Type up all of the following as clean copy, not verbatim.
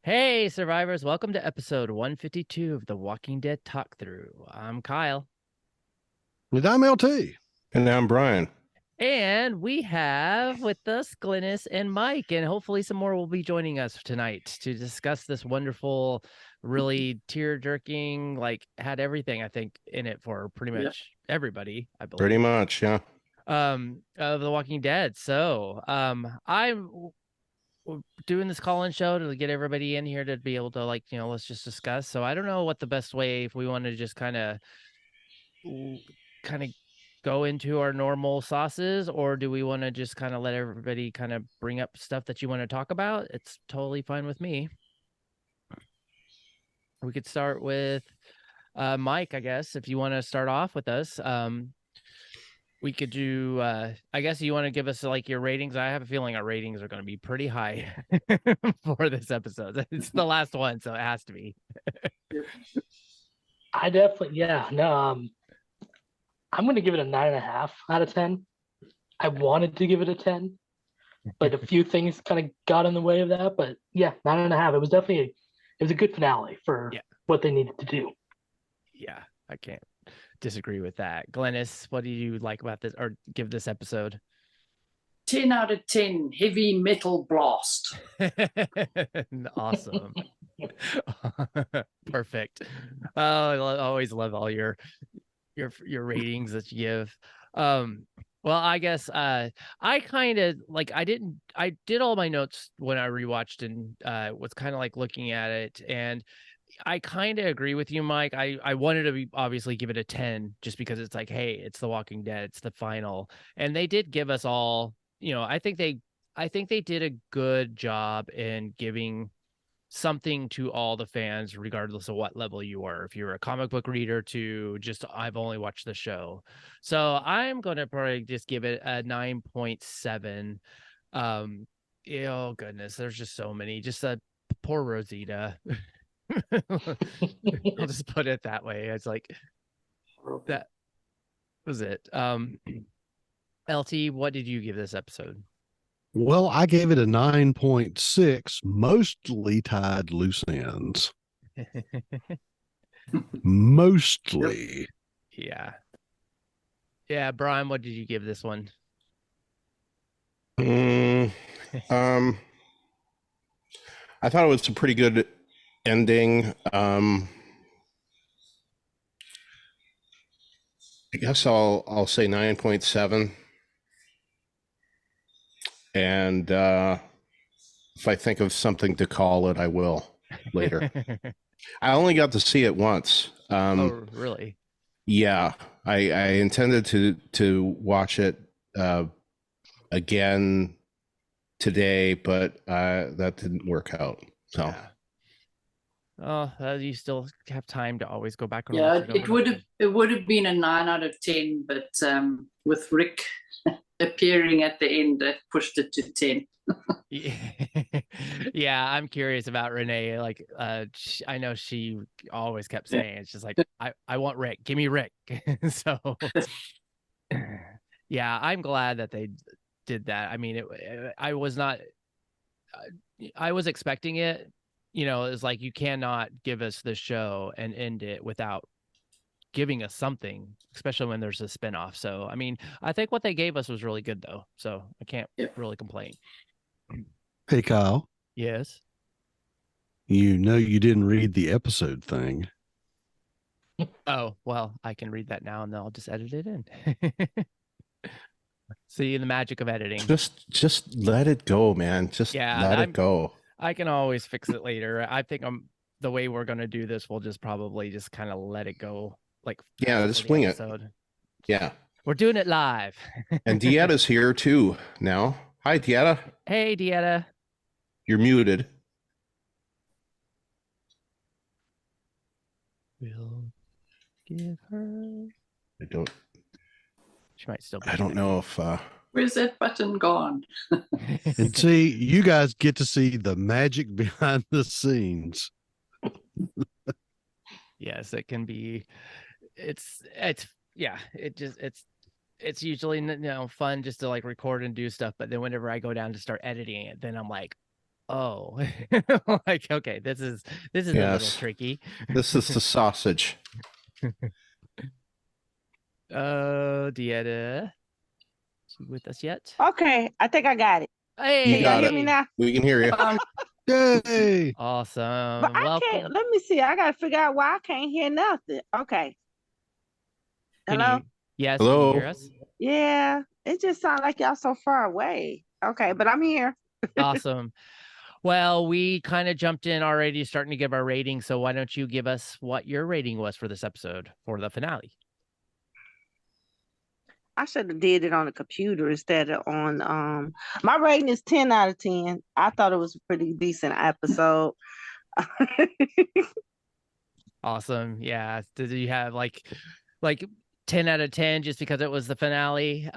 Hey, survivors, welcome to episode 152 of the Walking Dead Talk Through. I'm Kyle, And I'm LT. And I'm Brian. and we have with us Glynis and Mike, and hopefully some more will be joining us tonight to discuss this wonderful, really tear-jerking, had everything I think in it for pretty much everybody, I Pretty believe. much, yeah. Of The Walking Dead. So, I'm doing this call-in show to get everybody in here to be able to let's just discuss. So I don't know what the best way, if we want to just kind of go into our normal sauces, or do we want to just kind of let everybody kind of bring up stuff that you want to talk about? It's totally fine with me. We could start with Mike, I guess, if you want to start off with us. We could do I guess you want to give us like your ratings. I have a feeling our ratings are going to be pretty high for this episode. It's the last one, so it has to be. I definitely, yeah, no, I'm going to give it a 9.5 out of 10. I wanted to give it a 10, but a few things kind of got in the way of that. But yeah, 9.5. It was definitely it was a good finale for Yeah. what they needed to do. Yeah, I can't disagree with that. Glennis, what do you like about this, or give this episode? 10 out of 10, heavy metal blast. Awesome. Perfect. Oh, I always love all your ratings that you give. Well, I guess I kind of like I did all my notes when I rewatched and was kind of like looking at it, and I kind of agree with you, Mike. I wanted to obviously give it a 10 just because it's like, hey, it's The Walking Dead, it's the final, and they did give us all. I think they did a good job in giving something to all the fans, regardless of what level you were. If you're a comic book reader to just I've only watched the show, so I'm gonna probably just give it a 9.7. Oh goodness, there's just so many. Just a poor Rosita. I'll just put it that way. It's like that was it. LT, what did you give this episode? Well, I gave it a 9.6, mostly tied loose ends. Mostly. Yeah. Yeah, Brian, what did you give this one? Mm, um, I thought it was a pretty good ending. I guess I'll say 9.7. And if I think of something to call it, I will later. I only got to see it once. Oh, really? Yeah, I intended to watch it again today, but that didn't work out. So Yeah. Oh, you still have time to always go back and Yeah, watch it. it would have been a 9 out of 10, but with Rick appearing at the end, that pushed it to 10. Yeah, I'm curious about Renee. I know she always kept saying it's just like I want Rick, give me Rick. So yeah, I'm glad that they did that. I mean, I was not, I was expecting it. It's like you cannot give us the show and end it without giving us something, especially when there's a spinoff. So I mean, I think what they gave us was really good though. So I can't really complain. Hey, Kyle, Yes. you know you didn't read the episode thing. Oh, well, I can read that now and then I'll just edit it in. See the magic of editing. just let it go, man. Just let it go. I can always fix it later. I think the way we're gonna do this, we'll just probably just kind of let it go. Yeah, just wing it. Yeah. We're doing it live. And Dietta's here too now. Hi, Dietta. Hey, Dietta. You're muted. We'll give her. I don't. She might still be. I don't know if. Where's that button gone? And see, you guys get to see the magic behind the scenes. Yes, it can be. It's yeah. It's usually fun just to like record and do stuff, but then whenever I go down to start editing it, then I'm like, Oh, like okay, this is a little Yes. tricky. This is the sausage. Dieta, is you with us yet? Okay, I think I got it. Hey, You got Hear me it. now? We can hear you. Yay! Awesome. But I Welcome. can't. Let me see. I gotta figure out why I can't hear nothing. Okay. Can Hello. you- yes, Hello? can you hear us? Yeah, it just sounds like y'all so far away. Okay, but I'm here. Awesome. Well, we kind of jumped in already, starting to give our rating. So why don't you give us what your rating was for this episode for the finale? I should have did it on the computer instead of on. My rating is 10 out of 10. I thought it was a pretty decent episode. Awesome. Yeah. Did you have like 10 out of 10 just because it was the finale?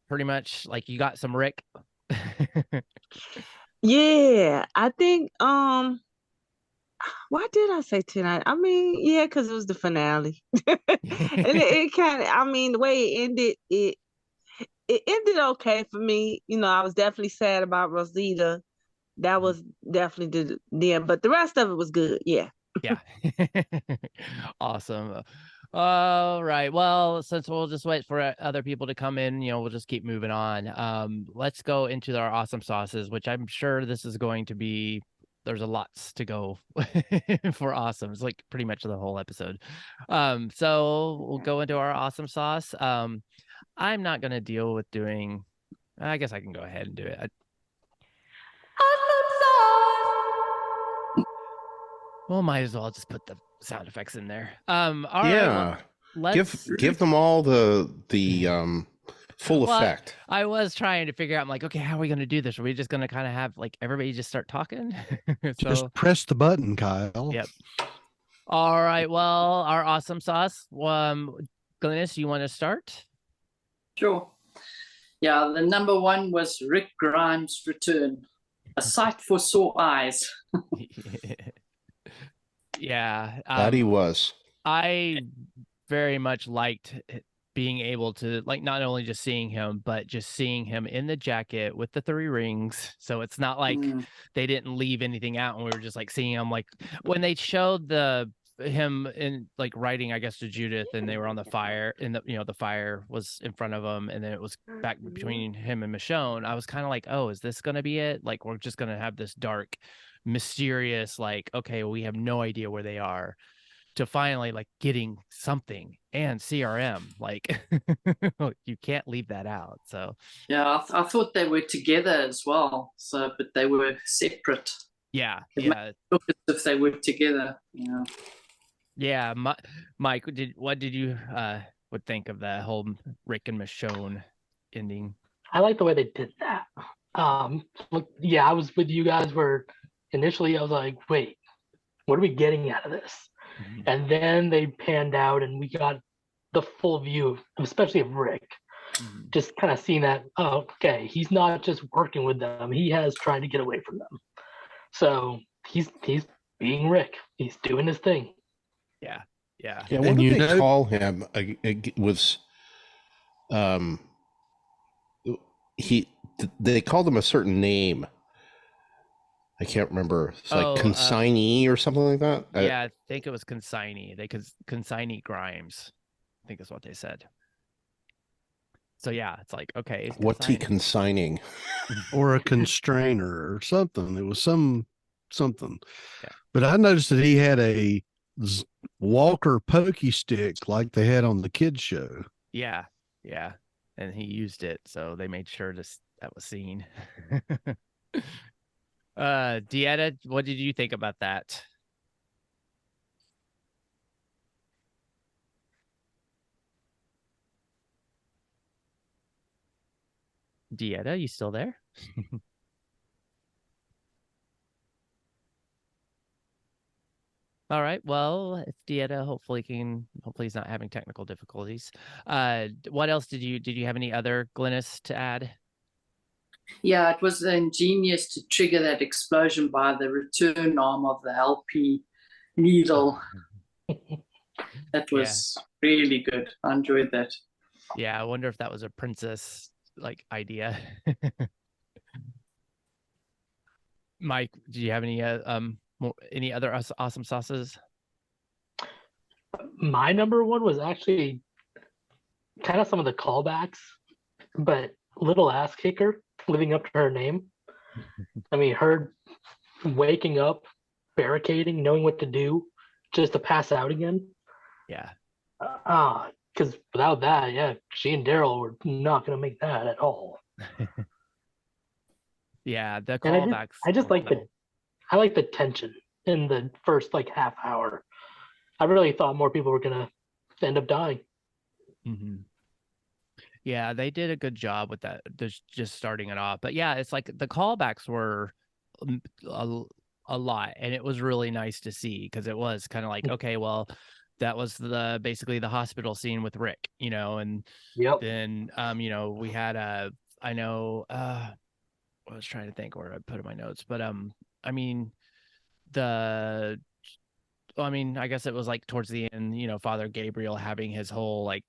Pretty much like you got some Rick. Yeah, I think why did I say 10 out? I mean, yeah, because it was the finale. And it kind of, I mean, the way it ended, it ended okay for me. You know, I was definitely sad about Rosita. That was definitely the end, but the rest of it was good. Yeah. Yeah. Awesome. All right. Well, since we'll just wait for other people to come in, we'll just keep moving on. Let's go into our awesome sauces, which I'm sure this is going to be, there's a lots to go for awesome. It's like pretty much the whole episode. So we'll go into our awesome sauce. I'm not going to deal with doing, I guess I can go ahead and do it. Well, might as well just put the sound effects in there. All right, Yeah. let's Give them all the full Well, effect. I was trying to figure out, I'm like, okay, how are we going to do this? Are we just going to kind of have like everybody just start talking? Just press the button, Kyle. Yep. All right. Well, our awesome sauce. Glynis, you want to start? Sure. Yeah, the number one was Rick Grimes' return. A sight for sore eyes. Yeah. That he was. I very much liked being able to like not only just seeing him, but just seeing him in the jacket with the 3 rings. So it's not like they didn't leave anything out, and we were just like seeing him like when they showed him in like writing, I guess, to Judith, and they were on the fire, and the fire was in front of him, and then it was back between him and Michonne. I was kind of like, oh, is this gonna be it? Like we're just gonna have this dark, mysterious, like, okay, we have no idea where they are, to finally like getting something and CRM. Like you can't leave that out. So Yeah, I thought they were together as well. So, but they were separate. yeah, It yeah, Look as if they were together. Yeah. yeah. Mike, what did you would think of that whole Rick and Michonne ending? I like the way they did that. Look, yeah, I was with you guys where initially I was like, wait, what are we getting out of this? And then they panned out and we got the full view, especially of Rick. Just kind of seeing that, oh, okay, he's not just working with them, he has tried to get away from them. So he's being Rick. He's doing his thing. Yeah. Yeah, And what you did they know- call him? Was they called him a certain name. I can't remember. It's like consignee or something like that. Yeah, I think it was consignee. Consignee Grimes, I think is what they said. So yeah, it's like, okay, it's What's he consigning. consigning? Or a constrainer or something. It was something. Yeah. But I noticed that he had a Walker pokey stick like they had on the kids show. Yeah, yeah, and he used it, so they made sure that was seen. Dieta, what did you think about that? Dieta, you still there? All right. Well, if Dieta hopefully he's not having technical difficulties. What else did you have any other Glynis to add? Yeah, it was ingenious to trigger that explosion by the return arm of the LP needle. That was really good. I enjoyed that. Yeah, I wonder if that was a princess like idea. Mike, do you have any other awesome sauces? My number one was actually kind of some of the callbacks, but Little Ass Kicker, living up to her name. I mean, her waking up, barricading, knowing what to do, just to pass out again. Yeah. Because without that, yeah, she and Daryl were not going to make that at all. Yeah, the And callbacks. I just were like cool. I like the tension in the first like half hour. I really thought more people were going to end up dying. Mm-hmm. Yeah, they did a good job with that, just starting it off. But yeah, it's like the callbacks were a lot, and it was really nice to see because it was kind of like, okay, well, that was basically the hospital scene with Rick, and Yep. then we had I know I was trying to think where I put in my notes, but I mean I guess it was like towards the end, Father Gabriel having his whole like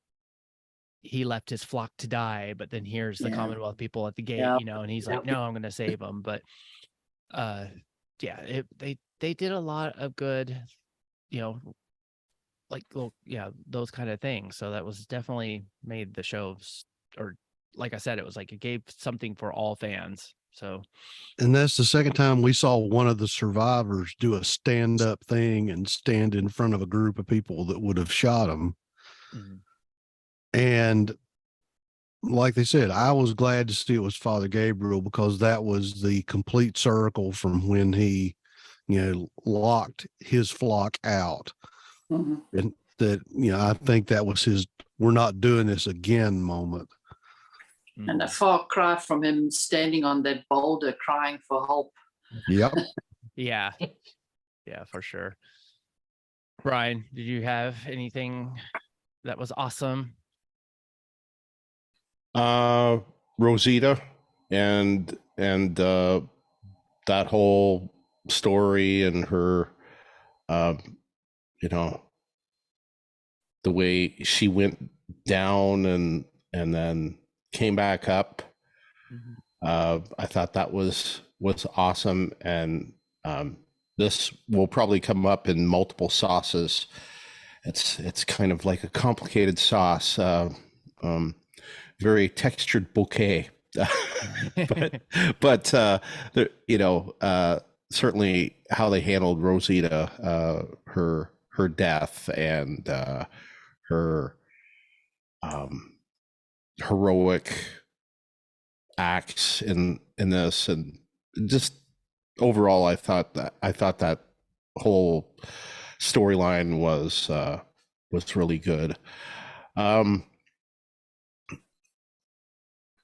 he left his flock to die, but then here's the Commonwealth people at the gate, and he's like, no, I'm going to save them. But they did a lot of good, like those kind of things. So that was definitely made the shows, or like I said, it was like it gave something for all fans. So, and that's the second time we saw one of the survivors do a stand-up thing and stand in front of a group of people that would have shot him. mm-hmm. And like they said, I was glad to see it was Father Gabriel because that was the complete circle from when he, locked his flock out. Mm-hmm. And that, I think that was his, we're not doing this again moment. And a far cry from him standing on that boulder crying for help. Yep. Yeah, for sure. Brian, did you have anything that was awesome? Rosita and that whole story and her, the way she went down and then came back up. Mm-hmm. I thought that was awesome, and this will probably come up in multiple sauces. It's kind of like a complicated sauce, very textured bouquet, but certainly how they handled Rosita, her death and her heroic acts in this, and just overall, I thought that whole storyline was really good.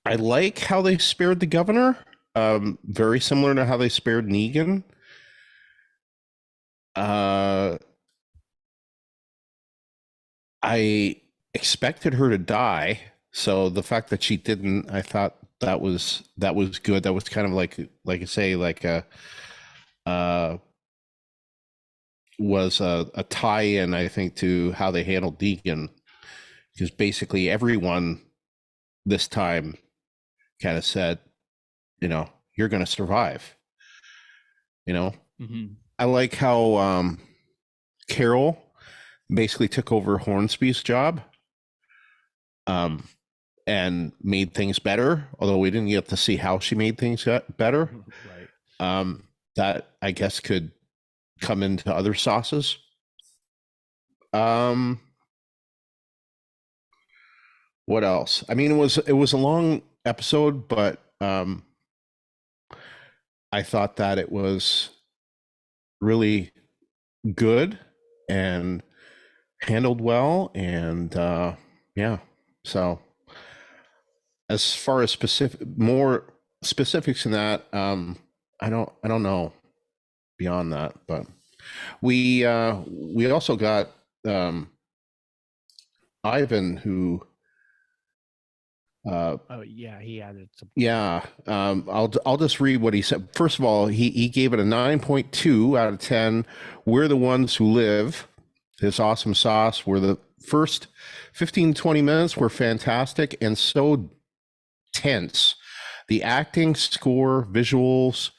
I like how they spared the governor. Very similar to how they spared Negan. I expected her to die, so the fact that she didn't, I thought that was good. That was kind of like I say, like was a tie-in, I think, to how they handled Negan, because basically everyone this time kind of said, you're going to survive. Mm-hmm. I like how Carol basically took over Hornsby's job and made things better, although we didn't get to see how she made things better. Right. That I guess could come into other sauces. What else? I mean, it was a long episode, but I thought that it was really good and handled well, and so as far as more specifics in that, I don't know beyond that, but we also got Ivan, who he added some. I'll just read what he said. First of all, he gave it a 9.2 out of 10. We're the ones who live. This awesome sauce, where the first 15 20 minutes were fantastic and so tense. The acting, score, visuals,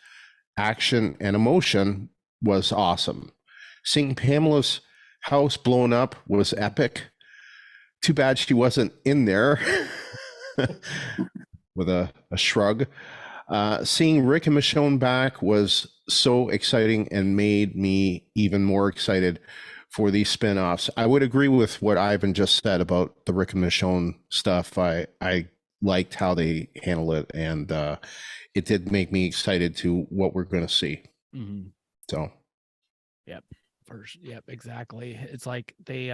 action and emotion was awesome. Seeing Pamela's house blown up was epic. Too bad she wasn't in there. With a shrug. Seeing Rick and Michonne back was so exciting and made me even more excited for these spin-offs. I would agree with what Ivan just said about the Rick and Michonne stuff. I liked how they handled it, and it did make me excited to what we're going to see. Mm-hmm. So, yep, exactly. It's like they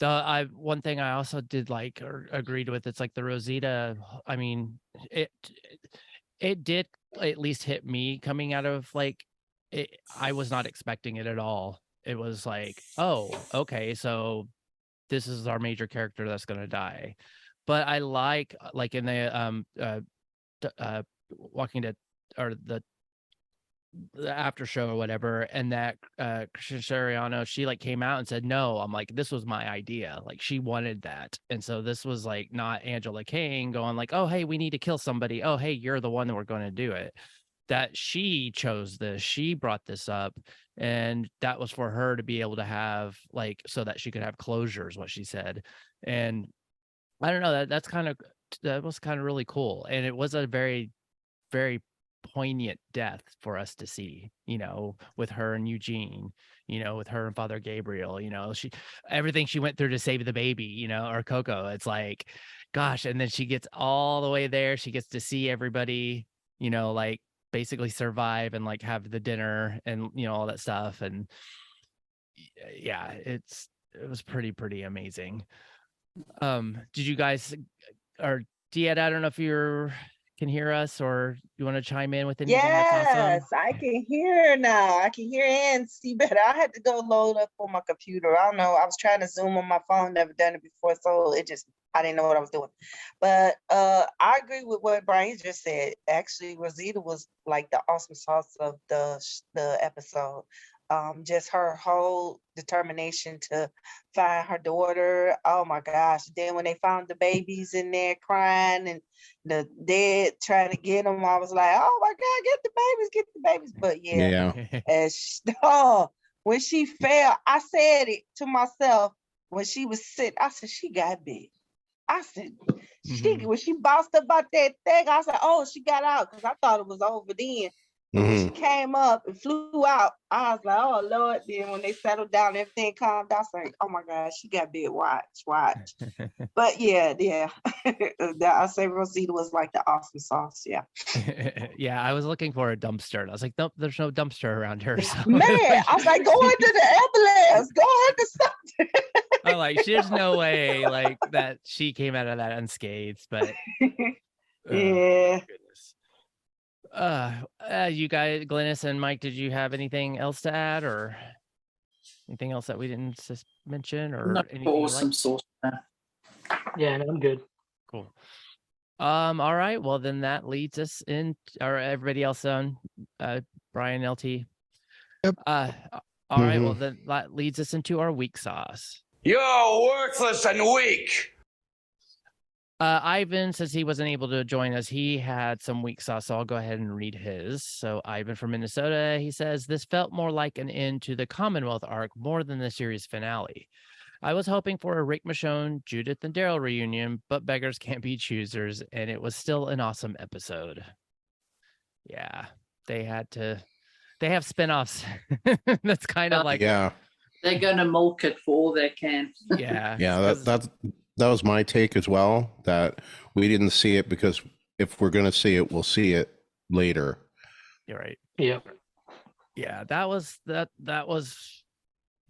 one thing I also did like or agreed with, it's like the Rosita. I mean, it did at least hit me coming out of like it. I was not expecting it at all. It was like, oh, okay, so this is our major character that's gonna die. But I like in the Walking Dead or the after show or whatever, and that Christian Siriano, she like came out and said no. I'm like, this was my idea. Like, she wanted that. And so this was like not Angela Kang going like, oh hey, we need to kill somebody, oh hey, you're the one that we're going to do it. That she chose this, she brought this up, and that was for her to be able to have like, so that she could have closure is what she said. And I don't know, that was kind of really cool. And it was a very, very poignant death for us to see, you know, with her and Eugene, you know, with her and Father Gabriel, you know, everything she went through to save the baby, you know, or Coco. It's like, gosh, and then she gets all the way there. She gets to see everybody, you know, like basically survive and like have the dinner and, you know, all that stuff. And yeah, it was pretty amazing. Did you guys, or Diet, I don't know if you can hear us or you want to chime in with anything? Yes, I can hear now. I can hear and see better. I had to go load up on my computer. I don't know. I was trying to Zoom on my phone, never done it before, so I didn't know what I was doing. But I agree with what Brian just said. Actually, Rosita was like the awesome sauce of the episode. Just her whole determination to find her daughter. Oh my gosh. Then when they found the babies in there crying and the dead trying to get them, I was like, oh my God, get the babies. But yeah. When she fell, I said it to myself when she was sick. I said, she got big. I said, when she bounced up about that thing, I said, oh, she got out, because I thought it was over then. When she came up and flew out, I was like, oh Lord. Then when they settled down, everything calmed down, I was like, oh my God, she got big. Watch. But yeah. I say Rosita was like the awesome sauce. Yeah. Yeah, I was looking for a dumpster and I was like, nope, there's no dumpster around here. So. Man, I was like, go into the ambulance, go into something. I'm like, there's no way like that she came out of that unscathed, but yeah. Goodness. You guys, Glynis and Mike, did you have anything else to add or anything else that we didn't mention or anything? Awesome sauce. Yeah, no, I'm good. Cool. All right. Well, then that leads us in, or everybody else on, Brian, LT. Yep. All right. Well, then that leads us into our week sauce. You're worthless and weak. Ivan says he wasn't able to join us. He had some weak sauce, so I'll go ahead and read his. So Ivan from Minnesota, he says, this felt more like an end to the Commonwealth arc more than the series finale. I was hoping for a Rick Michonne, Judith and Daryl reunion, but beggars can't be choosers, and it was still an awesome episode. Yeah, they have spinoffs. That's kind of like, yeah, they're gonna milk it for all they can. Yeah. That was my take as well, that we didn't see it because if we're going to see it, we'll see it later. You're right. Yep. Yeah, that was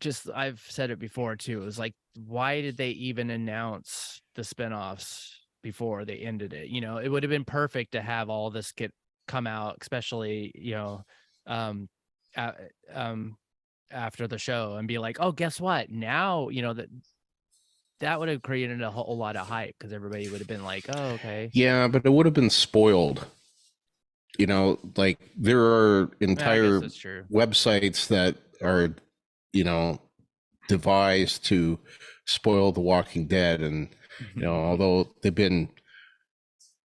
just, I've said it before too. It was like, why did they even announce the spinoffs before they ended it? You know, it would have been perfect to have all this come out, especially, you know, after the show and be like, oh, guess what? Now, you know, that would have created a whole lot of hype because everybody would have been like, oh, okay. Yeah, but it would have been spoiled. You know, like there are entire websites that are, you know, devised to spoil The Walking Dead. And, you know, although they've been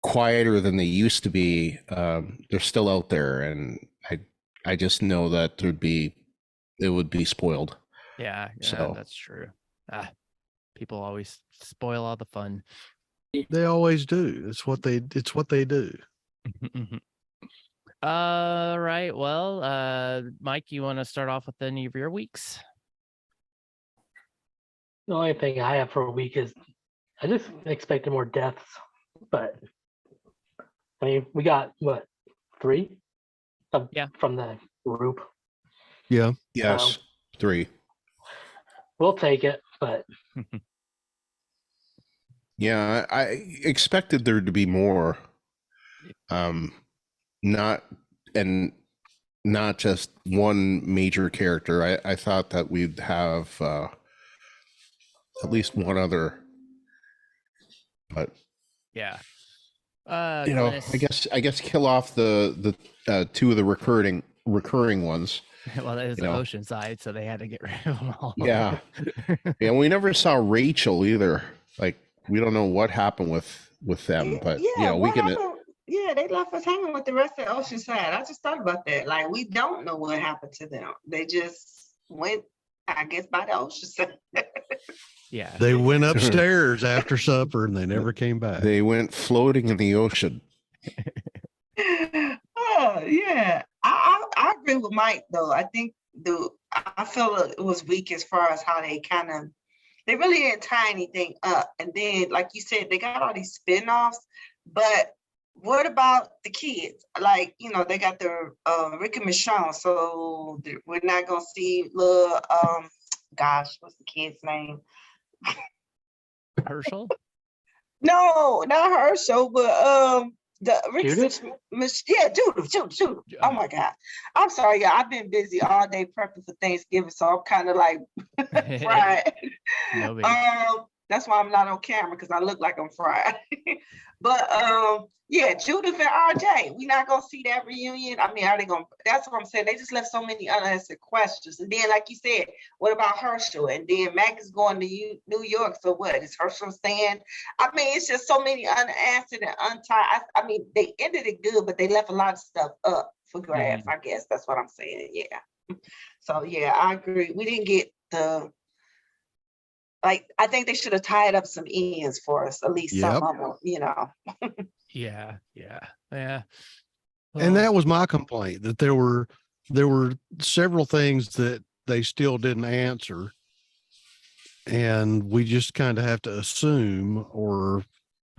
quieter than they used to be, they're still out there. And I just know that it would be spoiled. Yeah, So- that's true. People always spoil all the fun. They always do. It's what they do. All right. Well, Mike, you want to start off with any of your weeks? The only thing I have for a week is I just expected more deaths, but I mean, we got what, 3? Yeah. From the group. Yeah. Yes, 3. We'll take it, but Yeah, I expected there to be more. Not just one major character. I thought that we'd have at least one other, but Yeah. I guess kill off the 2 of the recurring ones. Well, that is the ocean side, so they had to get rid of them all. Yeah. Yeah, we never saw Rachel either. Like, we don't know what happened with them, but we can. Yeah, they left us hanging with the rest of Oceanside. I just thought about that. Like, we don't know what happened to them. They just went, I guess, by the Oceanside. Yeah. They went upstairs after supper and they never came back. They went floating in the ocean. Oh, yeah. I agree with Mike, though. I think I felt it was weak as far as how they really didn't tie anything up. And then, like you said, they got all these spin-offs, but what about the kids? Like, they got the Rick and Michonne, so we're not gonna see little what's the kid's name? Herschel? No, not Herschel, but the Rick Judith? Judith. Oh my God. I'm sorry, y'all. I've been busy all day prepping for Thanksgiving, so I'm kind of like fried. No big. That's why I'm not on camera, because I look like I'm fried. But yeah, Judith and RJ, we not gonna see that reunion. I mean, are they gonna? That's what I'm saying. They just left so many unanswered questions. And then, like you said, what about Herschel? And then Mac is going to New York. So what is Herschel saying? I mean, it's just so many unanswered and untied. I mean, they ended it good, but they left a lot of stuff up for grabs. I guess that's what I'm saying. Yeah. So yeah, I agree. We didn't get I think they should have tied up some ends for us, at least some of them, Yeah. And Well, that was my complaint, that there were several things that they still didn't answer. And we just kind of have to assume or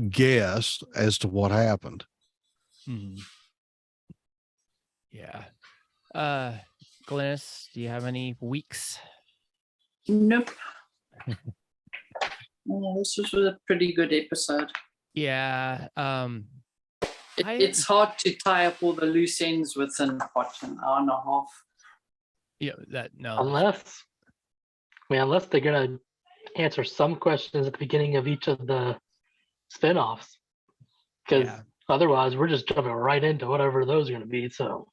guess as to what happened. mhm. Yeah. Glynis, do you have any weeks? Nope. This was a pretty good episode. Yeah. It's hard to tie up all the loose ends within an hour and a half. Yeah, unless they're gonna answer some questions at the beginning of each of the spin-offs, because otherwise we're just jumping right into whatever those are gonna be. So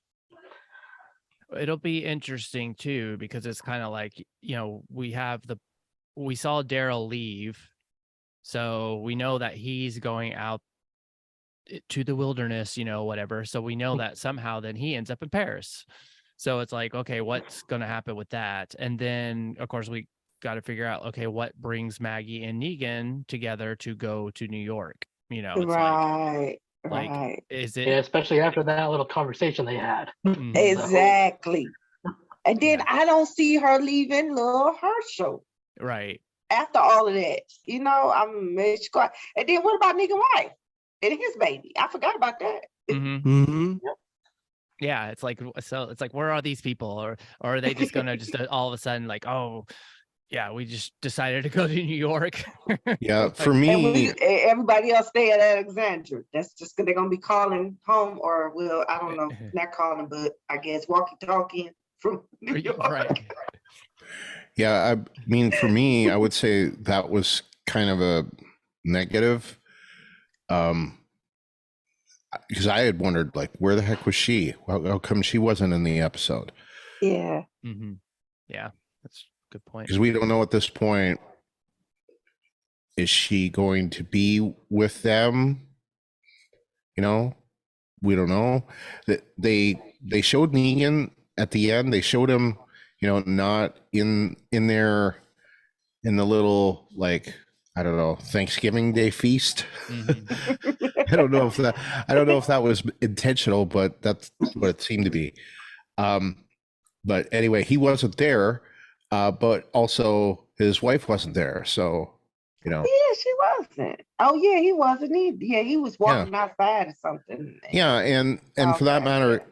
it'll be interesting too, because it's kind of like, we saw Daryl leave, so we know that he's going out to the wilderness, whatever. So we know that somehow then he ends up in Paris. So it's like, okay, what's going to happen with that? And then, of course, we got to figure out, okay, what brings Maggie and Negan together to go to New York? It's right. Is it? yeah, especially after that little conversation they had. Mhm. Exactly. And then I don't see her leaving little Herschel Right. after all of that. I'm and then what about Nigga wife and his baby? I forgot about that. Mm-hmm. Yeah, it's like, where are these people? Or are they just gonna just all of a sudden like, oh yeah, we just decided to go to New York? Yeah, for And me, everybody else stay at Alexandria. That's just they're gonna be calling home, or I don't know, not calling, but I guess walkie-talkie from New York. Right. yeah, I mean, for me, I would say that was kind of a negative. Because I had wondered, like, where the heck was she? How come she wasn't in the episode? Yeah. Mm-hmm. Yeah, that's a good point. Because we don't know at this point, is she going to be with them? We don't know. That they showed Negan at the end they showed him, not in there in the little, like, I don't know, Thanksgiving Day feast. I don't know if that was intentional, but that's what it seemed to be. But anyway, he wasn't there, but also his wife wasn't there. So, Yeah, she wasn't. Oh yeah, he wasn't either. Yeah, he was walking outside or something. Yeah, and for that matter,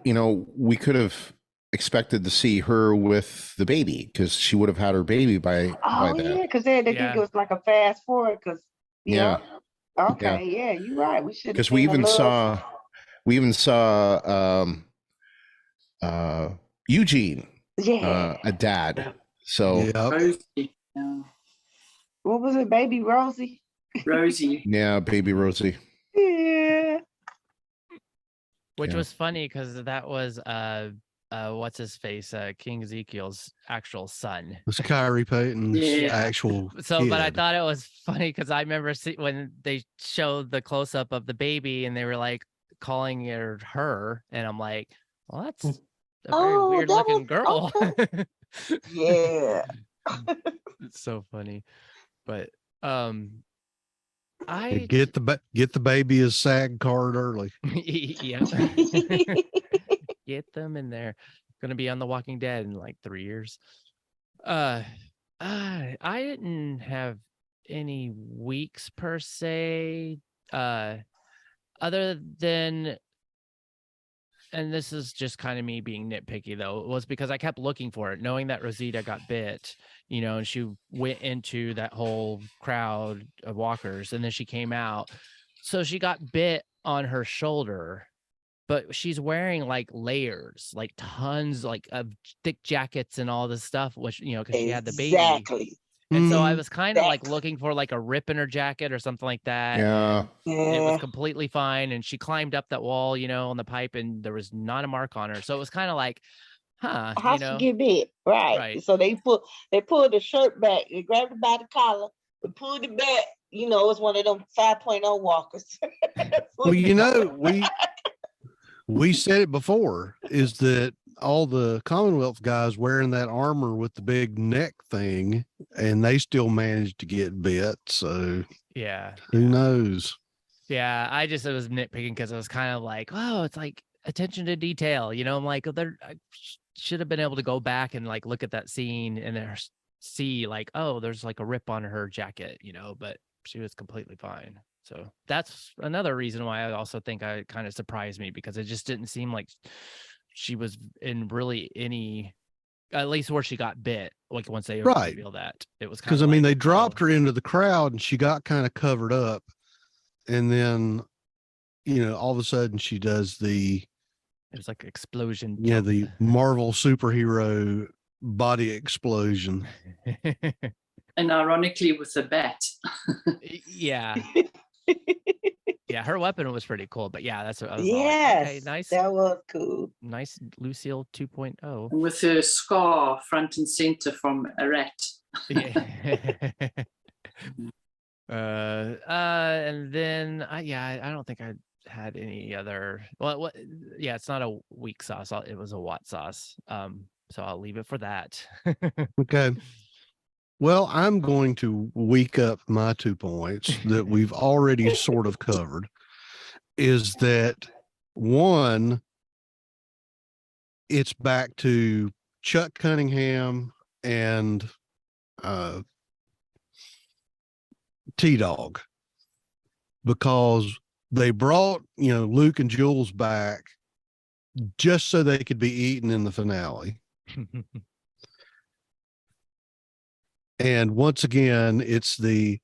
we could have expected to see her with the baby because she would have had her baby by Oh then. yeah, because they think it was like a fast forward. Because okay, yeah, you're right. We should, because we even saw Eugene, a dad. So Rosie. What was it, baby Rosie? Rosie. Yeah, baby Rosie. Yeah. Which was funny because that was what's his face, King Ezekiel's actual son. It's Kyrie Payton's actual kid. But I thought it was funny because I remember when they showed the close up of the baby and they were like calling her, and I'm like, well, that's a very weird looking girl. Okay. Yeah. It's so funny. But I get the baby a SAG card early. Yeah. Get them in there. Gonna be on The Walking Dead in like 3 years. I didn't have any weeks per se. Other than, and this is just kind of me being nitpicky though, it was because I kept looking for it, knowing that Rosita got bit, and she went into that whole crowd of walkers and then she came out. So she got bit on her shoulder, but she's wearing like layers, like tons like of thick jackets and all this stuff, which, because she had the baby. Exactly. And so I was kind of like looking for like a rip in her jacket or something like that. Yeah. It was completely fine. And she climbed up that wall, on the pipe, and there was not a mark on her. So it was kind of like, how she get bit? Right. So they pulled the shirt back, they grabbed her by the collar, they pulled it back. It's one of them 5.0 walkers. Well, we said it before, is that all the Commonwealth guys wearing that armor with the big neck thing, and they still managed to get bit. So who knows? Yeah, I just was nitpicking because it was kind of like, oh, it's like attention to detail. I'm like, I should have been able to go back and like look at that scene and see like, oh, there's like a rip on her jacket, but she was completely fine. So that's another reason why I also think it kind of surprised me, because it just didn't seem like she was in really any, at least where she got bit. Like once they revealed that, it was because they dropped her into the crowd and she got kind of covered up, and then all of a sudden she does it was like explosion. Yeah, the Marvel superhero body explosion. And ironically with a bat. Yeah. Yeah, her weapon was pretty cool, but yeah, that's what I was like, okay, nice. That was cool. Nice Lucille 2.0. And with her scar front and center from a rat. Yeah. And then I don't think I had any other. Well, it's not a weak sauce. It was a Watt sauce. So I'll leave it for that. Okay. Well, I'm going to weak up my 2 points that we've already sort of covered. Is that one, it's back to Chuck Cunningham and T-Dog, because they brought, Luke and Jules back just so they could be eaten in the finale. And once again, it's we're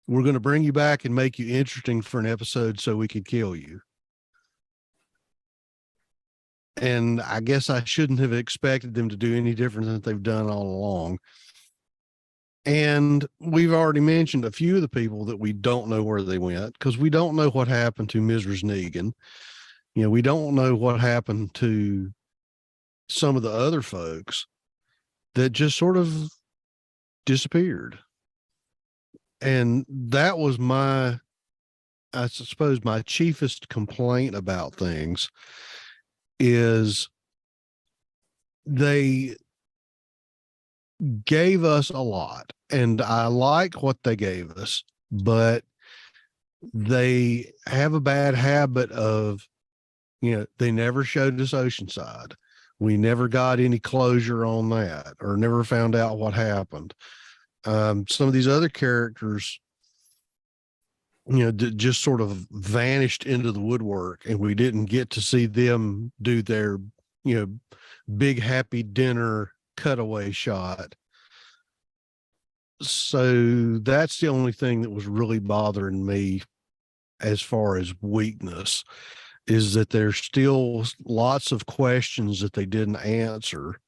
going to bring you back and make you interesting for an episode so we can kill you. And I guess I shouldn't have expected them to do any different than they've done all along. And we've already mentioned a few of the people that we don't know where they went, because we don't know what happened to Mrs. Negan. We don't know what happened to some of the other folks that just sort of disappeared. And that was I suppose my chiefest complaint about things is they gave us a lot, and I like what they gave us, but they have a bad habit of, they never showed us Oceanside. We never got any closure on that, or never found out what happened. Some of these other characters, just sort of vanished into the woodwork, and we didn't get to see them do their, big happy dinner cutaway shot. So that's the only thing that was really bothering me as far as weakness, is that there's still lots of questions that they didn't answer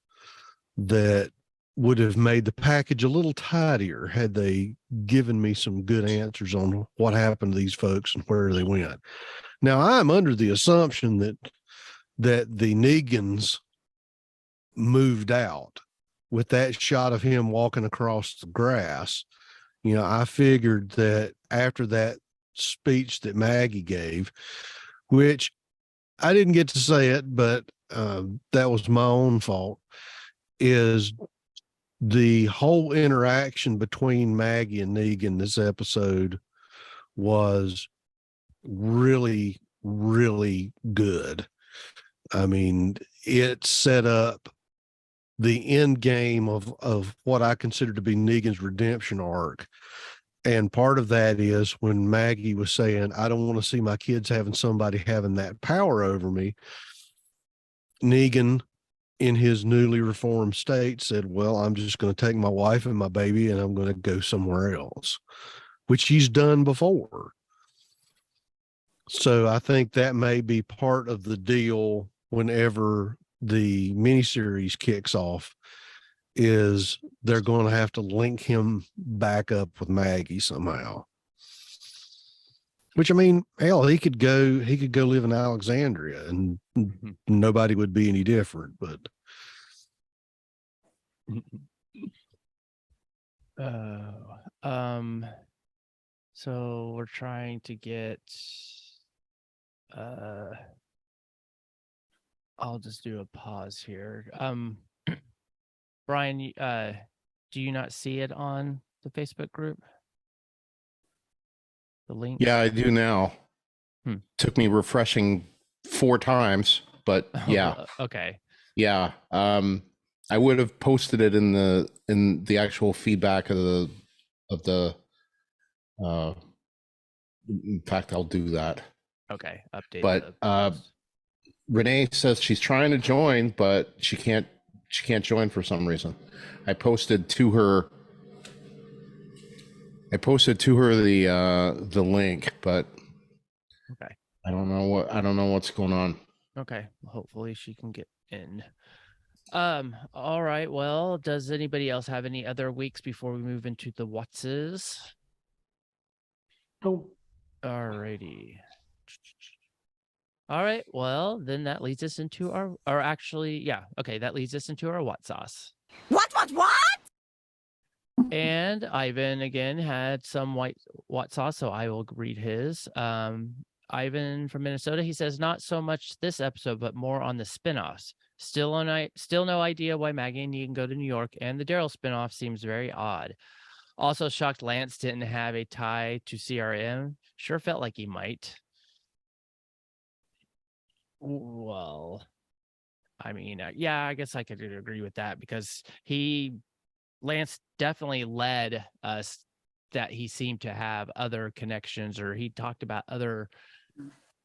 that would have made the package a little tidier had they given me some good answers on what happened to these folks and where they went. Now, I'm under the assumption that the Negans moved out with that shot of him walking across the grass. I figured that after that speech that Maggie gave, which I didn't get to say it, but that was my own fault, is the whole interaction between Maggie and Negan this episode was really, really good. I mean, it set up the end game of what I consider to be Negan's redemption arc. And part of that is when Maggie was saying, I don't want to see my kids having somebody having that power over me. Negan, in his newly reformed state, said, well, I'm just going to take my wife and my baby and I'm going to go somewhere else, which he's done before. So I think that may be part of the deal whenever the miniseries kicks off, is they're going to have to link him back up with Maggie somehow. Which, I mean, hell, he could go live in Alexandria and nobody would be any different, but so we're trying to get I'll just do a pause here. Brian, do you not see it on the Facebook group? The link? Yeah, I do now. Took me refreshing 4 times, but yeah. Okay. Yeah. I would have posted it in the actual feedback of the in fact, I'll do that. Okay. Update. But Renee says she's trying to join, but she can't join for some reason. I posted to her the link, but okay. I don't know what's going on. Okay. Hopefully she can get in. All right. Well, does anybody else have any other weeks before we move into the Whatses? No. All righty. All right. Well, then that leads us into that leads us into our what sauce. What? And Ivan again had some what sauce, so I will read his. Ivan from Minnesota, he says, not so much this episode, but more on the spinoffs. Still no idea why Maggie and Negan go to New York, and the Daryl spinoff seems very odd. Also shocked Lance didn't have a tie to CRM. Sure felt like he might. Well, I mean, yeah, I guess I could agree with that, because Lance definitely led us that he seemed to have other connections, or he talked about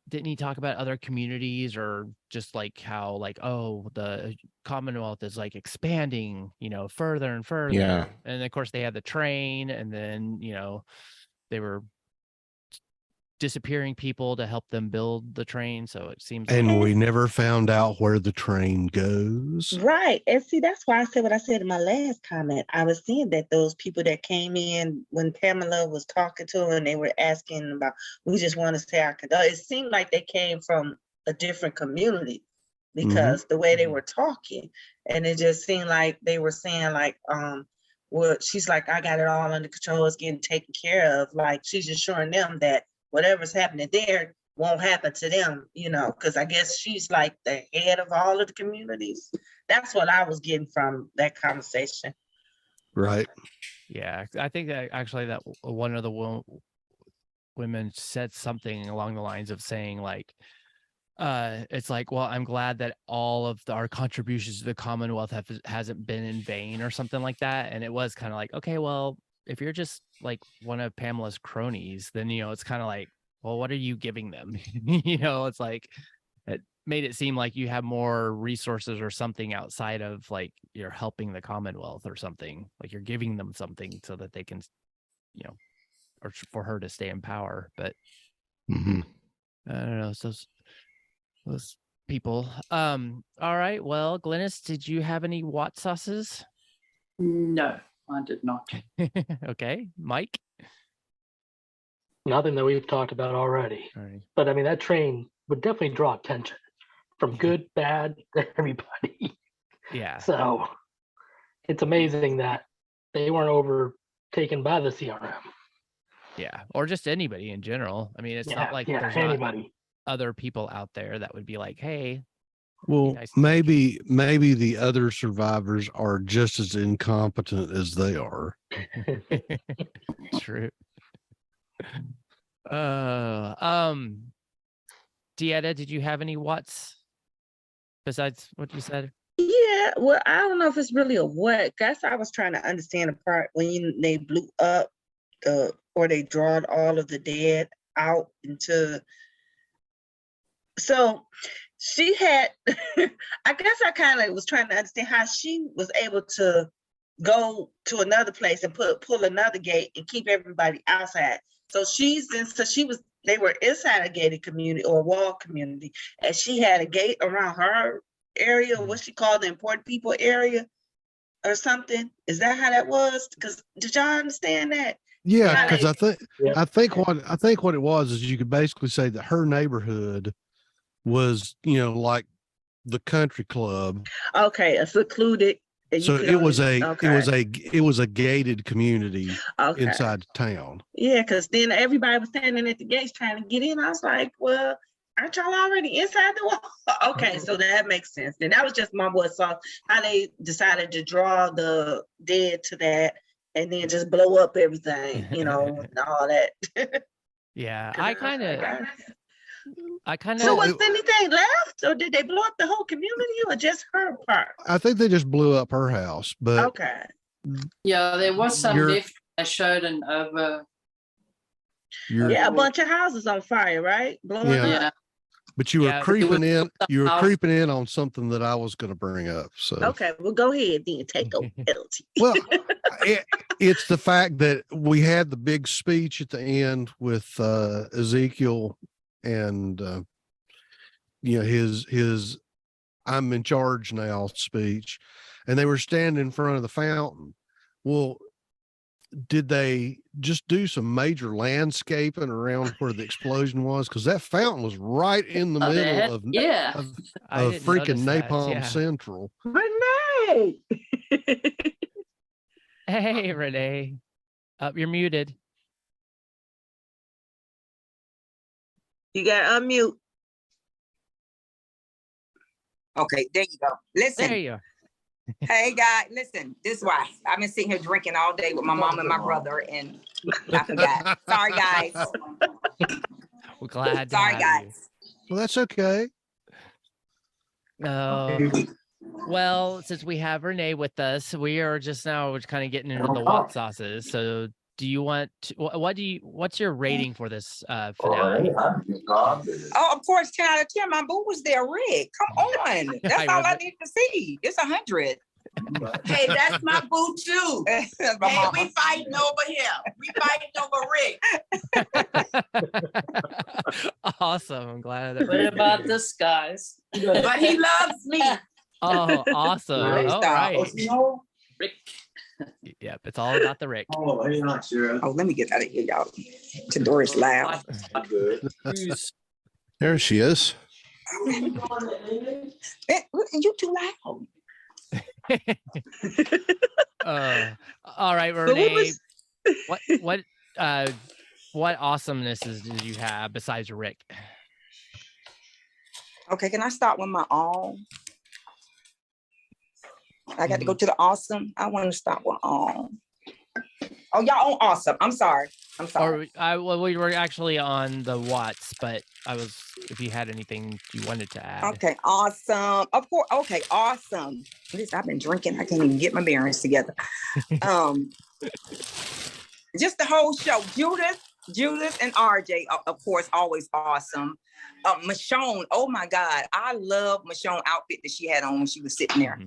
didn't he talk about other communities, or just like how, like, oh, the Commonwealth is like expanding, further and further. Yeah. And of course they had the train, and then, they were disappearing people to help them build the train. So it seems and we never found out where the train goes. Right. And see, that's why I said what I said in my last comment. I was seeing that those people that came in when Pamela was talking to her and they were asking about, we just want to say our condolences. It seemed like they came from a different community because the way they were talking. And it just seemed like they were saying like, well, she's like, I got it all under control. It's getting taken care of. Like, she's assuring them that whatever's happening there won't happen to them, because I guess she's like the head of all of the communities. That's what I was getting from that conversation. Right. Yeah, I think that actually that one of the women said something along the lines of saying like, it's like, well, I'm glad that all of our contributions to the Commonwealth hasn't been in vain or something like that. And it was kind of like, okay, well, if you're just like one of Pamela's cronies, then, you know, it's kind of like, well, what are you giving them? You know, it's like, it made it seem like you have more resources or something outside of like you're helping the Commonwealth or something, like you're giving them something so that they can, you know, or for her to stay in power. But Mm-hmm. I don't know. So those people. All right. Well, Glynis, did you have any Watt sauces? No, I did not. Okay. Mike? Nothing that we've talked about already. All right. But I mean, that train would definitely draw attention from good, bad, everybody. Yeah. So it's amazing that they weren't overtaken by the CRM. Yeah. Or just anybody in general. I mean, it's Yeah, not like yeah, there's not anybody. other people out there that would be like, hey, Well, nice. maybe the other survivors are just as incompetent as they are. True. Dieta, did you have any Watts besides what you said? Yeah, well, I don't know if it's really a what. Guess I was trying to understand the part when they blew up or they drawed all of the dead out into. So she had, I guess I kind of was trying to understand how she was able to go to another place and pull another gate and keep everybody outside. So they were inside a gated community or a wall community, and she had a gate around her area, what she called the important people area or something. Is that how that was? Because did y'all understand that? Yeah, because Yeah. I think what it was is you could basically say that her neighborhood was, you know, like the country club. Okay, a secluded. So it was a gated community inside town. Yeah, because then everybody was standing at the gates trying to get in. I was like, well, aren't y'all already inside the wall? Okay, so that makes sense. Then that was just my boy saw how they decided to draw the dead to that and then just blow up everything, you know, and all that. Yeah, I kind of. So was anything left, or did they blow up the whole community, or just her part? I think they just blew up her house, but Okay. Yeah, there was some left. I showed an over. Yeah, a bunch of houses on fire, right? Blowing up. Yeah. But you were creeping in. You were creeping in on something that I was going to bring up. So okay, well, go ahead then. Take over, LT. Well, it's the fact that we had the big speech at the end with Ezekiel and you know his I'm in charge now speech, and they were standing in front of the fountain. Well, did they just do some major landscaping around where the explosion was? Because that fountain was right in the middle of freaking Napalm Central. Renee. Hey, Renee. You're muted. You got to unmute. Okay, there you go. Listen. There you go. Hey, guys, listen. This is why I've been sitting here drinking all day with my mom and my brother, and I forgot. Sorry, guys. We're glad. Sorry, guys. Well, that's okay. Well, since we have Renee with us, we are just now kind of getting into the Watt sauces. So do you want to, what's your rating for this finale? Oh, of course, 10 out of 10. My boo was there, Rick. Come on. That's all I need to see. It's 100. Hey, that's my boo too. That's my hey, mama. we fighting over him. We fighting over Rick. Awesome. I'm glad. That What about this, guys? But he loves me. Oh, awesome. Nice. All right. Rick. Yep, it's all about the Rick. Oh, let me get out of here, y'all. Tadori's loud. There she is. You too loud. All right, Renee. What awesomenesses did you have besides Rick? Okay, can I start with my own? I got to go to the Awesome. I want to stop with Oh, y'all on Awesome. I'm sorry. Or well, we were actually on the Watts, but if you had anything you wanted to add. Okay, Awesome. Of course. Okay, Awesome. Listen, I've been drinking. I can't even get my bearings together. Just the whole show. Judith and RJ, of course, always awesome. Michonne, oh my God. I love Michonne outfit that she had on when she was sitting there.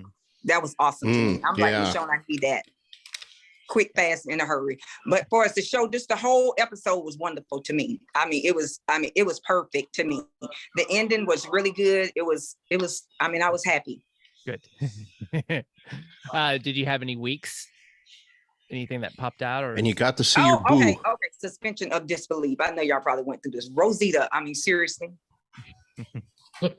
That was awesome to me. I'm like, Michonne, I need that. Quick, fast, in a hurry. But for us to show, just the whole episode was wonderful to me. It was perfect to me. The ending was really good. It was, I was happy. Good. Did you have any weeks? Anything that popped out? Or And you got to see your boo. Okay. Suspension of disbelief. I know y'all probably went through this. Rosita, seriously.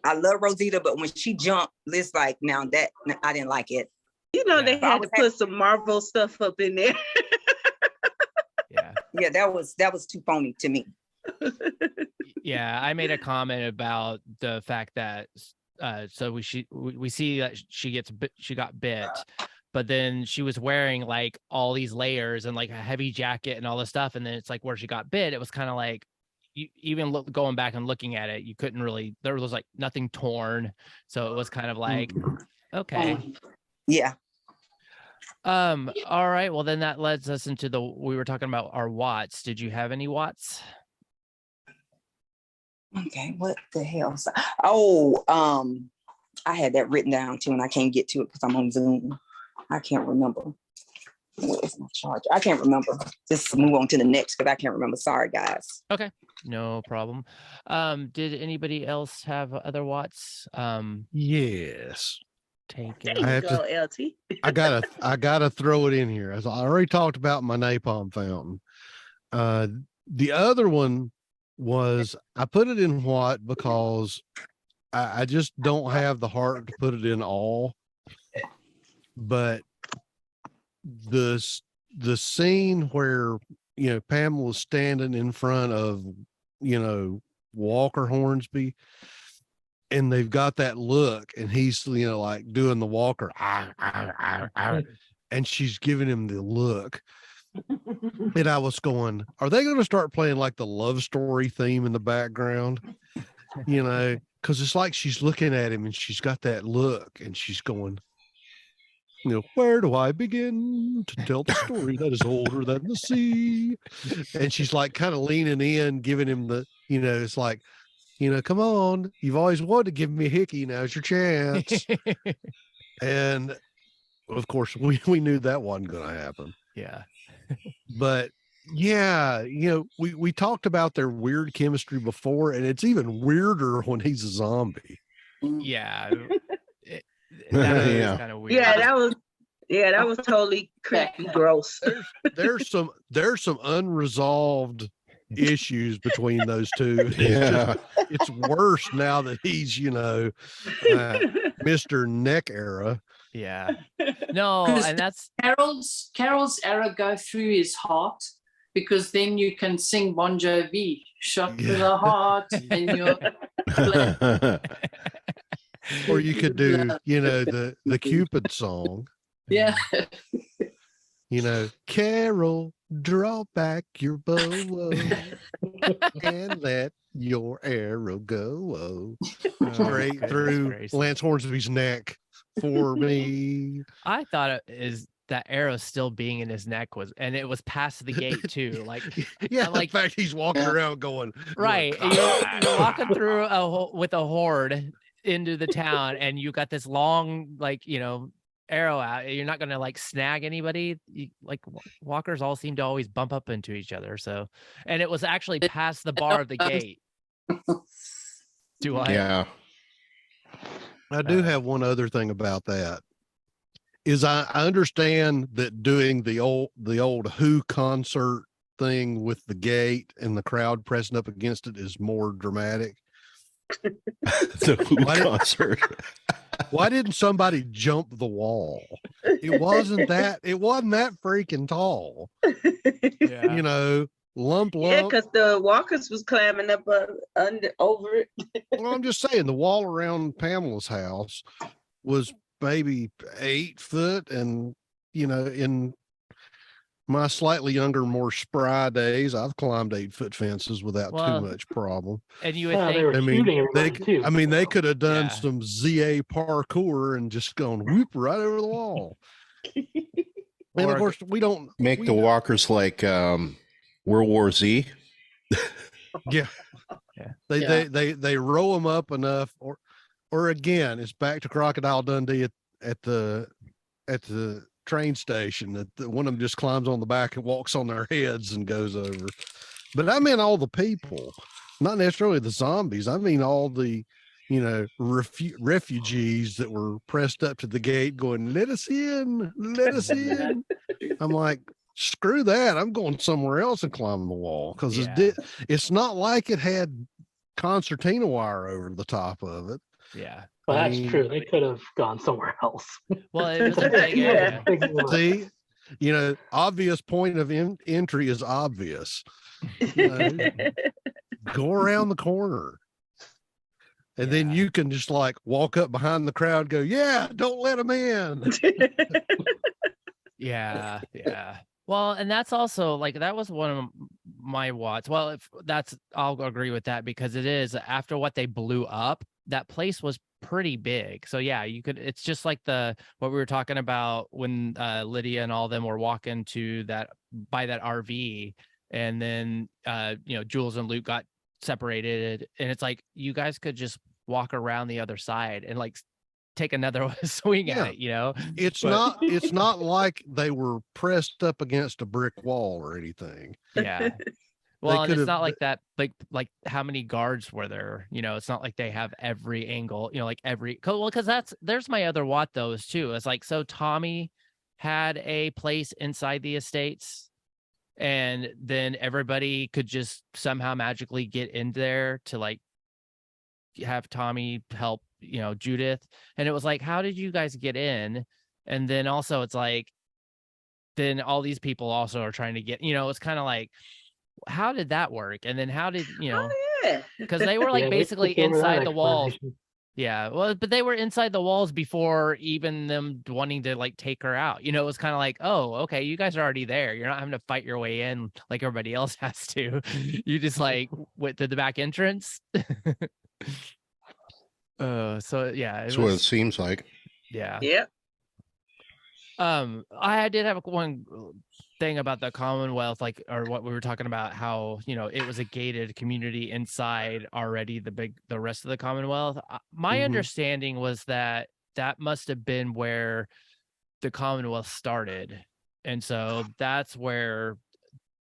I love Rosita, but when she jumped, it's like, now that I didn't like it. They had to put some Marvel stuff up in there. Yeah, that was too phony to me. Yeah, I made a comment about the fact that so we see that she got bit, but then she was wearing like all these layers and like a heavy jacket and all this stuff, and then it's like where she got bit, it was kind of like going back and looking at it, you couldn't really, there was like nothing torn, so it was kind of like okay. Yeah. All right. Well, then that leads us into we were talking about our Watts. Did you have any Watts? Okay. What the hell? Oh, I had that written down too, and I can't get to it because I'm on Zoom. I can't remember. What is my charger? I can't remember. Just move on to the next because I can't remember. Sorry, guys. Okay. No problem. Did anybody else have other Watts? Yes. Take There it. you go, LT. I gotta throw it in here. As I already talked about my napalm fountain. The other one was I put it in what because I just don't have the heart to put it in all. But the scene where Pamela's standing in front of Walker Hornsby, and they've got that look, and he's like doing the Walker, and she's giving him the look. And I was going, are they going to start playing like the love story theme in the background? Because it's like she's looking at him and she's got that look, and she's going, where do I begin to tell the story that is older than the sea? And she's like kind of leaning in, giving him the, it's like, come on, you've always wanted to give me a hickey. Now's your chance. And of course, we knew that wasn't going to happen. Yeah. But yeah, we talked about their weird chemistry before, and it's even weirder when he's a zombie. Yeah. That kind of weird. Yeah, that was totally creepy, gross. There's some unresolved issues between those two. Yeah. It's worse now that he's Mr. Neck era. Yeah. No, and that's Carol's era go through his heart, because then you can sing Bon Jovi, shot to the heart, and you're or you could do the Cupid song. Yeah. Carol, draw back your bow and let your arrow go straight through Lance Hornsby's neck for me. I thought that arrow still being in his neck and it was past the gate too. Like, yeah, like in fact, he's walking around going, right. You're walking through with a horde into the town, and you got this long, arrow out. You're not going to snag anybody. Walkers all seem to always bump up into each other. So, and it was actually past the bar of the gate. Yeah. I do have one other thing about that. Is I understand that doing the old Who concert thing with the gate and the crowd pressing up against it is more dramatic. The Who concert. Why didn't somebody jump the wall? It wasn't that freaking tall. Yeah. Lump. Yeah, because the walkers was climbing up over it. Well, I'm just saying the wall around Pamela's house was maybe 8 foot. And, in my slightly younger, more spry days, I've climbed 8-foot fences without Well, too much problem. And you would They think, were shooting everybody too. They could have done Yeah. some ZA parkour and just gone whoop right over the wall. And of Or- course, we don't Make we the don't- walkers like World War Z. Yeah. Yeah. They roll them up enough, or again, it's back to Crocodile Dundee at the train station that one of them just climbs on the back and walks on their heads and goes over. But I mean all the people, not necessarily the zombies. I mean all the refugees that were pressed up to the gate going, let us in, let us in. I'm like, screw that. I'm going somewhere else and climbing the wall, because Yeah. it's not like it had concertina wire over the top of it. yeah. Well, I that's mean- true. They could have gone somewhere else. Well, it was a big Yeah. area. See, obvious point of entry is obvious. Go around the corner. And then Yeah. you can just like walk up behind the crowd, go, yeah, don't let them in. Yeah, yeah. Well, and that's also like that was one of my watts. Well, if that's I'll agree with that, because it is after what they blew up, that place was pretty big. So yeah, you could it's just like what we were talking about when Lydia and all them were walking to that RV, and then Jules and Luke got separated, and it's like you guys could just walk around the other side and like take another swing Yeah. at it, It's But- it's not like they were pressed up against a brick wall or anything. Yeah. Well, and it's could've- not like that. Like how many guards were there? It's not like they have every angle. Like every. Well, because there's my other Watt though is too. It's like so Tommy had a place inside the estates, and then everybody could just somehow magically get in there to like have Tommy help Judith, and it was like, how did you guys get in? And then also it's like, then all these people also are trying to get. It's kind of like, how did that work? And then how did Oh yeah. because they were like Yeah, they basically skipped over that inside the walls. explanation. Yeah, well, but they were inside the walls before even them wanting to like take her out. It was kind of like, oh, okay, you guys are already there. You're not having to fight your way in like everybody else has to. You just like went to the back entrance. So yeah, That's what it seems like. yeah. Yep. I did have one thing about the Commonwealth, like, or what we were talking about, how it was a gated community inside already the rest of the Commonwealth. My Mhm. understanding was that must have been where the Commonwealth started, and so that's where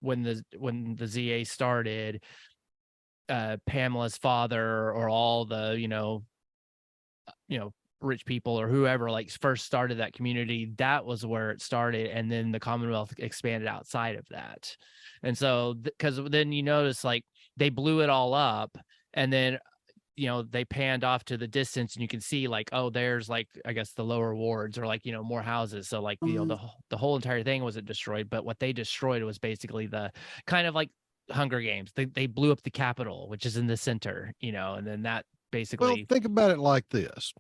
when the ZA started, Pamela's father or all the rich people or whoever like first started that community, that was where it started, and then the Commonwealth expanded outside of that. And so because then you notice like they blew it all up, and then they panned off to the distance, and you can see like, oh, there's like I guess the lower wards or like more houses. So like the whole entire thing wasn't destroyed, but what they destroyed was basically the kind of like Hunger Games. They blew up the Capitol, which is in the center, and then that basically. Well, think about it like this,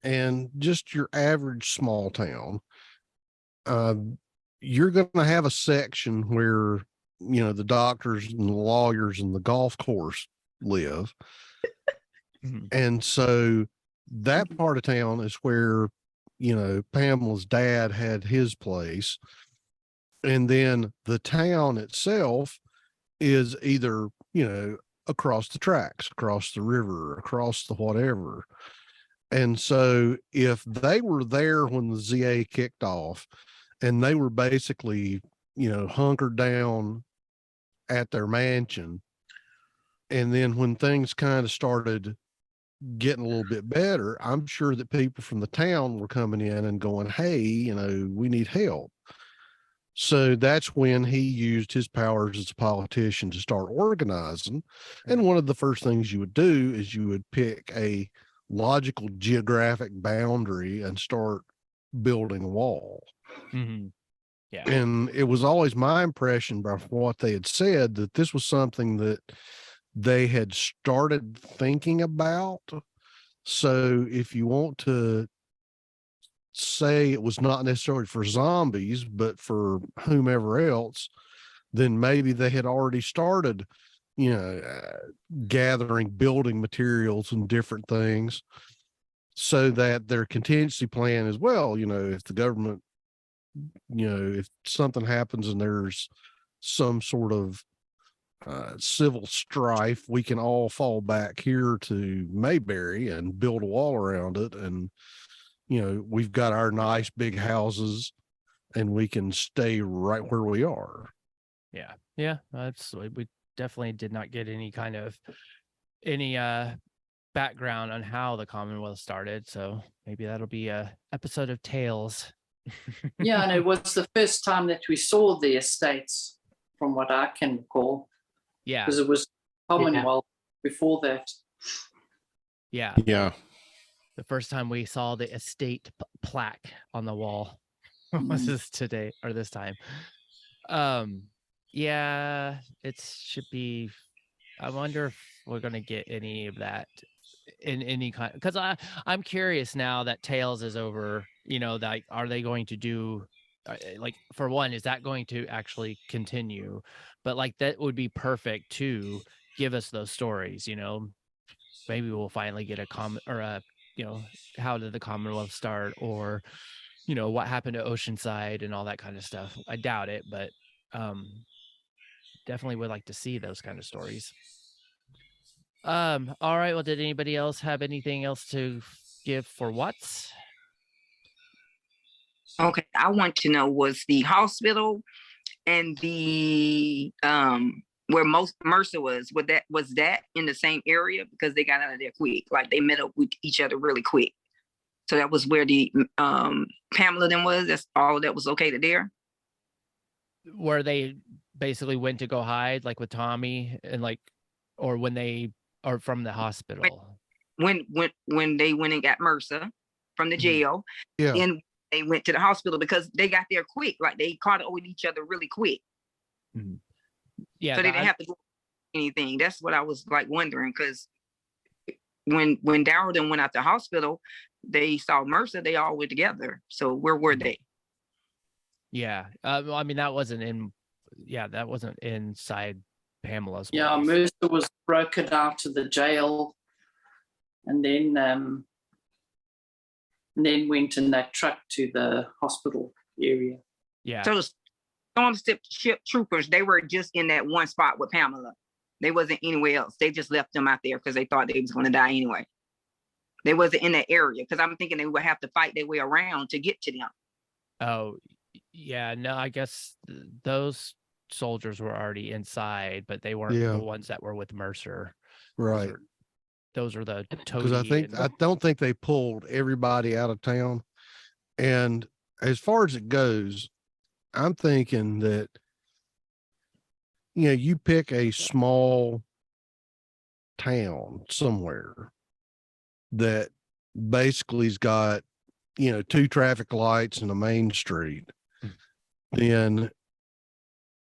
and just your average small town, you're going to have a section where, the doctors and the lawyers and the golf course live. Mhm. And so that part of town is where, Pamela's dad had his place. And then the town itself is either, across the tracks, across the river, across the whatever. And so if they were there when the ZA kicked off, and they were basically, hunkered down at their mansion, and then when things kind of started getting a little bit better, I'm sure that people from the town were coming in and going, hey, we need help. So that's when he used his powers as a politician to start organizing. And one of the first things you would do is you would pick a logical geographic boundary and start building a wall. Mhm. Yeah. And it was always my impression by what they had said that this was something that they had started thinking about. So if you want to say it was not necessarily for zombies, but for whomever else, then maybe they had already started, gathering building materials and different things, so that their contingency plan is, well, if the government, if something happens and there's some sort of civil strife, we can all fall back here to Mayberry and build a wall around it. And, we've got our nice big houses and we can stay right where we are. Yeah. Yeah. We definitely did not get any kind of background on how the Commonwealth started. So maybe that'll be a episode of Tales. Yeah, and it was the first time that we saw the estates, from what I can recall. Yeah. Because it was Commonwealth before that. Yeah. Yeah. The first time we saw the estate plaque on the wall was this time. Yeah, it should be. I wonder if we're gonna get any of that in any kind, because I'm curious now that Tales is over. Like, are they going to do, like, for one, is that going to actually continue? But like, that would be perfect to give us those stories. Maybe we'll finally get a comment or a, how did the Commonwealth start, or what happened to Oceanside and all that kind of stuff. I doubt it, but definitely would like to see those kind of stories. All right, well, did anybody else have anything else to give for Watts? Okay, I want to know, was the hospital and the where most Mercer was that in the same area? Because they got out of there quick, like they met up with each other really quick. So that was where the Pamela then was. That's all that was located there. Where they basically went to go hide, like with Tommy, and like, or when they are from the hospital. When they went and got Mercer from the jail, Yeah. then they went to the hospital because they got there quick. Like they caught up with each other really quick. Mm-hmm. Yeah. So they didn't have to do anything. That's what I was like wondering, because when Daryl then went out to the hospital, they saw Mercer, they all were together. So where were they? Yeah. I mean, that wasn't inside Pamela's. Yeah, place. Mercer was broken out to the jail, and then went in that truck to the hospital area. Yeah. So the Storm Ship troopers, they were just in that one spot with Pamela. They wasn't anywhere else. They just left them out there because they thought they was going to die anyway. They wasn't in that area, because I'm thinking they would have to fight their way around to get to them. Oh, yeah. No, I guess those soldiers were already inside, but they weren't the ones that were with Mercer. Right. Those are the Because I don't think they pulled everybody out of town. And as far as it goes, I'm thinking that, you pick a small town somewhere that basically has got, 2 traffic lights and a main street, then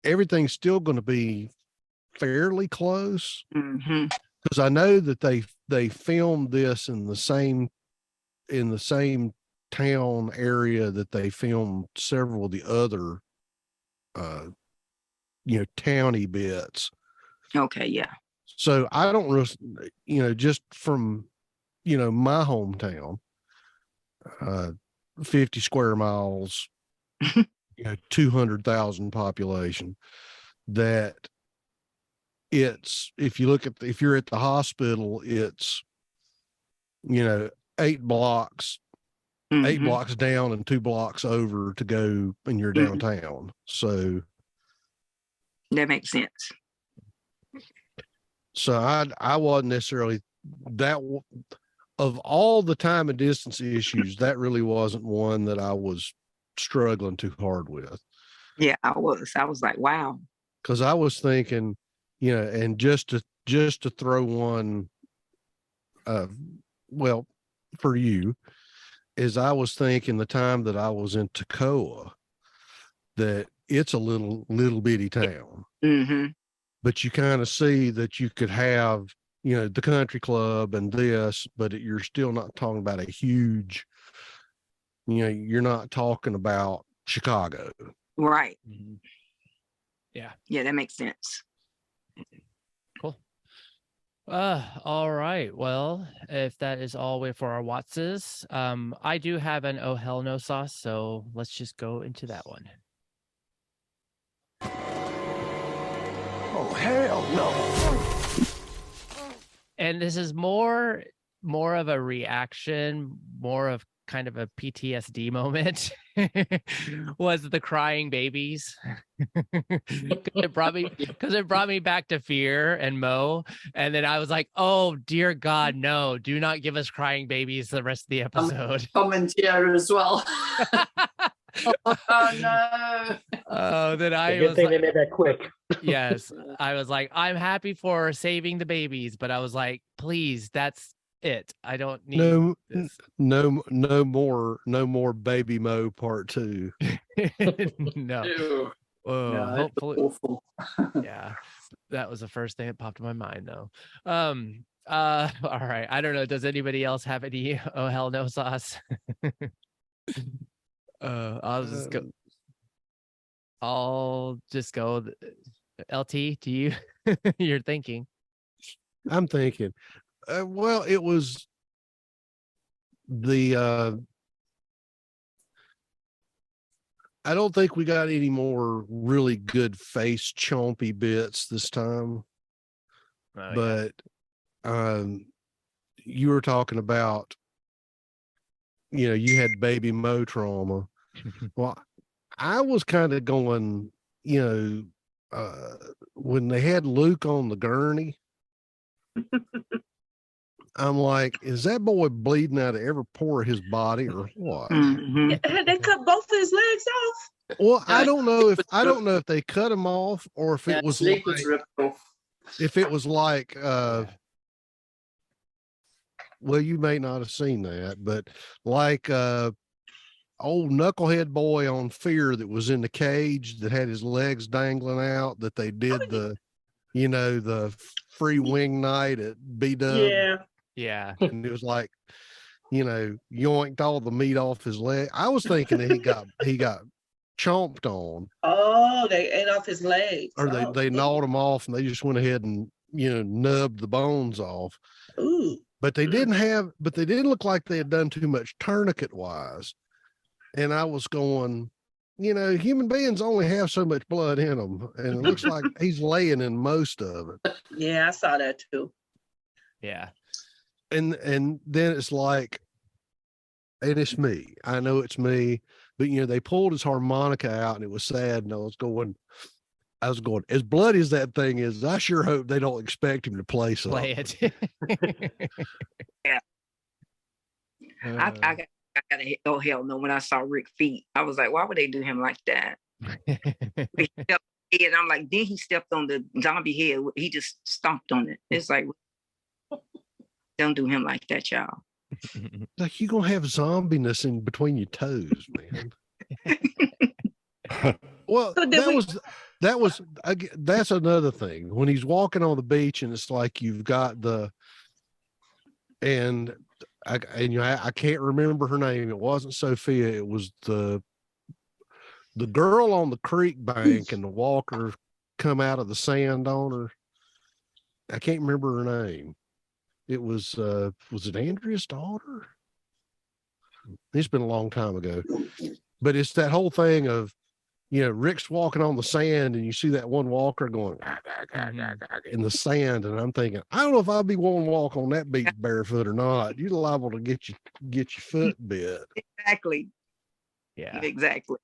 everything's still going to be fairly close. Mm-hmm. Because I know that they filmed this in the same town area that they filmed several of the other towny bits. Okay, yeah. So I don't really, just from my hometown, 50 square miles, 200,000 population, that if you're at the hospital, it's 8 blocks, Mm-hmm. 8 blocks down and 2 blocks over to go, and you're downtown. So that makes sense. So I wasn't necessarily that, of all the time and distance issues, that really wasn't one that I was struggling too hard with. Yeah, I was like, wow. Because I was thinking, and just to throw one, well, for you, is I was thinking the time that I was in Toccoa, that it's a little bitty town. Mm-hmm. But you kind of see that you could have, the country club and this, but you're still not talking about a huge, you're not talking about Chicago. Right. Yeah. Yeah, that makes sense. Cool. All right. Well, if that is all way for our Wattses, I do have an oh hell no sauce, so let's just go into that one. Oh, hell no. And this is more of a reaction, more of kind of a PTSD moment. Was the crying babies. It brought me back to Fear and Mo, and then I was like, oh dear God, no, do not give us crying babies the rest of the episode. Comment here as well. Oh no. Oh, then I Good was thing like, they made that quick. yes, I was like, I'm happy for saving the babies, but I was like, please, that's it. I don't need this. No more Baby Mo part 2. No. Ew. Oh, No, it was hopefully. awful. Yeah, that was the first thing that popped in my mind, though. All right. I don't know. Does anybody else have any oh hell no sauce? I'll just go. I'll just go. LT, do you? You're thinking. I'm thinking. Well, it was the. I don't think we got any more really good face chompy bits this time. Oh, But you were talking about, you had Baby Mo trauma. Well, I was kind of going, when they had Luke on the gurney, I'm like, is that boy bleeding out of every pore of his body or what? Had they cut both of his legs off? Well, I don't know if they cut him off or if it was his leg like, was ripped off. if it was like well, you may not have seen that, but like old knucklehead boy on Fear that was in the cage that had his legs dangling out, that they did the free wing night at B-Dub. Yeah. And it was like, yoinked all the meat off his leg. I was thinking that he got chomped on. Oh, they ate off his legs. Or they gnawed them off, and they just went ahead and nubbed the bones off. Ooh. But they didn't look like they had done too much tourniquet wise. And I was going, human beings only have so much blood in them, and it looks like he's laying in most of it. Yeah, I saw that too. Yeah. And then it's like, and it's me. I know it's me, but they pulled his harmonica out, and it was sad. And I was going, as bloody as that thing is, I sure hope they don't expect him to play something. Play it. Yeah. I got a oh hell no when I saw Rick feet. I was like, why would they do him like that? And I'm like, then he stepped on the zombie head. He just stomped on it. It's like, don't do him like that, y'all. Like, you're gonna have zombiness in between your toes, man. Well, that's another thing. When he's walking on the beach, and it's like you've got I can't remember her name. It wasn't Sophia. It was the girl on the creek bank, and the walker come out of the sand on her. I can't remember her name. It was it Andrea's daughter? It's been a long time ago, but it's that whole thing of, Rick's walking on the sand, and you see that one walker going in the sand, and I'm thinking, I don't know if I'd be willing to walk on that beach barefoot or not. You're liable to get your foot bit. Exactly. Yeah. Exactly.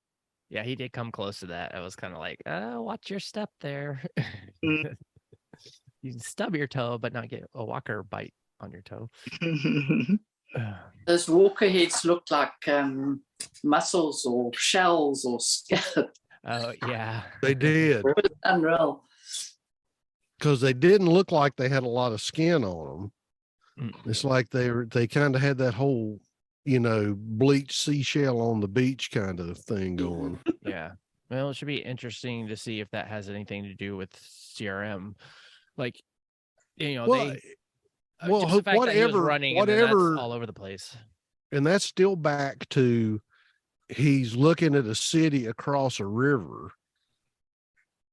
Yeah, he did come close to that. I was kind of like, watch your step there. You can stub your toe, but not get a walker bite on your toe. Those walker heads looked like mussels or shells or scallops. Oh, yeah. They did. It was unreal. Because they didn't look like they had a lot of skin on them. It's like they kind of had that whole, bleached seashell on the beach kind of thing going. Yeah. Well, it should be interesting to see if that has anything to do with CRM. Like, Well, just the fact that he was running and then that's all over the place. And that's still back to he's looking at a city across a river.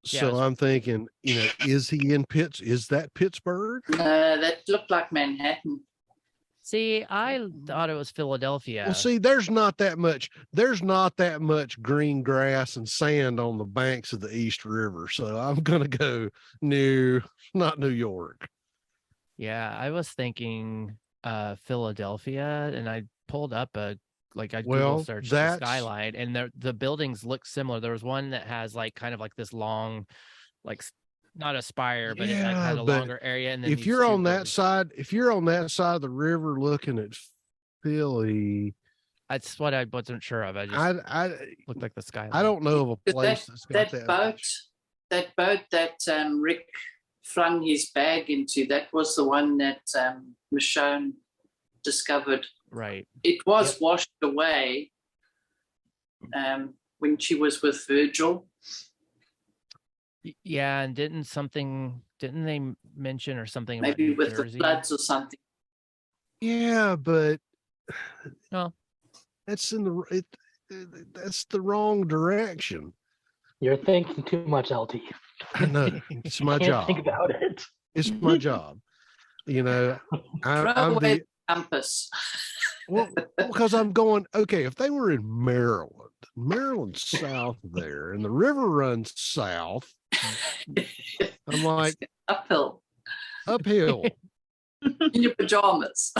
Yeah, So it's- I'm thinking, is he in is that Pittsburgh? No, that looked like Manhattan. See, I thought it was Philadelphia. Well, see, there's not that much green grass and sand on the banks of the East River. So I'm gonna go no, not New York. Yeah, I was thinking Philadelphia, and I pulled up I Google searched the that's- skyline, and the buildings look similar. There was one that has like kind of like this long, like not a spire, but it like, Yeah, has a but longer area. And then if these you're two on that buildings- side, if you're on that side of the river looking at Philly, that's what I wasn't sure of. I just I looked like the skyline. I don't know of a But place that's got that. that boat that Rick flung his bag into, that was the one that Michonne discovered. Right. It was washed away when she was with Virgil. Yeah, and didn't they mention or something about Maybe New with Jersey? the floods or something. Yeah, but No. that's that's the wrong direction. You're thinking too much, LT. I know it's my Can't job. think about it. It's my job. Throw I'm away the the compass. well because I'm going. Okay, if they were in Maryland's south there, and the river runs south, I'm like Uphill uphill. in your pajamas.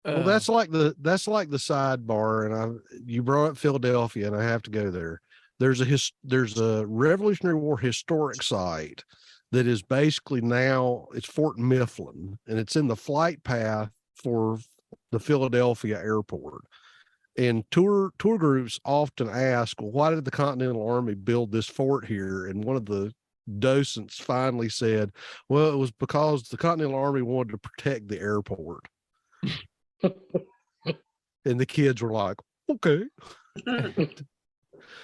Well, that's like the sidebar, and you brought up Philadelphia, and I have to go there. There's a Revolutionary War historic site that is basically now it's Fort Mifflin, and it's in the flight path for the Philadelphia airport. And tour groups often ask, well, why did the Continental Army build this fort here? And one of the docents finally said, well, it was because the Continental Army wanted to protect the airport. And the kids were like, okay.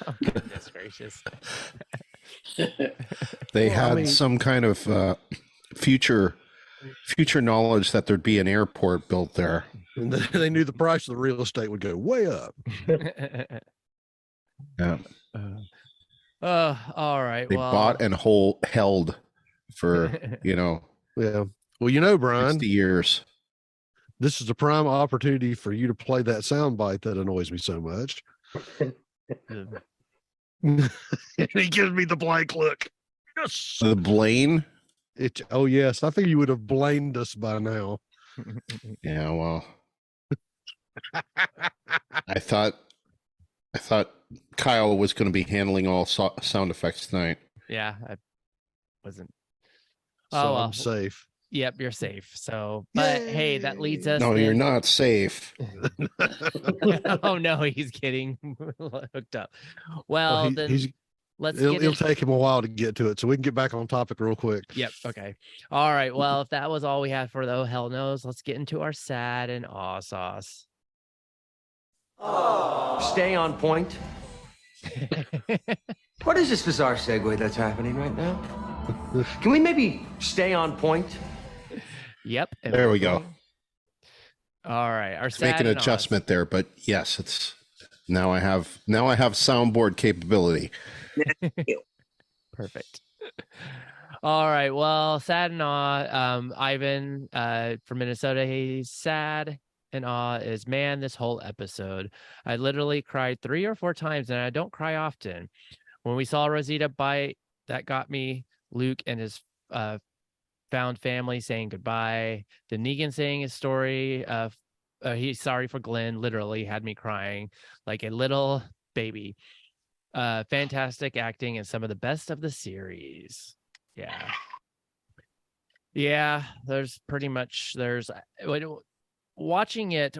Oh, goodness gracious. They Well, I had mean- some kind of future knowledge that there'd be an airport built there. And they knew the price of the real estate would go way up. Yeah, All right. they well, bought and held for Yeah. Well, Brian, 60 years. this is a prime opportunity for you to play that soundbite that annoys me so much. And he gives me the blank look. Yes. The Blaine. Oh yes, I think you would have blamed us by now. Yeah, well, I thought Kyle was going to be handling all sound effects tonight. yeah, I wasn't. So Oh, well. I'm safe. Yep, you're safe. So, but hey, that leads us. No, you're then- not safe. Oh no, he's getting hooked up. Well, He- then he's let's it'll, get it'll into- take him a while to get to it, so we can get back on topic real quick. Yep. Okay. All right. Well, if that was all we had for the oh, hell knows, let's get into our sad and aw sauce. Stay on point. What is this bizarre segue that's happening right now? Can we maybe stay on point? Yep. and There we we're go. going- All right. Our Make sad an and awes. adjustment there, but yes, it's now I have soundboard capability. Perfect. All right. Well, sad and awe. Ivan from Minnesota, he's sad and awe is, man, this whole episode. I literally cried 3 or 4 times, and I don't cry often. When we saw Rosita bite, that got me. Luke and his found family saying goodbye. The Negan saying his story of he's sorry for Glenn literally had me crying like a little baby. Fantastic acting and some of the best of the series. Yeah, there's watching it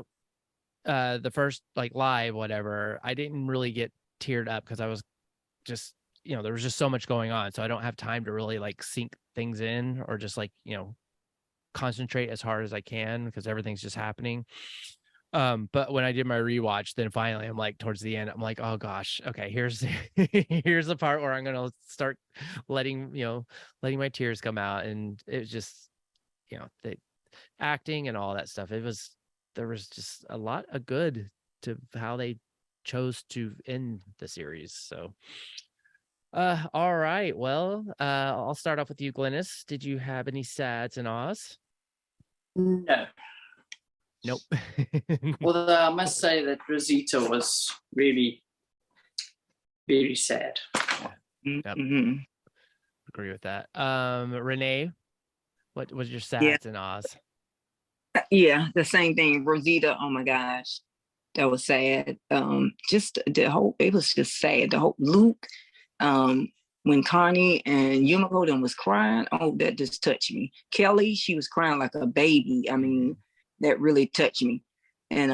the first like live whatever, I didn't really get teared up because I was just there was just so much going on, so I don't have time to really like sink things in or just like concentrate as hard as I can because everything's just happening. But when I did my rewatch, then finally I'm like towards the end, I'm like, oh gosh, okay, here's the part where I'm gonna start letting my tears come out. And it's just acting and all that stuff. There was just a lot of good to how they chose to end the series. So all right. Well, I'll start off with you, Glynis. Did you have any sads and ahs? No. Nope. Although I must say that Rosita was really very sad. Yep. Mm-hmm. Agree with that. Renee, what was your sads Yeah. and ahs? Yeah, the same thing. Rosita, oh my gosh, that was sad. Just the whole, it was just sad. The whole Luke, when Connie and Yumiko then was crying, oh, that just touched me. Kelly, she was crying like a baby. I mean, that really touched me. And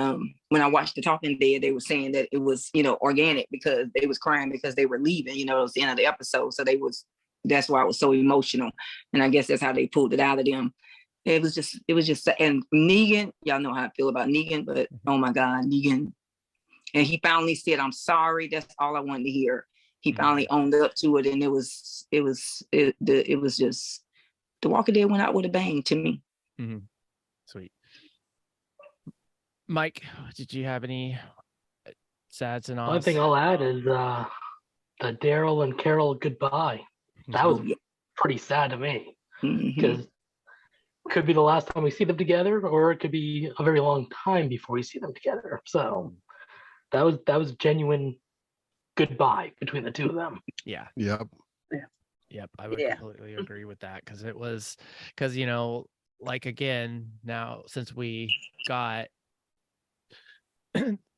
when I watched The Talking Dead, they were saying that it was, organic because they was crying because they were leaving. It was the end of the episode, so that's why it was so emotional. And I guess that's how they pulled it out of them. It was just, and Negan, y'all know how I feel about Negan, but oh my God, Negan. And he finally said, I'm sorry. That's all I wanted to hear. He finally owned up to it. And it was just, The Walking Dead went out with a bang to me. Mm-hmm. Sweet. Mike, did you have any sads and ahs? One thing I'll add is the Daryl and Carol goodbye. That was pretty sad to me because it could be the last time we see them together, or it could be a very long time before we see them together. So that was genuine goodbye between the two of them. Yeah. Yep. Yep. I would completely agree with that because it was like again, now since we got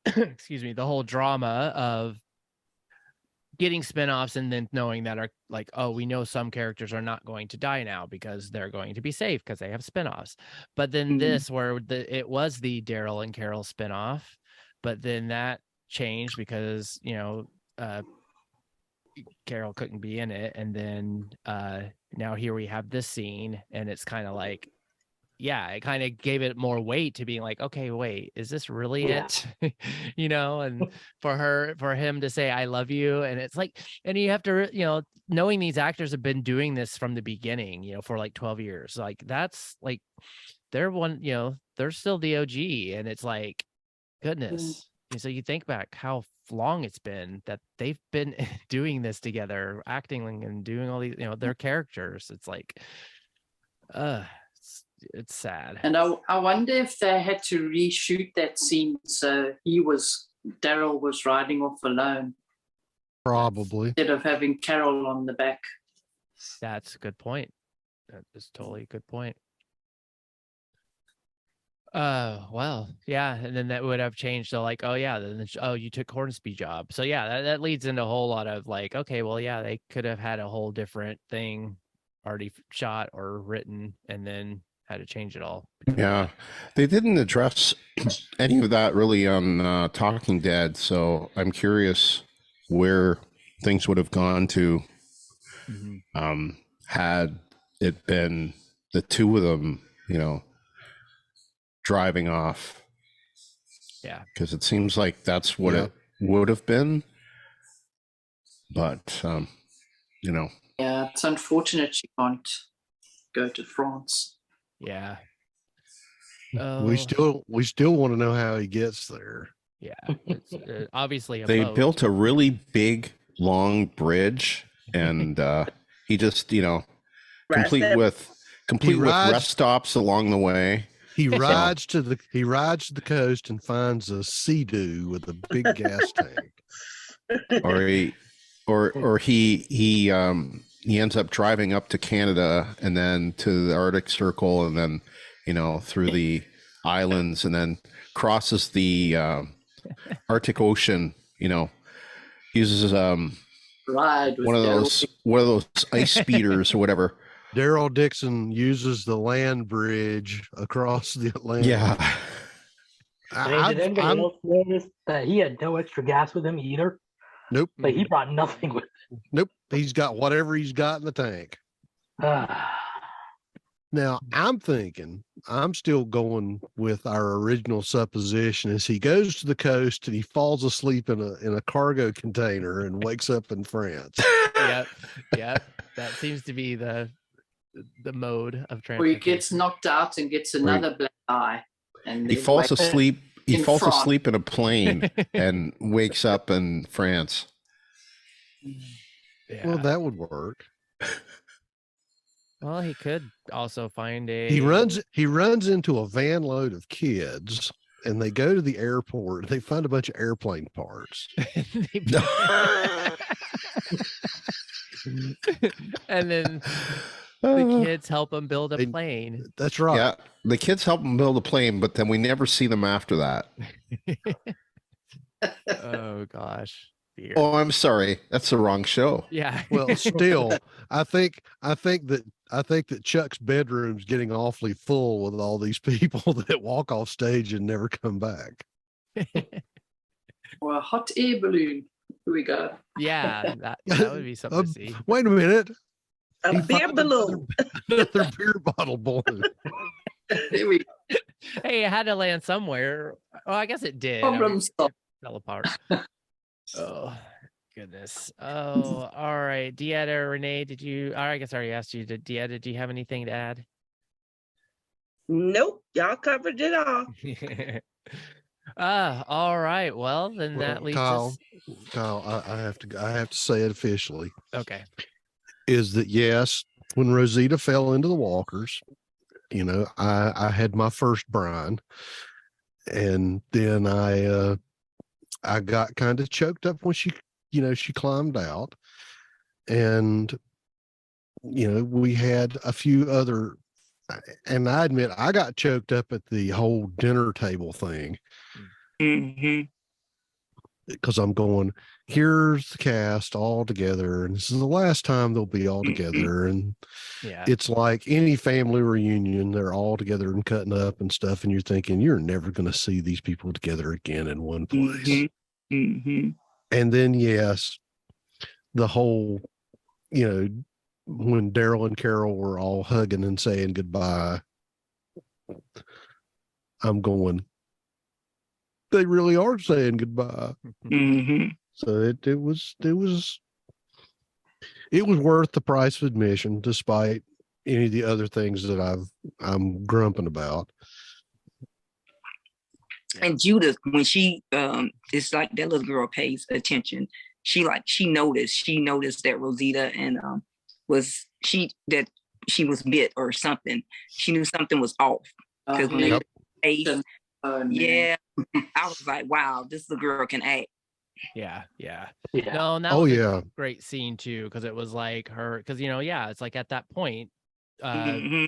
excuse me, the whole drama of getting spinoffs and then knowing that are like, oh, we know some characters are not going to die now because they're going to be safe because they have spinoffs. But then this, where it was the Daryl and Carol spinoff, but then that changed because Carol couldn't be in it, and then now here we have this scene, and it's kind of like, yeah, it kind of gave it more weight to being like, okay, wait, is this really it? And for him to say, I love you. And it's like, and you have to, knowing these actors have been doing this from the beginning, for like 12 years, like that's like, they're they're still the OG, and it's like, goodness. And so you think back how long it's been that they've been doing this together, acting and doing all these, their characters. It's like, it's sad. And I wonder if they had to reshoot that scene so Daryl was riding off alone. Probably. Instead of having Carol on the back. That's a good point. That is totally a good point. Well, yeah, and then that would have changed. So like, oh yeah, then you took Hornsby job. So yeah, that leads into a whole lot of like, okay, well, yeah, they could have had a whole different thing already shot or written, and then had to change it all. Yeah, they didn't address any of that really on Talking Dead, so I'm curious where things would have gone to had it been the two of them, driving off. Yeah, because it seems like that's what it would have been, but Yeah, it's unfortunate she can't go to France. Yeah. We still want to know how he gets there. Yeah, it's obviously a they boat. built a really big long bridge, and he just complete with rest stops along the way. He rides to the coast and finds a Sea-Doo with a big gas tank. Or he ends up driving up to Canada and then to the Arctic Circle, and then through the islands, and then crosses the Arctic Ocean. Uses one of those ice speeders or whatever. Daryl Dixon uses the land bridge across the Atlantic. Yeah. Did anybody else notice that he had no extra gas with him either? Nope. Like he brought nothing with him. Nope. He's got whatever he's got in the tank. Now, I'm still going with our original supposition is he goes to the coast and he falls asleep in a cargo container and wakes up in France. Yep. That seems to be the the mode of Or he transportation. gets knocked out and gets another black eye. And He then falls wakes asleep. He in falls France. asleep in a plane and wakes up in France. Yeah. Well, that would work. Well, he could also find a. He runs into a van load of kids, and they go to the airport. They find a bunch of airplane parts. And then the kids help him build a plane. That's right. Yeah, the kids help him build a plane, but then we never see them after that. Oh gosh. Dear. Oh, I'm sorry. That's the wrong show. Yeah. Well, still, I think that Chuck's bedroom's getting awfully full with all these people that walk off stage and never come back. Or a hot air balloon. Here we go. Yeah, that would be something to see. Wait a minute. A beer balloon. Another beer bottle balloon. There we go. Hey, it had to land somewhere. Oh, I guess it did. Problem It solved. fell apart. Oh goodness. Oh, all right. Dieta or Renee, did you? I guess I already asked you. Dieta, did you have anything to add? Nope. Y'all covered it all. All right. Well, then that leads us. Kyle, I have to say it officially. Okay. Is that yes? When Rosita fell into the walkers, I had my first brine, and then I got kind of choked up when she climbed out, and we had a few other, and I admit I got choked up at the whole dinner table thing. Because I'm going, here's the cast all together, and this is the last time they'll be all together. And yeah, it's like any family reunion, they're all together and cutting up and stuff, and you're thinking you're never going to see these people together again in one place. And then yes, the whole, when Daryl and Carol were all hugging and saying goodbye, I'm going, they really are saying goodbye. So it was worth the price of admission, despite any of the other things that I'm grumping about. And Judith, when she it's like that little girl pays attention. She noticed that Rosita and that she was bit or something. She knew something was off. Because when they face, yeah, I was like, wow, this little girl can act. Yeah. Yeah. No, and that Oh, was yeah. a great scene too, because it was like her, because it's like at that point,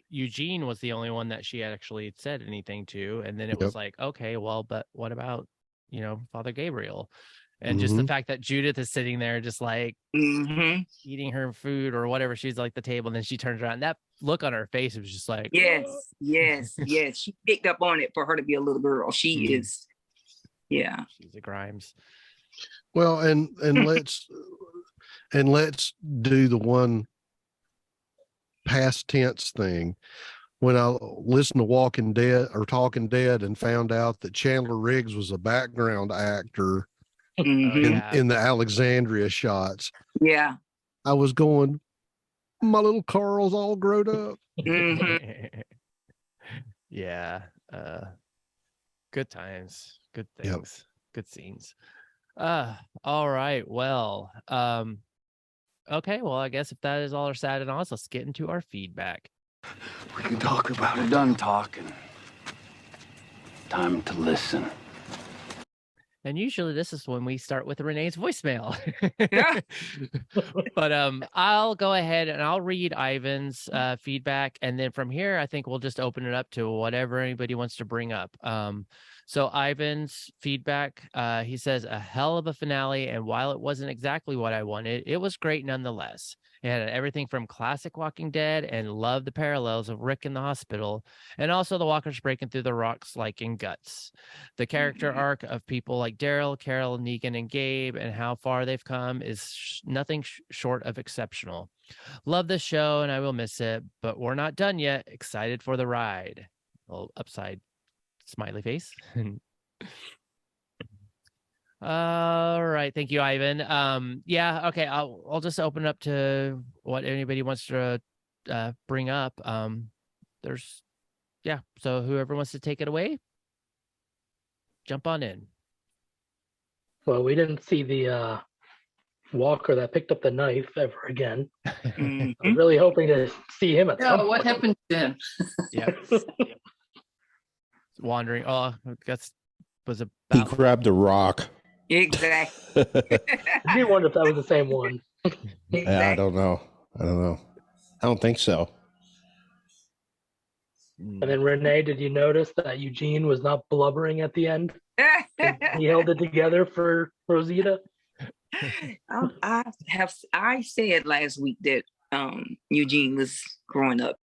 Eugene was the only one that she had actually said anything to, and then it was like, okay, well, but what about Father Gabriel? And just the fact that Judith is sitting there just like eating her food or whatever, she's like the table, and then she turns around, and that look on her face was just like, yes. She picked up on it for her to be a little girl. She is, yeah. She's a Grimes. Well, and let's do the one past tense thing. When I listened to Walking Dead or Talking Dead and found out that Chandler Riggs was a background actor in the Alexandria shots, yeah, I was going, my little Carl's all grown up. Yeah. Good times, good things, good scenes. All right. Well, okay. Well, I guess if that is all our sad and honest, let's get into our feedback. We can talk about it. Done talking. Time to listen. And usually this is when we start with Renee's voicemail. Yeah. But I'll go ahead and I'll read Ivan's feedback, and then from here I think we'll just open it up to whatever anybody wants to bring up. So Ivan's feedback, he says, a hell of a finale, and while it wasn't exactly what I wanted, it was great nonetheless. It had everything from classic Walking Dead and loved the parallels of Rick in the hospital, and also the walkers breaking through the rocks like in Guts. The character arc of people like Daryl, Carol, Negan, and Gabe, and how far they've come is nothing short of exceptional. Love this show, and I will miss it, but we're not done yet. Excited for the ride. Little upside smiley face. All right, thank you, Ivan. Yeah, okay, I'll just open up to what anybody wants to bring up. There's, yeah. So whoever wants to take it away, jump on in. Well, we didn't see the walker that picked up the knife ever again. I'm really hoping to see him at some Yeah, what point. happened to him? Yeah. Wandering. Oh, I guess was He about. grabbed a rock. Exactly. I do wonder if that was the same one. Yeah, I don't know. I don't think so. And then Renee, did you notice that Eugene was not blubbering at the end? He held it together for Rosita. I said last week that Eugene was growing up.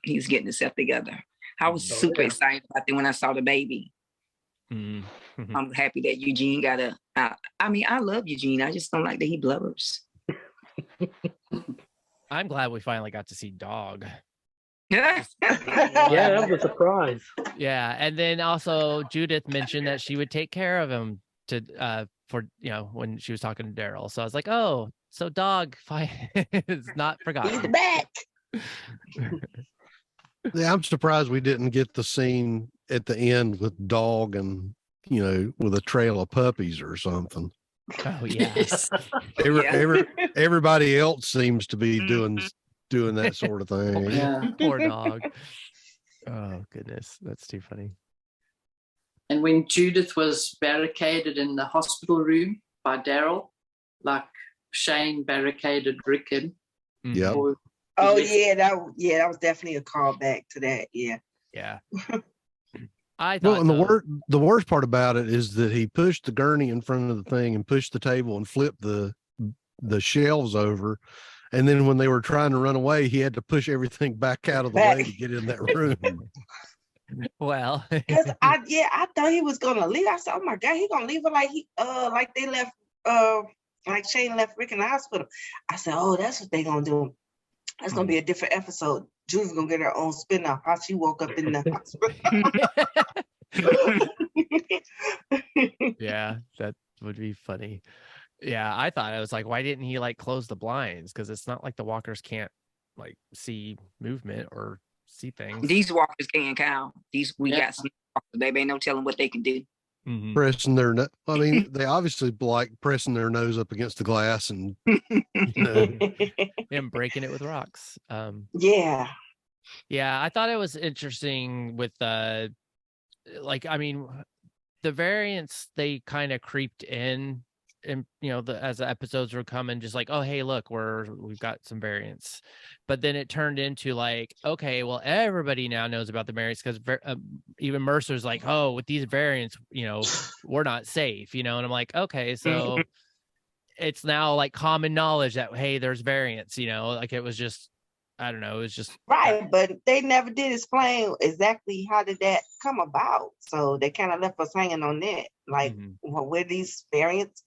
He was getting himself together. I was super excited about it when I saw the baby. I'm happy that Eugene got I mean, I love Eugene. I just don't like that he blubbers. I'm glad we finally got to see Dog. Yeah, that was a surprise. Yeah, and then also Judith mentioned that she would take care of him for when she was talking to Daryl. So I was like, oh, so Dog is not forgotten. He's back. Yeah, I'm surprised we didn't get the scene at the end with Dog and with a trail of puppies or something. Oh yes. Everybody else seems to be doing that sort of thing. Yeah. Poor Dog. Oh goodness, that's too funny. And when Judith was barricaded in the hospital room by Daryl, like Shane barricaded Rick in. Yeah. Oh yeah, that was definitely a callback to that. Yeah. Yeah. I thought. Well, and the worst part about it is that he pushed the gurney in front of the thing and pushed the table and flipped the shelves over. And then when they were trying to run away, he had to push everything back out of the way to get in that room. Well, I thought he was gonna leave. I said, "Oh my God, he gonna leave her like they left like Shane left Rick in the hospital." I said, "Oh, that's what they gonna do. That's gonna be a different episode. Judith's gonna get her own spin-off how she woke up in the hospital." Yeah, that would be funny. Yeah, I thought, I was like, why didn't he close the blinds? Because it's not like the walkers can't see movement or see things. These walkers can, Kyle. We got some walkers, baby. Ain't no telling what they can do. Pressing their they obviously like pressing their nose up against the glass and and breaking it with rocks. Yeah, I thought it was interesting with the variants they kind of creeped in, and as the episodes were coming, just like, oh hey, look, we've got some variants. But then it turned into okay, well, everybody now knows about the variants, because even Mercer's like, oh, with these variants, we're not safe, and I'm like, okay, so it's now common knowledge that, hey, there's variants, it was just, I don't know, it was just right. But they never did explain exactly how did that come about, so they kind of left us hanging on that, where these variants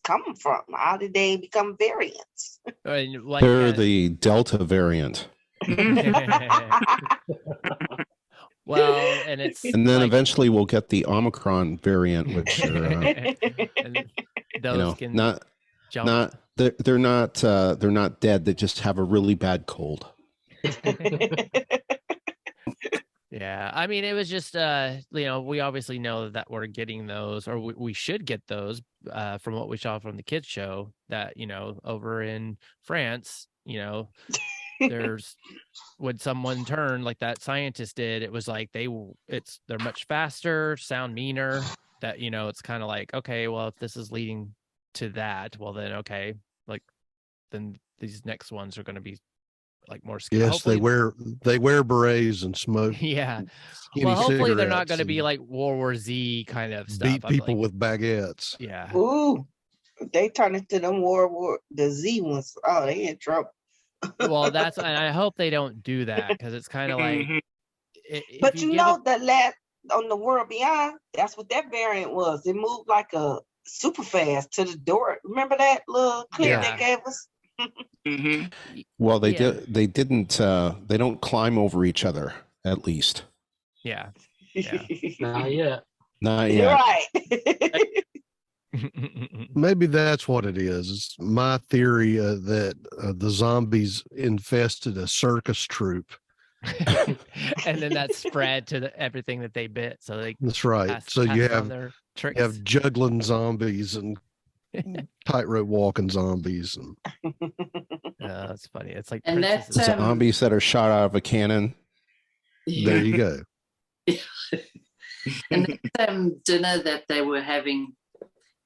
come from. How did they become variants? They're the Delta variant. Well, and then eventually we'll get the Omicron variant, which they're not dead. They just have a really bad cold. Yeah, I mean, it was just we obviously know that we're getting those, or we should get those from what we saw from the kids show, that over in France, there's when someone turned like that scientist did, it was they're much faster, sound meaner, that it's kind of okay, well, if this is leading to that, well then okay, then these next ones are going to be more scary. Yes, hopefully, they wear berets and smoke. Yeah. Well, hopefully they're not going to be World War Z kind of stuff. Beat people with baguettes. Yeah. Ooh, they turn into them the Z ones. Oh, they in trouble. Well, and I hope they don't do that, because it's kind of but the last on the World Beyond, that's what that variant was. It moved super fast to the door. Remember that little clip they gave us? Well, they didn't. They don't climb over each other, at least. Yeah. Not yet. Not yet. Right. maybe that's what it is. It's my theory that the zombies infested a circus troupe. And then that spread to everything that they bit. So they That's right. So you passed on have their you have juggling zombies and tightrope walking zombies, and that's funny. It's like And princesses. that's Zombies that are shot out of a cannon. there you go. And that dinner that they were having,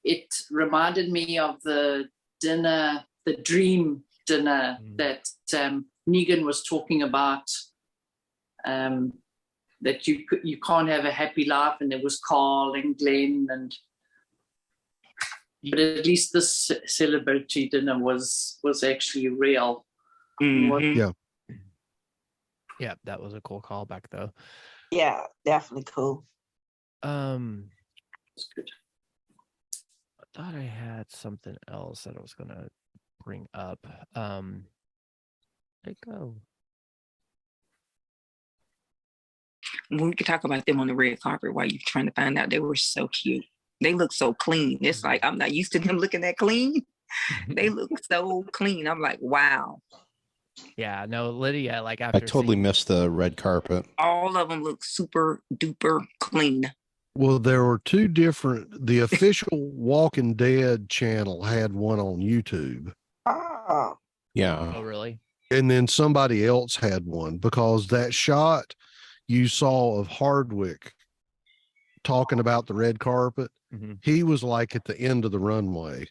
it reminded me of the dinner, the dream dinner that Negan was talking about. That you can't have a happy life, and there was Carl and Glenn, but at least this celebratory dinner was actually real. Yeah. Yeah, that was a cool callback though. Yeah, definitely cool. It's good. I thought I had something else that I was gonna bring up. Where'd it go? We could talk about them on the red carpet while you're trying to find out. They were so cute. They look so clean. It's like I'm not used to them looking that clean. They look so clean. I'm like, wow. Yeah, no, Lydia, like after I totally seeing- missed the red carpet. All of them look super duper clean. Well, there were two different. The official Walking Dead channel had one on YouTube, Oh, Yeah. Oh, really? and then somebody else had one, because that shot you saw of Hardwick talking about the red carpet, Mhm. he was like at the end of the runway,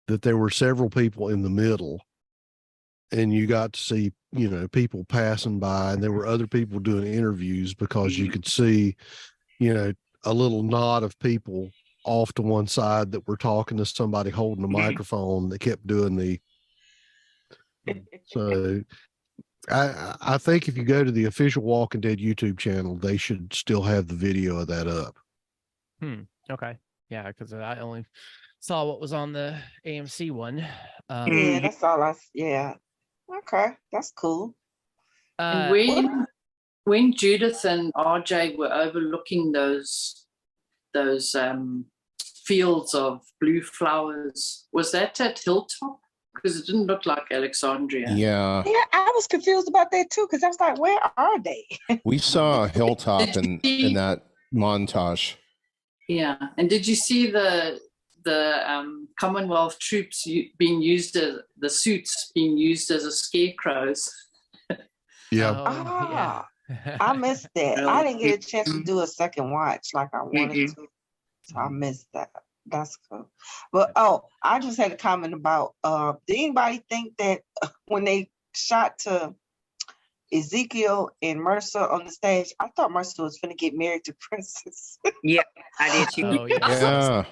that there were several people in the middle, and you got to see, people passing by, and there were other people doing interviews, because you could see, a little knot of people off to one side that were talking to somebody holding a microphone that kept doing the. So I think if you go to the official Walking Dead YouTube channel, they should still have the video of that up. Okay. Yeah, because I only saw what was on the AMC one. yeah, that's all yeah. Okay, that's cool. And when Judith and RJ were overlooking those fields of blue flowers, was that at Hilltop? Because it didn't look like Alexandria. Yeah. Yeah, I was confused about that too, because I was like, where are they? We saw a hilltop Did you in see- that montage. Yeah, and did you see the Commonwealth troops being used as the suits being used as a scarecrows? Yeah. Oh, yeah. I missed that. I didn't get a chance Mm-hmm. to do a second watch like I wanted to. So I missed that. That's cool. But I just had a comment about did anybody think that when they shot to Ezekiel and Mercer on the stage, I thought Mercer was gonna get married to Princess. Yeah, I did too. Oh, yeah. Yeah.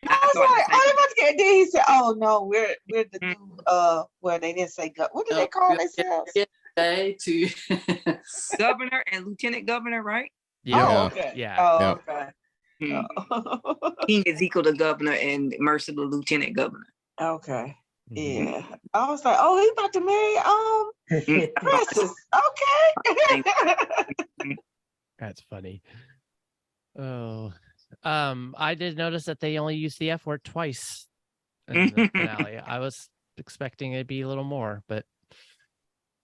I was like, oh, they about to get. Then he said, oh no, we're the new where they didn't say what did they call themselves? To Governor and Lieutenant Governor, right? Yeah. Oh, okay. Yeah. Oh, Yeah. okay. Mhm. Oh. King Ezekiel the governor and Mercer the lieutenant governor. Okay. Mhm. Yeah. I was like, oh, he about to marry Princess. Okay. That's funny. Oh, I did notice that they only used the F word twice in the finale. I was expecting it'd be a little more, but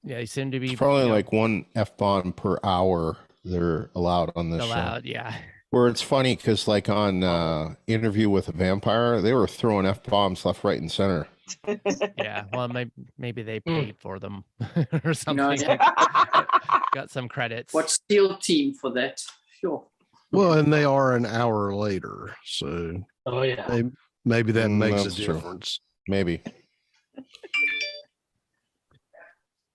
yeah, they seem to be It's probably like one F-bomb per hour they're allowed on this show. allowed. Yeah. Where it's funny because like on Interview with a Vampire, they were throwing F-bombs left, right, and center. Yeah. Well, maybe they paid for them or something. No, Got some credits. What's SEAL team for that? Sure. Well, and they are an hour later, so Oh yeah. maybe that makes a That's true. difference. Maybe.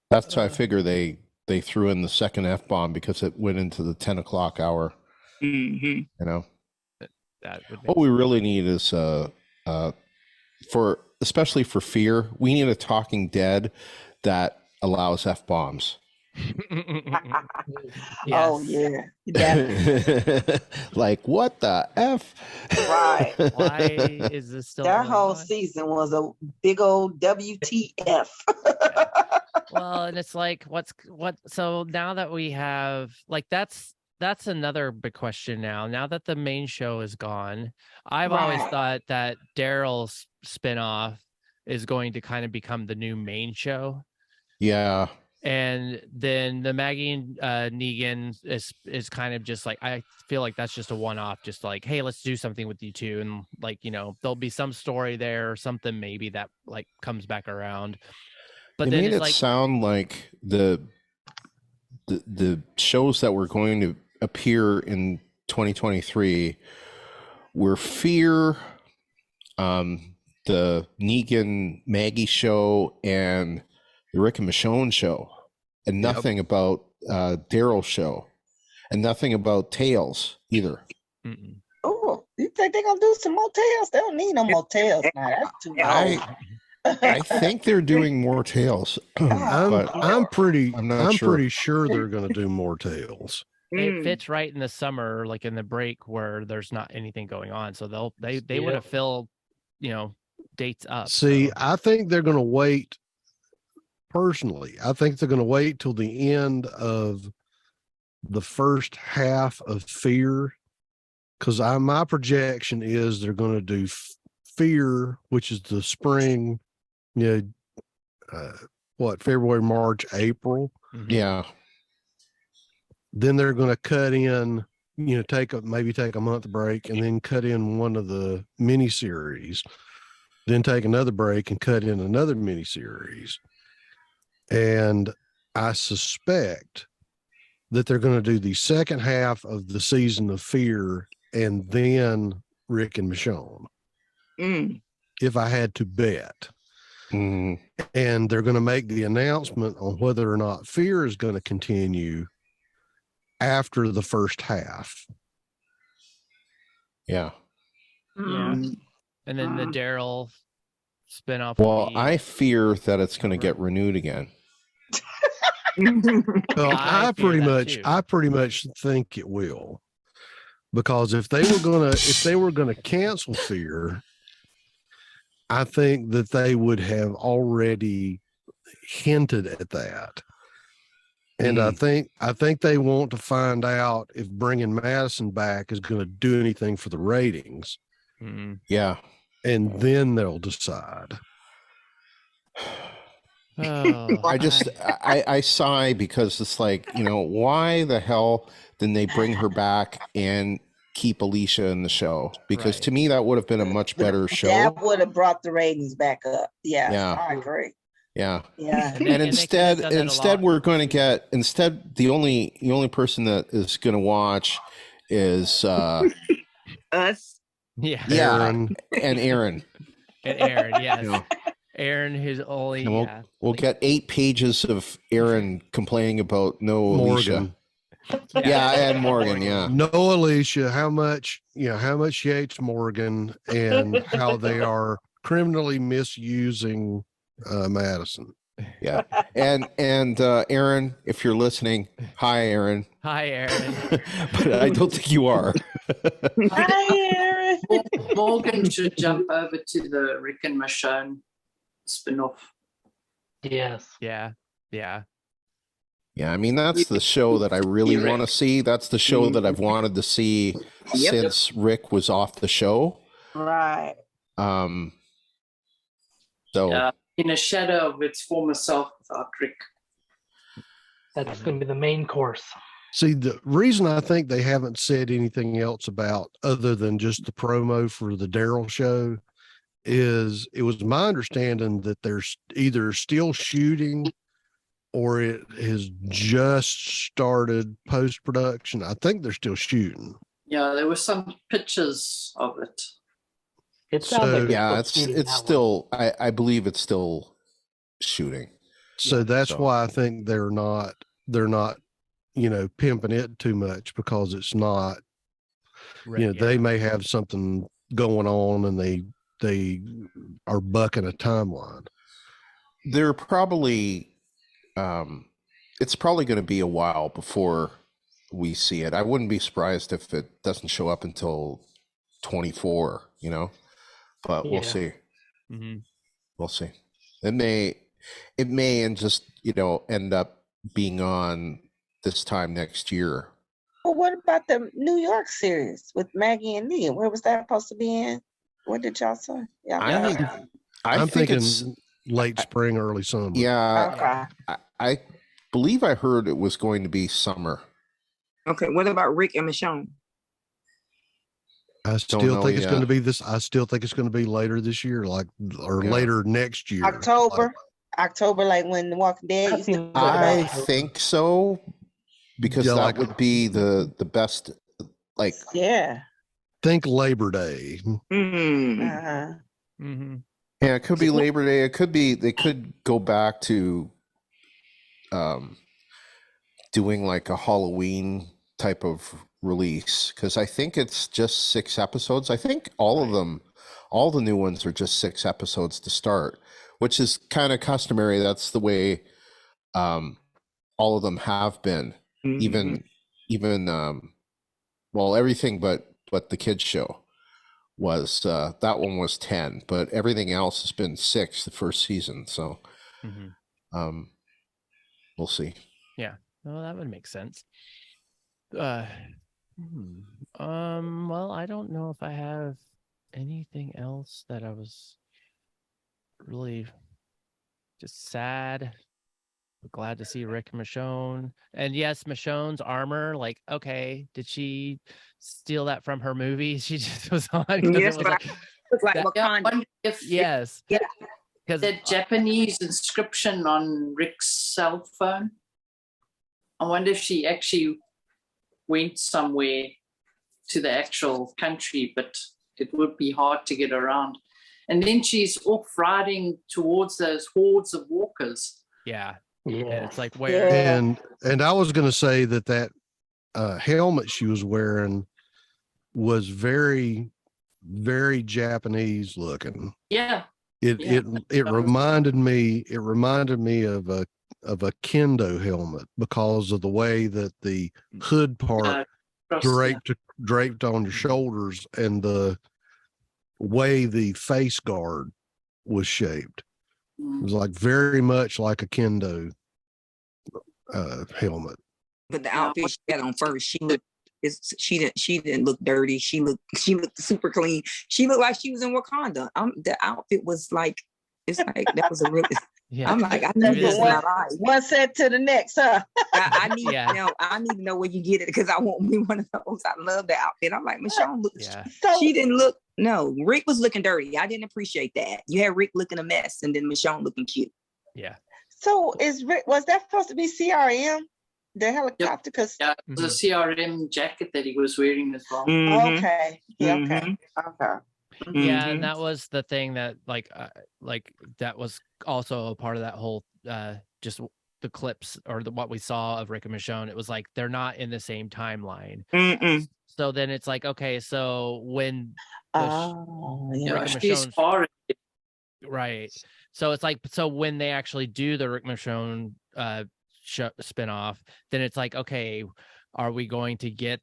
That's why I figure they threw in the second F-bomb because it went into the 10 o'clock hour. Mm-hmm. You know, That would what we really need is especially for Fear, we need a Talking Dead that allows F-bombs. Oh yeah. Definitely. Like what the F? Right. Why is this still That going whole on? season was a big old WTF. Well, and it's like what so now that we have like that's that's another big question now. Now that the main show is gone, I've always Right. thought that Daryl's spinoff is going to kind of become the new main show. Yeah. And then the Maggie and Negan is kind of just like, I feel like that's just a one-off, just like, hey, let's do something with you two, and like, you know, there'll be some story there or something maybe that like comes back around. But They then made it's it like, sound like the shows that were going to appear in 2023 were Fear, the Negan Maggie show, and the Rick and Michonne show, and nothing about Daryl's show, and nothing about Tales either. Oh, you think they're gonna do some motels? They don't need no motels now. That's too old. I think they're doing more Tales. I'm pretty not sure. pretty sure they're going to do more Tales. it fits right in the summer, like in the break where there's not anything going on. So they would have filled, you know, dates up. See, I think they're going to wait. Personally, I think they're going to wait till the end of the first half of Fear, because my projection is they're going to do Fear, which is the spring, you know, February, March, April. Yeah. Then they're going to cut in, you know, take a month break, and then cut in one of the miniseries, then take another break and cut in another miniseries. And I suspect that they're going to do the second half of the season of Fear and then Rick and Michonne. If I had to bet. And they're going to make the announcement on whether or not Fear is going to continue after the first half. Yeah. And then the Daryl spinoff. Well, I fear that it's going to get renewed again. Well, I I pretty much think it will, because if they were gonna cancel Fear, I think that they would have already hinted at that. And I think they want to find out if bringing Madison back is going to do anything for the ratings. Yeah. And then they'll decide. I sigh, because it's like, you know, why the hell didn't they bring her back and keep Alicia in the show? Because to me, that would have been a much better show. That would have brought the ratings back up. Yeah. I agree. Yeah. Yeah. And instead we're going to get, the only person that is going to watch is us. Yeah. Aaron. And Aaron. And Aaron, yes. Aaron, who's only we'll get 8 pages of Aaron complaining about no Alicia. And Morgan, yeah. No Alicia, how much she hates Morgan, and how they are criminally misusing Madison. Yeah. And Aaron, if you're listening, hi Aaron. Hi Aaron. But I don't think you are. Hi Aaron. Morgan should jump over to the Rick and Michonne spin-off. Yes. Yeah. Yeah, I mean, that's the show that I really want to see. That's the show that I've wanted to see since Rick was off the show. Right. So in a shadow of its former self without Rick. That's going to be the main course. See, the reason I think they haven't said anything else about, other than just the promo for the Daryl show, is it was my understanding that they're either still shooting or it has just started post-production. I think they're still shooting. Yeah, there were some pictures of it. It sounds like it's still, I believe it's still shooting. So that's why I think they're not, you know, pimping it too much, because it's not, you know, they may have something going on and they are bucking a timeline. They're probably, it's probably going to be a while before we see it. I wouldn't be surprised if it doesn't show up until 24, you know, but we'll see. We'll see. It may and just, you know, end up being on this time next year. Well, what about the New York series with Maggie and Nia? Where was that supposed to be in? What did y'all say? Yeah, I'm think thinking it's late spring, early summer. yeah. I believe I heard it was going to be summer. Okay, what about Rick and Michonne? I still think it's going to be this. I still think it's going to be later this year, later next year. October, like when The Walking Dead used to. I think so, because that would be the best. Like, yeah, think Labor Day. Uh-huh. Yeah, it could be Labor Day. It could be they could go back to doing like a Halloween type of release, because I think it's just 6 episodes. I think all of them, all the new ones are just 6 episodes to start, which is kind of customary. That's the way all of them have been. Even well, everything but the kids show was that one was 10, but everything else has been 6 the first season. So we'll see. Yeah, well, that would make sense. Well, I don't know if I have anything else that I was really just sad. Glad to see Rick Michonne. And yes, Michonne's armor, like, okay, did she steal that from her movie she just was on? Yes, but it was like Wakanda. Yes. Yeah. Because the Japanese inscription on Rick's cell phone. I wonder if she actually went somewhere to the actual country, but it would be hard to get around. And then she's off riding towards those hordes of walkers. Yeah. Yeah. It's like where and I was going to say that helmet she was wearing was very, very Japanese looking. Yeah. It reminded me of a kendo helmet because of the way that the hood part draped on your shoulders and the way the face guard was shaped. It was like very much like a kendo helmet. But the outfit she had on first, she didn't look dirty. She looked super clean. She looked like she was in Wakanda. The outfit was like, it's like that was a really. Yeah. I'm like, I need this in my life. One set to the next, huh? I need to know. I need to know where you get it, because I want me one of those. I love the outfit. I'm like, Michonne looked. She didn't look. No, Rick was looking dirty. I didn't appreciate that. You had Rick looking a mess, and then Michonne looking cute. Yeah. So was that supposed to be CRM? The helicopter? Because it was a CRM jacket that he was wearing as well. Okay. Yeah. Okay. Yeah, and that was the thing that like that was also a part of that whole just the clips or what we saw of Rick and Michonne. It was like they're not in the same timeline. So then it's like, okay, so when Rick and Michonne's right. So it's like, so when they actually do the Rick Michonne spinoff, then it's like, okay, are we going to get,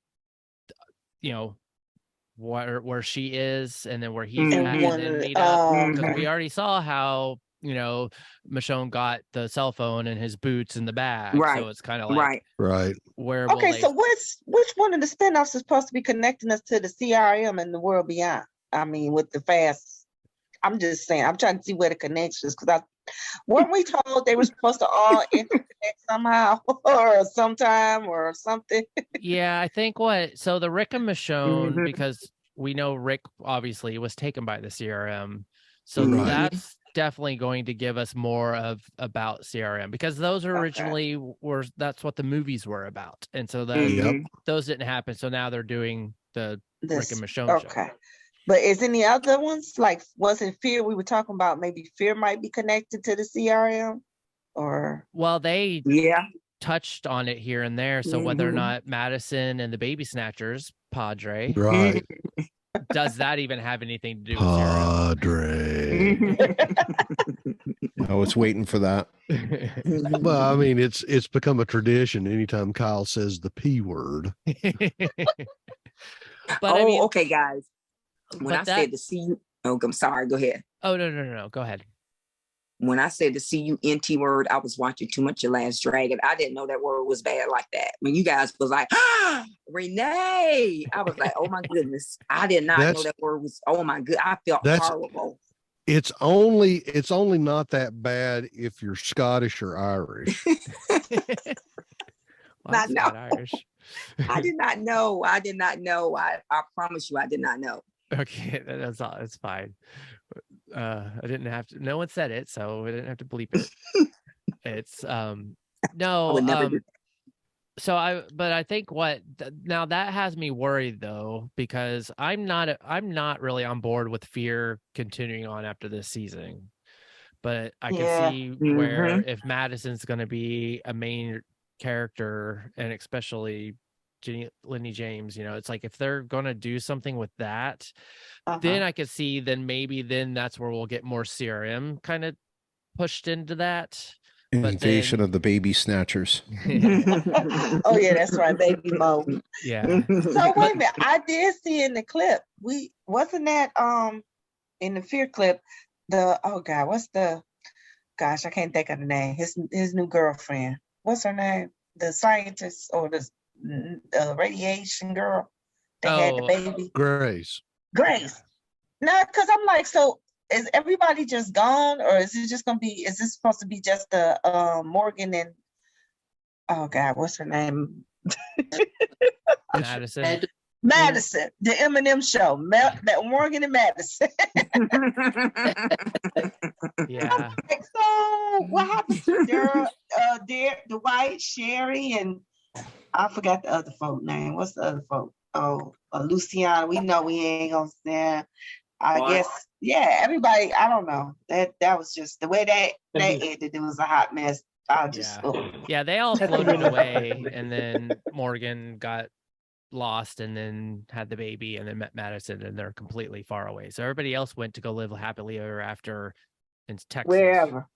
where she is and then where he's at and then meet up? Because we already saw how, Michonne got the cell phone and his boots in the bag. Right. So it's kind of like, right. Where okay, so which one of the spinoffs is supposed to be connecting us to the CRM and the world beyond? I mean, with the fast. I'm just saying, I'm trying to see where the connection is, because weren't we told they were supposed to all interconnect somehow or sometime or something? Yeah, I think so the Rick and Michonne, because we know Rick obviously was taken by the CRM. So that's definitely going to give us more about CRM, because those originally that's what the movies were about. And so those didn't happen. So now they're doing the Rick and Michonne show. But is any other ones, like, wasn't Fear, we were talking about maybe Fear might be connected to the CRM? Or well, they touched on it here and there. So whether or not Madison and the Baby Snatchers, Padre, right, does that even have anything to do with Padre? I was waiting for that. Well, I mean, it's become a tradition anytime Kyle says the P word. But I mean, okay, guys. When I said to see you, I'm sorry, go ahead. Oh, no. Go ahead. When I said the CUNT word, I was watching too much of Last Dragon. I didn't know that word was bad like that. When you guys was like, Renee, I was like, oh my goodness. I did not know that word was, oh my good. I felt horrible. It's only not that bad if you're Scottish or Irish. Not Irish. I did not know. I promise you, I did not know. Okay, that's all. It's fine. I didn't have to. No one said it, so I didn't have to bleep it. It's no. But I think now that has me worried though, because I'm not really on board with Fear continuing on after this season. But I can see where if Madison's going to be a main character, and especially Lenny James, it's like if they're gonna do something with that, then I could see maybe that's where we'll get more CRM kind of pushed into that. Invasion of the baby snatchers. Oh yeah, that's right, baby mode. Yeah. So wait a minute, I did see in the clip. Wasn't that in the Fear clip, I can't think of the name. His new girlfriend. What's her name? The scientist or the radiation girl that had the baby. Grace. No, because I'm like, so is everybody just gone, or is it just gonna be? Is this supposed to be just the Morgan and what's her name? Madison, the Eminem show. That Morgan and Madison. Yeah. Like, so what happened to Dwight, Sherry, and I forgot the other folk name. What's the other folk? Luciana. We know we ain't gonna stand. I guess, everybody, I don't know. That was just the way that ended. It was a hot mess. They all floated away, and then Morgan got lost and then had the baby and then met Madison, and they're completely far away. So everybody else went to go live happily ever after in Texas. Wherever.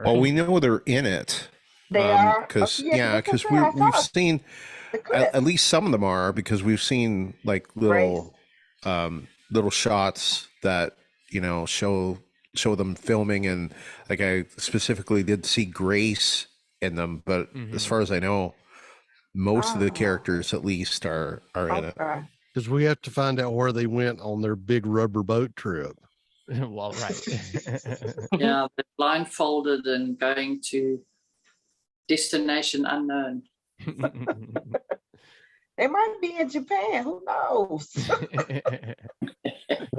Well, we know they're in it. They are. Because we've seen at least some of them are, because we've seen like little shots that show them filming, and like I specifically did see Grace in them, but as far as I know, most of the characters at least are in it. Because we have to find out where they went on their big rubber boat trip. Well, right. Yeah, they're blindfolded and going to destination unknown. They might be in Japan. Who knows?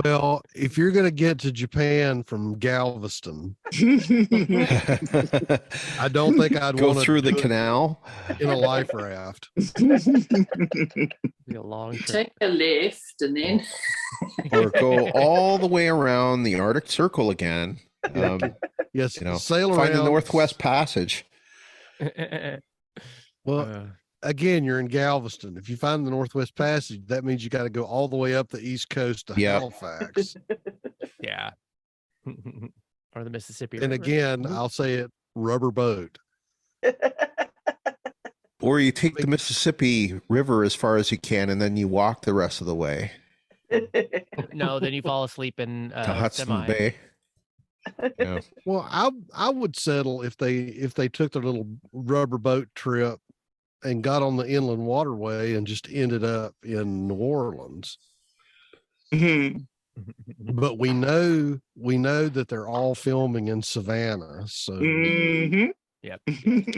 Well, if you're going to get to Japan from Galveston, I don't think I'd go want to through the canal in a life raft. Be a long trip. Take a left and then or go all the way around the Arctic Circle again. Yes, sail around, find the Northwest Passage. Well, again, you're in Galveston. If you find the Northwest Passage, that means you got to go all the way up the East Coast to Halifax. Yeah. Or the Mississippi and River. Again, I'll say it, rubber boat. Or you take the Mississippi River as far as you can, and then you walk the rest of the way. No, then you fall asleep in to Hudson semi. Bay. Yeah. Well, I would settle if they took their little rubber boat trip and got on the inland waterway and just ended up in New Orleans. But we know that they're all filming in Savannah. So Yep. Who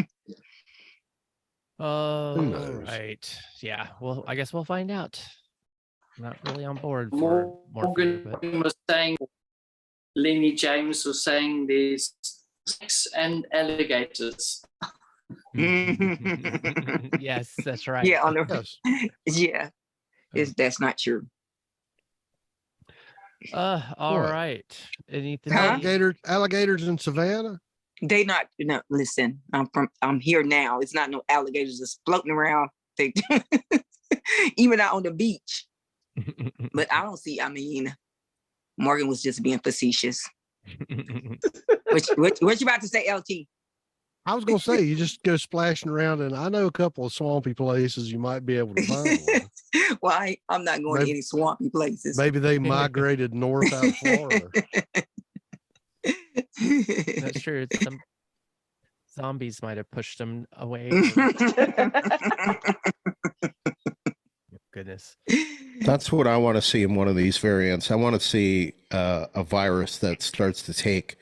knows? Right. Yeah. Well, I guess we'll find out. Not really on board for Morgan was saying, Lenny James was saying there's snakes and alligators. Yes, that's right. Yeah, yeah. That's not true. All right. Anything? Alligators in Savannah? They not. No, listen. I'm here now. It's not no alligators just floating around. They even out on the beach. But I don't see. I mean, Morgan was just being facetious. What you about to say, LT? I was going to say, you just go splashing around, and I know a couple of swampy places you might be able to find one. Well, I'm not going to any swampy places. Maybe they migrated north out of Florida. That's sure some zombies might have pushed him away. Goodness. That's what I want to see in one of these variants. I want to see a virus that starts to take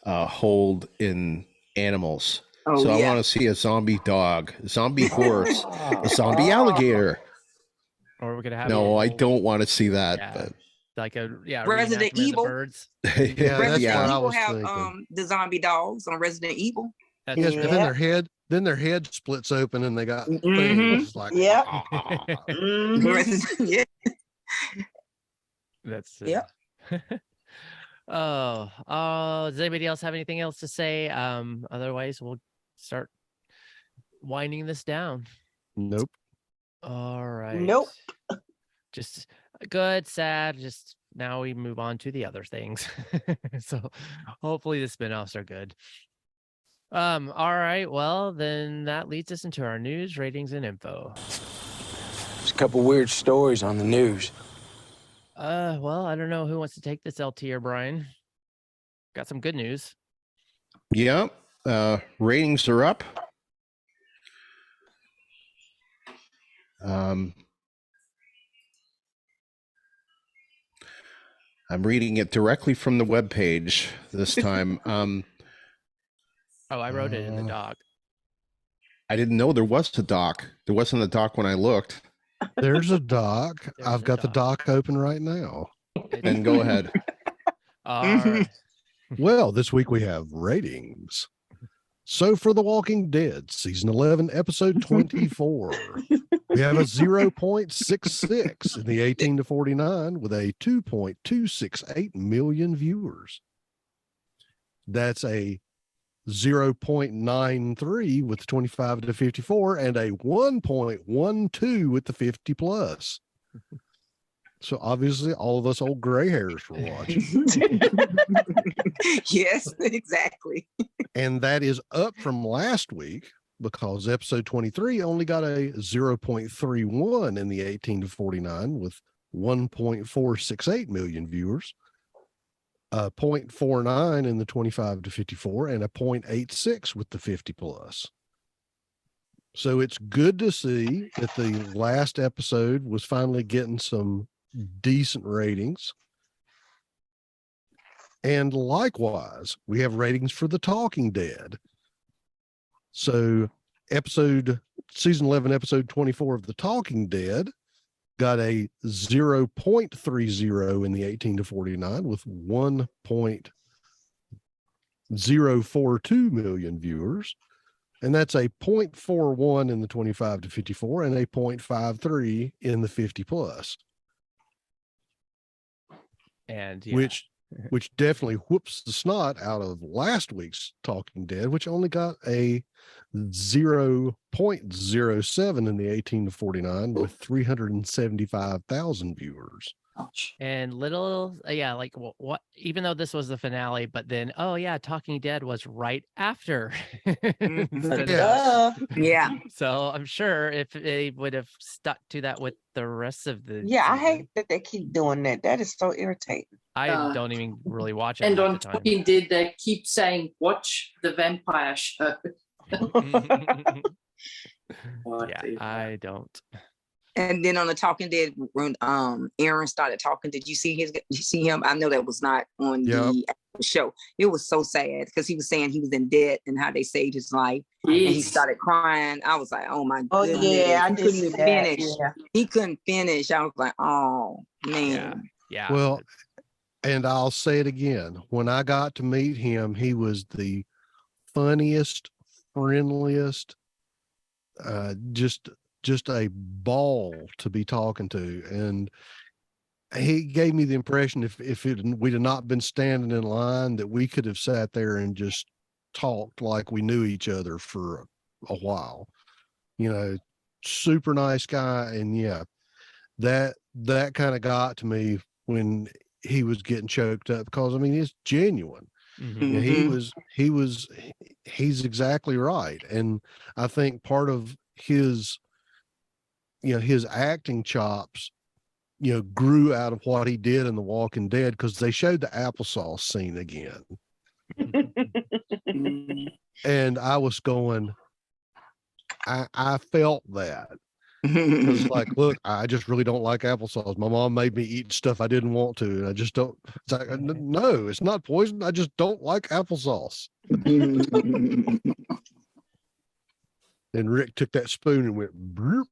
hold in animals. Oh, so I yeah. want to see a zombie dog, a zombie horse, a zombie alligator. Or we're gonna have No, I animals- don't want to see that. Yeah. But like a Resident reenactment of the Evil. birds. Yeah, that's Resident what I Evil was have thinking. the zombie dogs on Resident Evil. That's Yes, true. but then their head splits open and they got Mhm. things like Yep. Yeah. That's Yep. Does anybody else have anything else to say? Otherwise we'll start winding this down. Nope. All right. Nope. Just good, sad. Just now we move on to the other things. So hopefully the spin-offs are good. All right. Well, then that leads us into our news, ratings, and info. There's a couple weird stories on the news. Well, I don't know who wants to take this, LT or Brian. Got some good news. yeah, ratings are up. I'm reading it directly from the webpage this time. Oh, I wrote it in the doc. I didn't know there was a doc. There wasn't a doc when I looked. There's a doc. There's I've a got the doc. doc open right now. Then go ahead. All right. Well, this week we have ratings. So for The Walking Dead, season 11, episode 24, we have a 0.66 in the 18 to 49 with a 2.268 million viewers. That's a 0.93 with the 25 to 54 and a 1.12 with the 50 plus. So obviously all of us old gray hairs were watching. Yes, exactly. And that is up from last week because episode 23 only got a 0.31 in the 18 to 49 with 1.468 million viewers, a 0.49 in the 25 to 54, and a 0.86 with the 50 plus. So it's good to see that the last episode was finally getting some decent ratings. And likewise, we have ratings for The Talking Dead. So season 11, episode 24 of The Talking Dead got a 0.30 in the 18 to 49 with 1.042 million viewers. And that's a 0.41 in the 25 to 54 and a 0.53 in the 50 plus. And yeah. which definitely whoops the snot out of last week's Talking Dead, which only got a 0.07 in the 18 to 49 with 375,000 viewers. And little, like what? Even though this was the finale, but then, oh yeah, Talking Dead was right after. Yeah. So I'm sure if they would have stuck to that with the rest of the, Yeah, I season, hate that they keep doing that. That is so irritating. I don't even really watch it. And half on the time. Talking Dead, they keep saying, watch the vampire show. Yeah, I don't. And then on the Talking Dead, when Aaron started talking, did you see him? I know that was not on the actual show. It was so sad because he was saying he was in debt and how they saved his life. And he started crying. I was like, oh my goodness. Yeah, I He did couldn't see that. finish. Yeah. He couldn't finish. I was like, oh man. Yeah. Well, and I'll say it again. When I got to meet him, he was the funniest, friendliest, just a ball to be talking to. And he gave me the impression if we'd have not been standing in line, that we could have sat there and just talked like we knew each other for a while. You know, super nice guy. And yeah, that kind of got to me when he was getting choked up, because I mean, it's genuine. Mhm. You know, he's exactly right. And I think part of his acting chops, grew out of what he did in The Walking Dead, because they showed the applesauce scene again. And I was going, I felt that. It's like, look, I just really don't like applesauce. My mom made me eat stuff I didn't want to, and I just don't. It's like, no, it's not poison. I just don't like applesauce. And Rick took that spoon and went, bloop.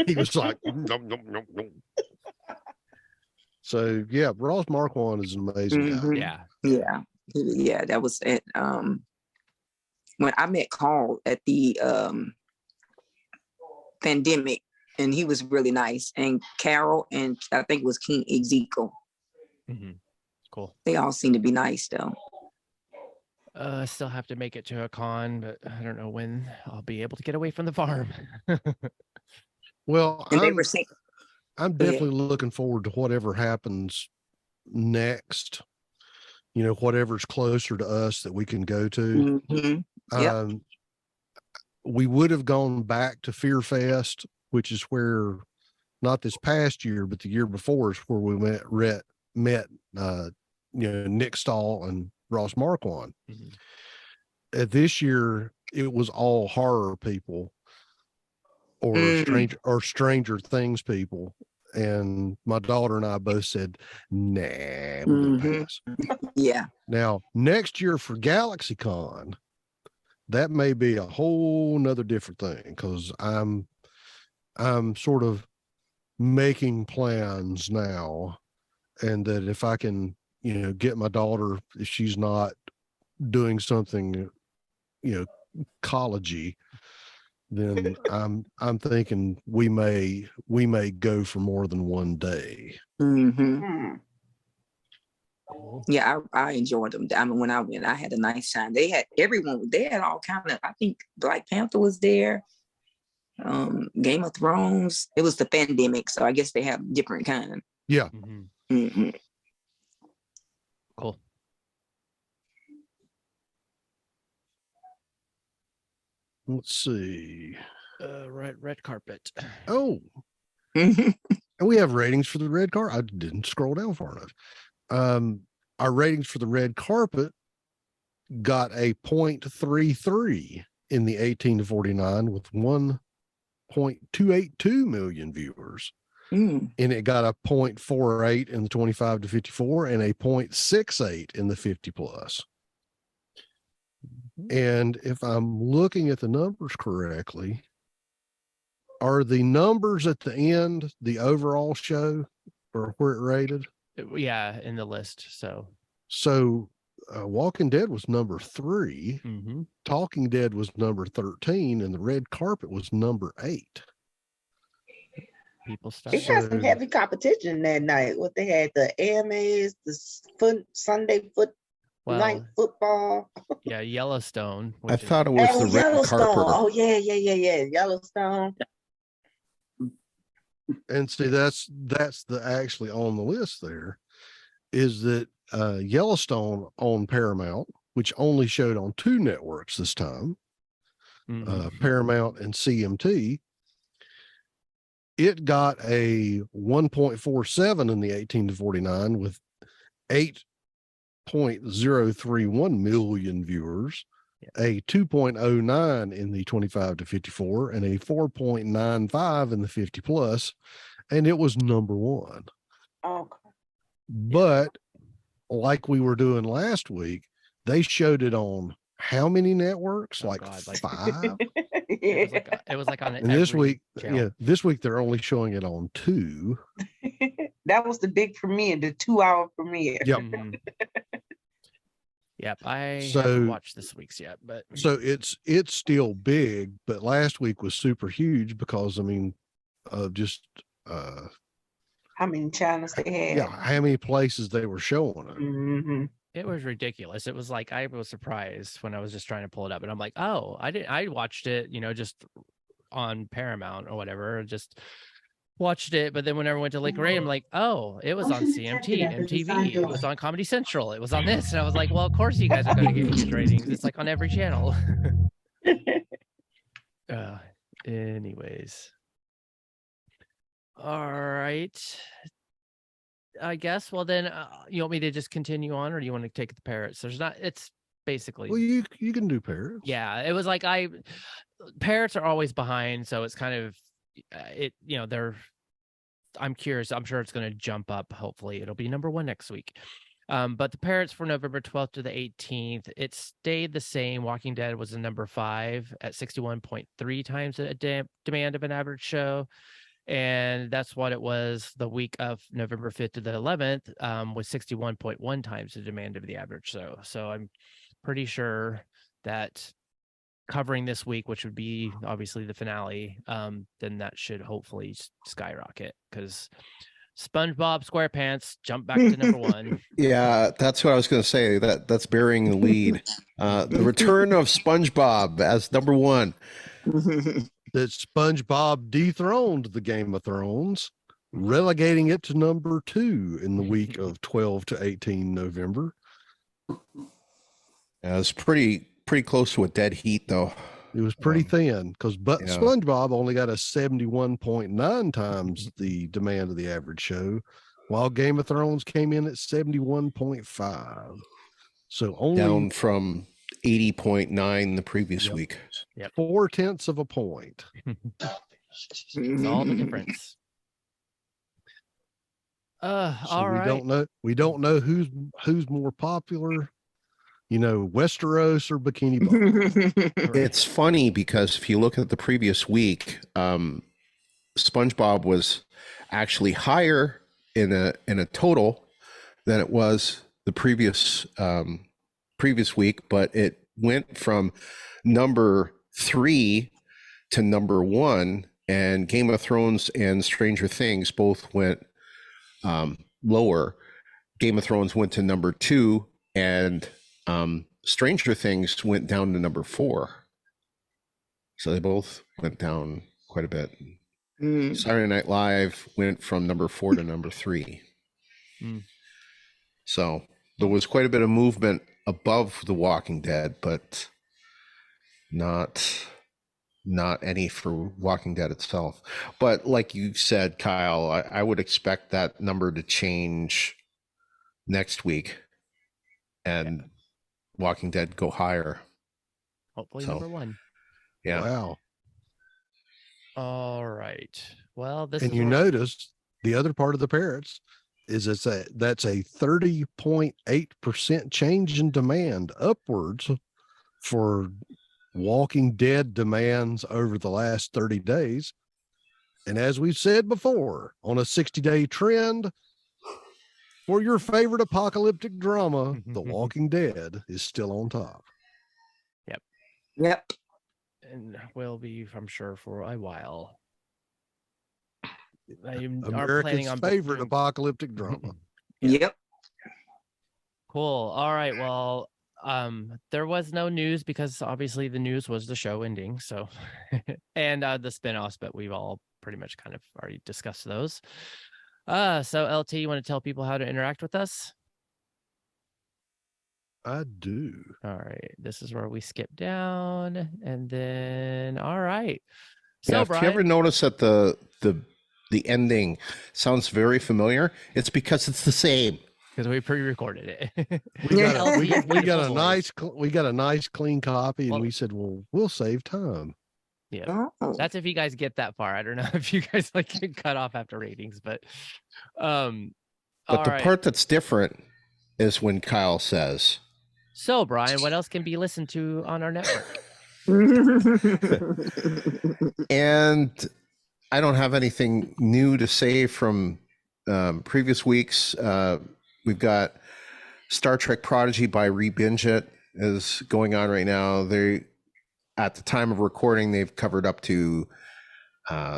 He was like, nom, nom, nom, nom. So yeah, Ross Marquand is an amazing guy. Yeah, that was it. When I met Carl at the pandemic, and he was really nice, and Carol, and I think it was King Ezekiel. Cool. They all seem to be nice though. Still have to make it to a con, but I don't know when I'll be able to get away from the farm. Well, And they were saying, I'm definitely looking forward to whatever happens next. You know, whatever's closer to us that we can go to. We would have gone back to Fear Fest, which is where, not this past year, but the year before, is where we met Nick Stahl and Ross Marquand. This year, it was all horror people or Stranger Things people. And my daughter and I both said, nah, we're gonna pass. Yeah. Now, next year for GalaxyCon, that may be a whole nother different thing, because I'm sort of making plans now, and that if I can, get my daughter, if she's not doing something, collegey, then I'm thinking we may go for more than one day. Yeah, I enjoyed them. I mean, when I went, I had a nice time. They had all kind of, I think Black Panther was there, Game of Thrones. It was the pandemic, so I guess they have different kind. Yeah. Cool. Let's see. Red carpet. Oh. And we have ratings for the red carpet. I didn't scroll down far enough. Our ratings for the red carpet got a 0.33 in the 18 to 49 with 1.282 million viewers. And it got a 0.48 in the 25 to 54 and a 0.68 in the 50 plus. And if I'm looking at the numbers correctly, are the numbers at the end the overall show or where it rated? Yeah, in the list. So Walking Dead was number 3, Talking Dead was number 13, and the red carpet was number 8. People It had some heavy competition that night. What they had, the AMAs, the Sunday night football. Yeah, Yellowstone. I thought it was the red carpet. Oh yeah, Yellowstone. And see, that's the actually on the list there, is that Yellowstone on Paramount, which only showed on 2 networks this time, Paramount and CMT. It got a 1.47 in the 18 to 49 with 8.031 million viewers, a 2.09 in the 25 to 54, and a 4.95 in the 50 plus, and it was number 1. Okay. But like we were doing last week, they showed it on how many networks? Like 5. It was like on. And this week, this week they're only showing it on 2. That was the big premiere, the 2-hour premiere. Yep. Yep. I haven't watched this week's yet, but so it's still big, but last week was super huge because just how many channels they had. Yeah, how many places they were showing it. It was ridiculous. It was like, I was surprised when I was just trying to pull it up, and I'm like, oh, I watched it, just on Paramount or whatever, just watched it. But then whenever I went to Lake Ray, I'm like, oh, it was on CMT, MTV, it was on Comedy Central, it was on this. And I was like, well, of course you guys are going to get huge ratings. It's like on every channel. Anyways. All right. I guess. Well, then you want me to just continue on, or do you want to take the Parrots? There's not. It's basically. Well, you can do Parrots. Yeah, it was like Parrots are always behind, so it's kind of they're. I'm curious. I'm sure it's going to jump up. Hopefully, it'll be number 1 next week. But the Parrots for November 12th to the 18th, it stayed the same. Walking Dead was a number 5 at 61.3 times a demand of an average show. And that's what it was the week of November 5th to the 11th, with 61.1 times the demand of the average show. So I'm pretty sure that covering this week, which would be obviously the finale, then that should hopefully skyrocket, because SpongeBob SquarePants jumped back to number 1. Yeah, that's what I was going to say. That's burying the lead. The return of SpongeBob as number 1. That SpongeBob dethroned the Game of Thrones, relegating it to number 2 in the week of 12 to 18 November. Yeah, it's pretty close to a dead heat, though. It was pretty thin because SpongeBob only got a 71.9 times the demand of the average show, while Game of Thrones came in at 71.5. So only down from 80.9 the previous week. 0.4 of a point. It's all the difference. All right. We don't know who's more popular. Westeros or Bikini Bottom. It's funny because if you look at the previous week, SpongeBob was actually higher in a total than it was the previous week, but it went from number 3 to number 1, and Game of Thrones and Stranger Things both went lower. Game of Thrones went to number 2, and Stranger Things went down to number 4. So they both went down quite a bit. Saturday Night Live went from number 4 to number 3. So there was quite a bit of movement above The Walking Dead, but not any for Walking Dead itself. But like you said, Kyle, I would expect that number to change next week, and Walking Dead go higher. Hopefully number 1. Yeah. Wow. All right. Well, notice the other part of the Parrots is that's a 30.8% change in demand upwards for Walking Dead demands over the last 30 days. And as we've said before, on a 60-day trend for your favorite apocalyptic drama, The Walking Dead is still on top. Yep. And will be, I'm sure, for a while. America's favorite apocalyptic drama. Yep. Cool. All right. Well, there was no news because obviously the news was the show ending. So, and the spinoffs, but we've all pretty much kind of already discussed those. So LT, you want to tell people how to interact with us? I do. All right. This is where we skip down, and then all right. So if Brian, you ever notice that the ending sounds very familiar, it's because it's the same. Because we pre-recorded it. we got a nice clean copy, and we said, well, we'll save time. Yeah, that's if you guys get that far. I don't know if you guys get cut off after ratings, but the part that's different is when Kyle says, "So Brian, what else can be listened to on our network?" And I don't have anything new to say from previous weeks. We've got Star Trek Prodigy by Rebinge It is going on right now. At the time of recording, they've covered up to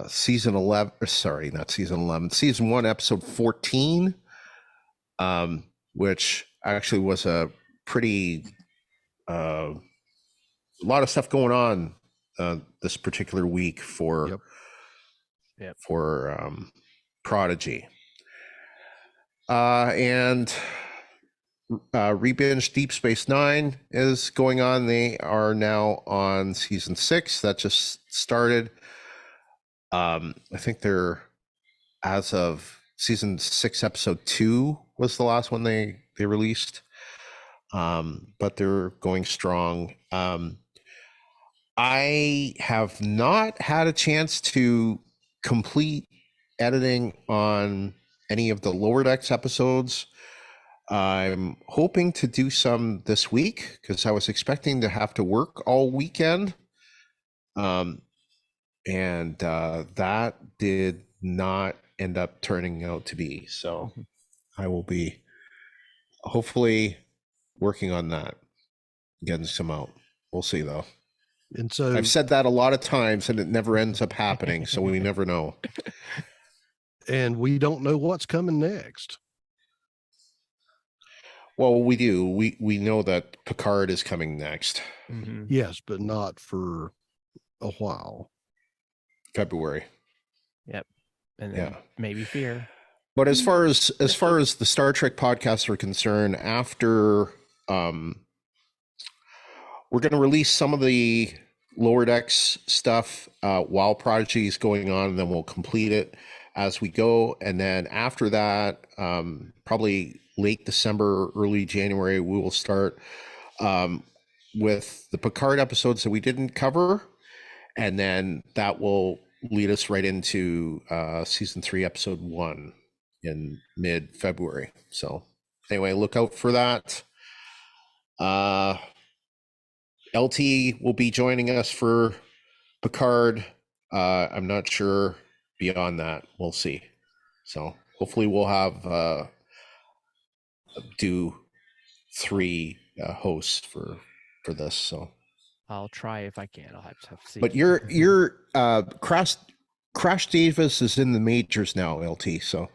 season 11. Sorry, not season 11. Season 1, episode 14, which actually was a pretty a lot of stuff going on this particular week for Prodigy. And Rebinge Deep Space Nine is going on. They are now on season 6. That just started. I think they're, as of season 6, episode 2 was the last one they released. But they're going strong. I have not had a chance to complete editing on any of the Lower Decks episodes. I'm hoping to do some this week because I was expecting to have to work all weekend. And that did not end up turning out to be. So I will be hopefully working on that, getting some out. We'll see though. And so I've said that a lot of times and it never ends up happening. So we never know. And we don't know what's coming next. Well, we do. We know that Picard is coming next. Mm-hmm. Yes, but not for a while. February. Yep. And then maybe Fear. But as far as the Star Trek podcasts are concerned, after we're going to release some of the Lower Decks stuff while Prodigy is going on, and then we'll complete it as we go. And then after that, probably late December, early January, we will start with the Picard episodes that we didn't cover. And then that will lead us right into season 3, episode 1 in mid-February. So anyway, look out for that. LT will be joining us for Picard. I'm not sure beyond that. We'll see. So hopefully we'll have do 3 hosts for this. So I'll try if I can. I'll have to see. but you're Crash Davis is in the majors now, LT. So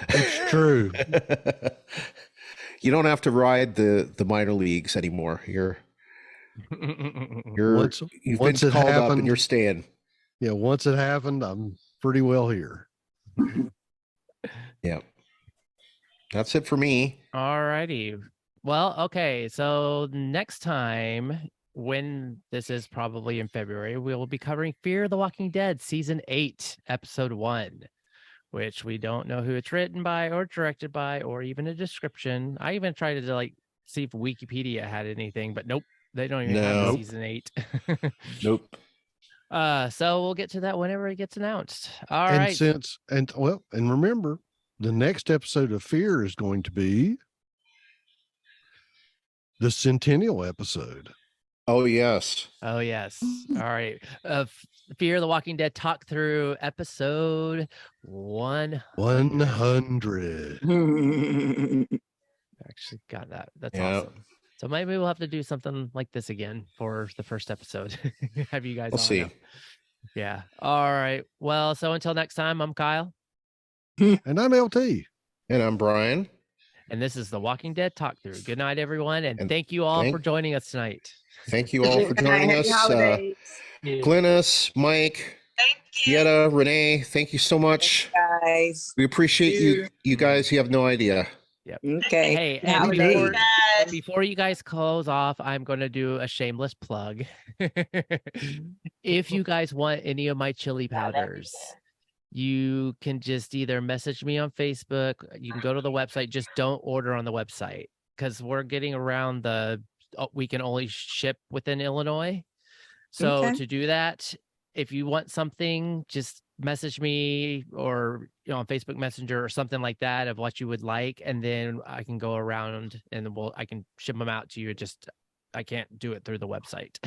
it's true. You don't have to ride the minor leagues anymore. You've once been it called up happened, and you're staying. Yeah, once it happened, I'm pretty well here. Yeah. That's it for me. All righty. Well, okay. So next time, when this is probably in February, we will be covering Fear the Walking Dead season 8, episode 1, which we don't know who it's written by or directed by or even a description. I even tried to see if Wikipedia had anything, but nope, they don't even have a season 8. Nope. So we'll get to that whenever it gets announced. All right. And remember, the next episode of Fear is going to be the Centennial episode. Oh yes. Oh yes. All right. Fear the Walking Dead talk through episode 100. Actually got that. That's awesome. So maybe we'll have to do something like this again for the first episode. Have you guys We'll see. Yeah. All right. Well, so until next time, I'm Kyle. And I'm LT. And I'm Brian. And this is the Walking Dead talk through. Good night, everyone. And thank you all for joining us tonight. Thank you all for joining us. Glynis, Mike, Yetta, Renee, thank you so much. Guys. We appreciate you guys. You have no idea. Yep. Okay. Hey, and before you guys close off, I'm going to do a shameless plug. If you guys want any of my chili powders, you can just either message me on Facebook. You can go to the website. Just don't order on the website because we're getting around we can only ship within Illinois. So to do that, if you want something, just message me or on Facebook Messenger or something like that of what you would like, and then I can go around and I can ship them out to you. I can't do it through the website.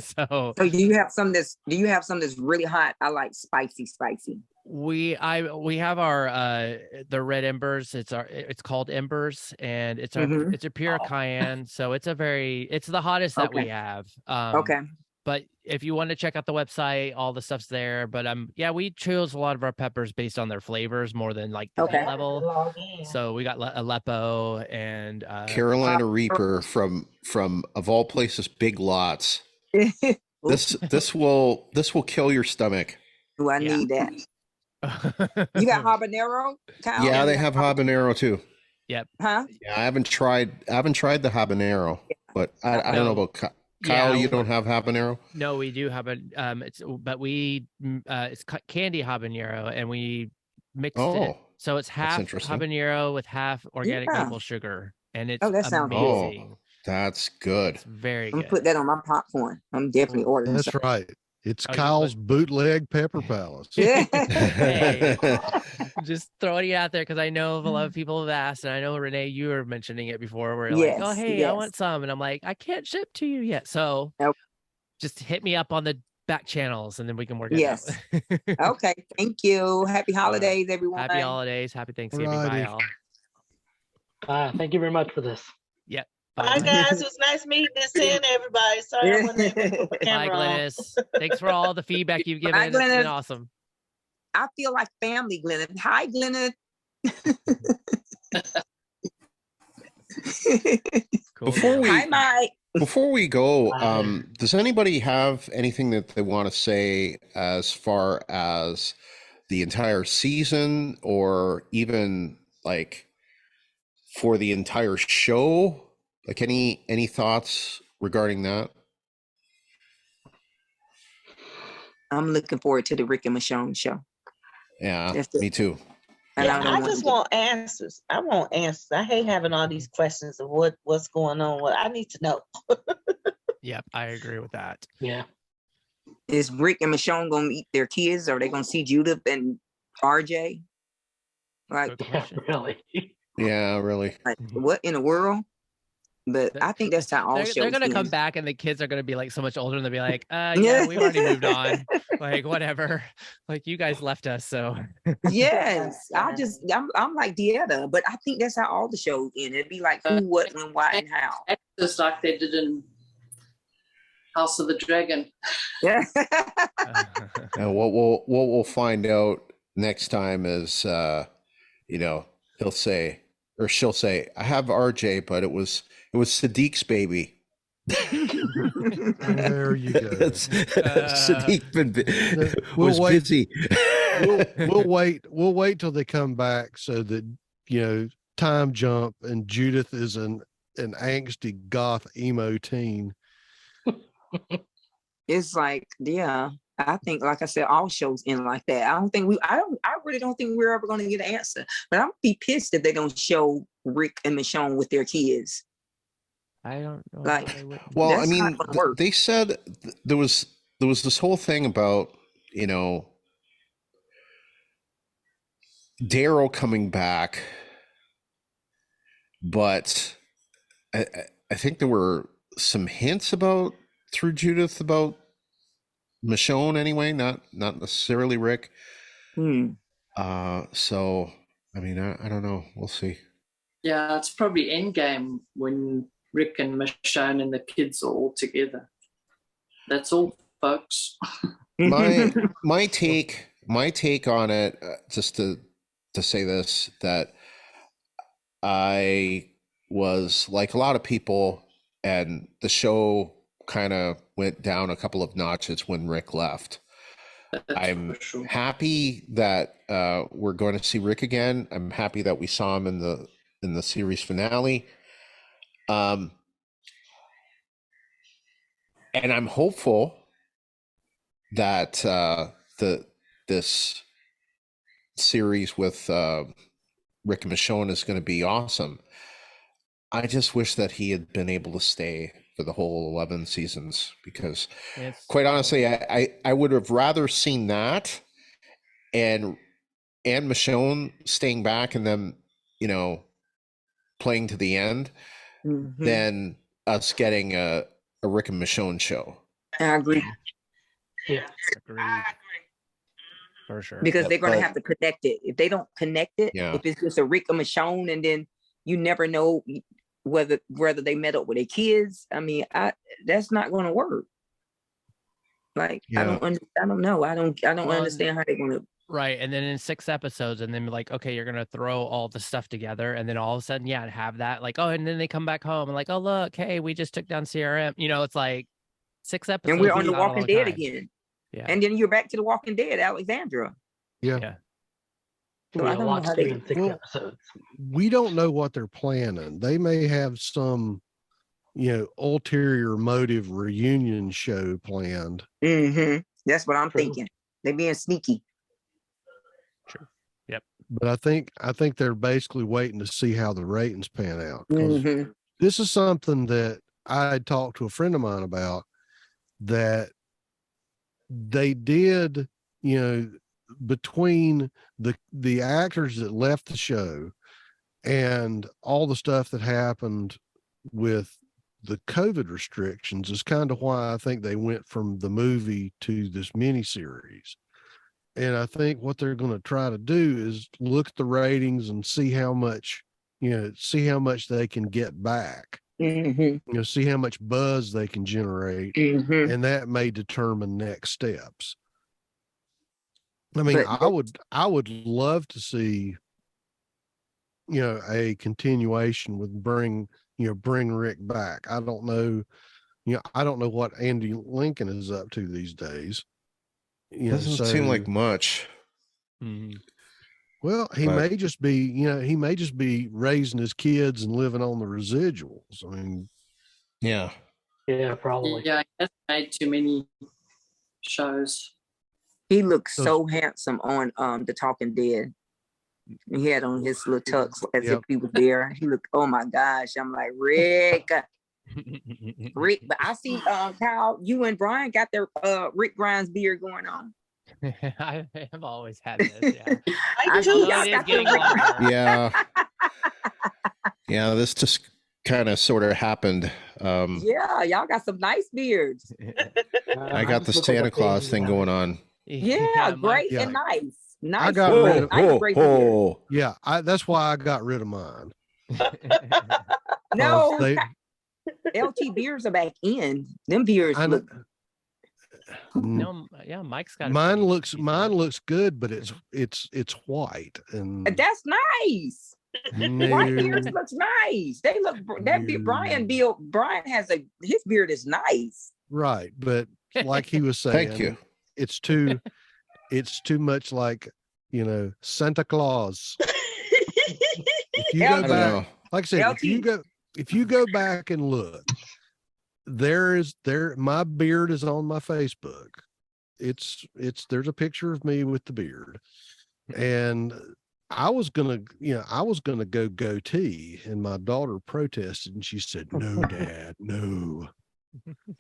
So do you have some that's really hot? I like spicy. We have our the red embers. It's called Embers, and it's a pure cayenne. So it's the hottest that we have. Okay. But if you want to check out the website, all the stuff's there. But we choose a lot of our peppers based on their flavors more than the heat level. So we got Aleppo and Carolina Reaper from of all places, Big Lots. This will kill your stomach. Do I need that? You got habanero, Kyle? Yeah, they have habanero too. Yep. Huh? Yeah, I haven't tried the habanero, but I don't know about Kyle. You don't have habanero? No, we do have it's candy habanero, and we mixed it. So it's half interesting. habanero with half organic Yeah. maple sugar, and it's Oh, that sounds good. amazing. That's good. It's very I'm gonna good. put that on my popcorn. I'm definitely ordering That's some. right. It's Oh, you Kyle's bootleg pepper palace. Yeah. Hey, just throwing it out there because I know a lot of people have asked, and I know Renee, you were mentioning it before. Where you're like, oh, Yes, hey, I yes. want some, and I'm like, I can't ship to you yet. So Nope. just hit me up on the back channels, and then we can work it Yes. out. Okay. Thank you. Happy holidays, everyone. Happy holidays, happy Thanksgiving. Bye, Alrighty. all. Thank you very much for this. Yep. Bye, guys. It was nice meeting and seeing everybody. Sorry I wasn't able to put my Bye, camera on. Glennis. Thanks for all the feedback you've given. Bye, It's been Glennis. awesome. I feel like family, Glennon. Hi, Glennon. Cool. Before we Hi, Mike. Before we go, does anybody have anything that they want to say as far as the entire season, or even like for the entire show? Like any thoughts regarding that? I'm looking forward to the Rick and Michonne show. Yeah, That's it. me too. And Yeah, I don't I just want answers. I want answers. I hate having all these questions of what's going on. What I need to know. Yep, I agree with that. Yeah. Is Rick and Michonne gonna meet their kids? Are they gonna see Judith and RJ? Like, Good question. Really. Yeah, really. like, what in the world? But I think that's how all They're shows gonna come end. back, and the kids are gonna be like so much older, and they'll be like, Yeah. yeah, we've already moved on. Like, whatever. Like, you guys left us, so Yes, I'm like Dieta, but I think that's how all the shows end. It'd be like who, what, when, why, and how. Just like they did in House of the Dragon. Yeah. And what we'll find out next time is, he'll say, or she'll say, I have RJ, but it was Sadiq's baby. There you go. Sadiq We'll was wait. busy. We'll wait till they come back so that time jump and Judith is an angsty goth emo teen. It's like, yeah, I think, like I said, all shows end like that. I really don't think we're ever going to get an answer. But I'm be pissed if they don't show Rick and Michonne with their kids. I don't know. Like, Well, I that's mean, not gonna work. they said there was this whole thing about, Daryl coming back, but I think there were some hints through Judith about Michonne anyway, not necessarily Rick. So I mean, I don't know. We'll see. Yeah, it's probably Endgame when Rick and Michonne and the kids are all together. That's all, folks. My take on it, just to say this, that I was like a lot of people, and the show kind of went down a couple of notches when Rick left. I'm happy that we're going to see Rick again. I'm happy that we saw him in the series finale. And I'm hopeful that this series with Rick and Michonne is going to be awesome. I just wish that he had been able to stay for the whole 11 seasons, because quite honestly, I would have rather seen that and Michonne staying back and them, playing to the end than us getting a Rick and Michonne show. I agree. Yeah. Agreed. For sure. Because they're going to have to connect it. If they don't connect it, Yeah. if it's just a Rick and Michonne, and then you never know whether they met up with their kids, I mean, that's not going to work. Like, Yeah. I don't know. I don't understand how they're going to. Right. And then in 6 episodes, and then like, okay, you're gonna throw all the stuff together, and then all of a sudden, yeah, have that like, oh, and then they come back home and like, oh, look, hey, we just took down CRM. It's like 6 episodes. And we're on is The not a Walking long Dead time. again. Yeah. And then you're back to The Walking Dead, Alexandra. Yeah. So I don't know how they. We don't know what they're planning. They may have some, ulterior motive reunion show planned. That's what I'm thinking. They're being sneaky. Yep. But I think they're basically waiting to see how the ratings pan out. 'Cause Mhm. this is something that I had talked to a friend of mine about, that they did, between the actors that left the show and all the stuff that happened with the COVID restrictions is kind of why I think they went from the movie to this miniseries. And I think what they're going to try to do is look at the ratings and see how much they can get back. Mm-hmm. See how much buzz they can generate, Mm-hmm. and that may determine next steps. I mean, But- I would love to see, a continuation with bring Rick back. I don't know what Andy Lincoln is up to these days. Doesn't seem like much. Well, he But- may just be raising his kids and living on the residuals. I mean, Yeah. Yeah, probably. Yeah, he hasn't made too many shows. He looked so handsome on The Talking Dead. He had on his little tux as if Yep. he was there. He looked, oh my gosh. I'm like, Rick. Rick, but I see Kyle, you and Brian got their Rick Grimes beard going on. I have always had this. Yeah. I too. see Although y'all it is got getting the Rick longer. Yeah. Yeah, this just kind of sort of happened. Yeah, y'all got some nice beards. I got the Santa Claus thing going on. Yeah, great yeah. and nice. Nice. I got rid of- nice gray beard. yeah, that's why I got rid of mine. No, They- LT beards are back in. Them beards I know- look No, yeah, Mike's got a mine pretty looks decent- good, but it's white and that's nice. White beards no, looks nice. They look that beard, Brian has his beard is nice. right. But like he was saying, Thank you. it's too much like Santa Claus. If you I go I don't back, know. like I said, LT. if you go back and look, my beard is on my Facebook. There's a picture of me with the beard, and I was gonna go goatee, and my daughter protested, and she said, "No, Dad, no."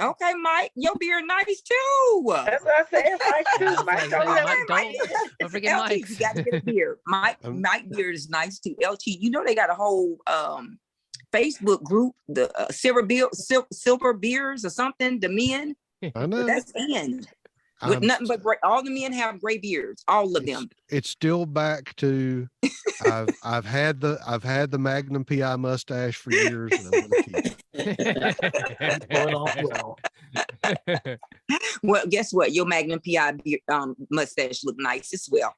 Okay, Mike, your beard nice too. That's what I said. Mike Yeah, too. I Mike was don't like, have Mike, Mike. don't forget LT, Mike's. you got to get a beard. Mike beard is nice too. LT, you know they got a whole Facebook group, the silver beards or something. The men, I know. that's in. With I'm nothing but gray. All the men have gray beards. All of them. It's still back to I've had the Magnum PI mustache for years, and I'm gonna keep it. Pull it off well. Well, guess what? Your Magnum PI beard, mustache look nice as well.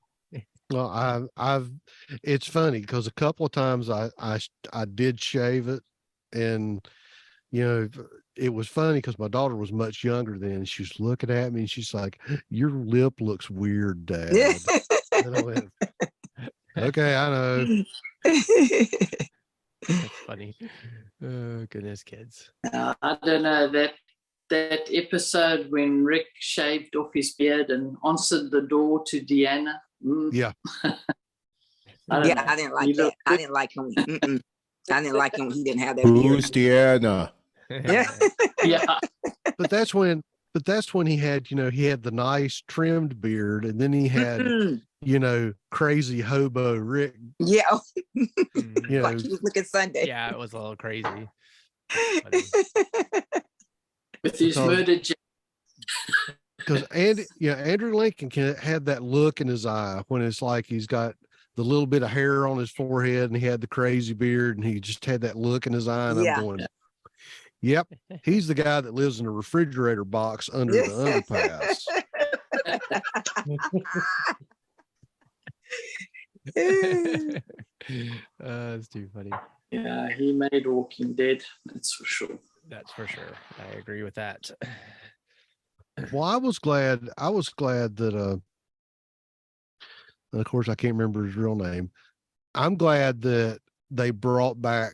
Well, it's funny because a couple of times I did shave it, and it was funny because my daughter was much younger then. She was looking at me and she's like, "Your lip looks weird, Dad." And I went, "Okay, I know." That's funny. Oh goodness, kids. I don't know that episode when Rick shaved off his beard and answered the door to Deanna. Yeah. I don't know. I didn't like He that. looked- I didn't like him. Mm-mm. I didn't like him. He didn't have that beard. Who's Deanna? Yeah. Yeah. But that's when he had the nice trimmed beard, and then he had Mm, crazy hobo Rick. yeah. Mm, Like he was looking Sunday. yeah, it was a little crazy. With his Because- murder jacket. Because Andrew Lincoln had that look in his eye when it's like he's got the little bit of hair on his forehead and he had the crazy beard and he just had that look in his eye, and Yeah. I'm going, "Yep, he's the guy that lives in a refrigerator box under the underpass." It's too funny. Yeah, he made Walking Dead. That's for sure. That's for sure. I agree with that. Well, I was glad that and of course I can't remember his real name. I'm glad that they brought back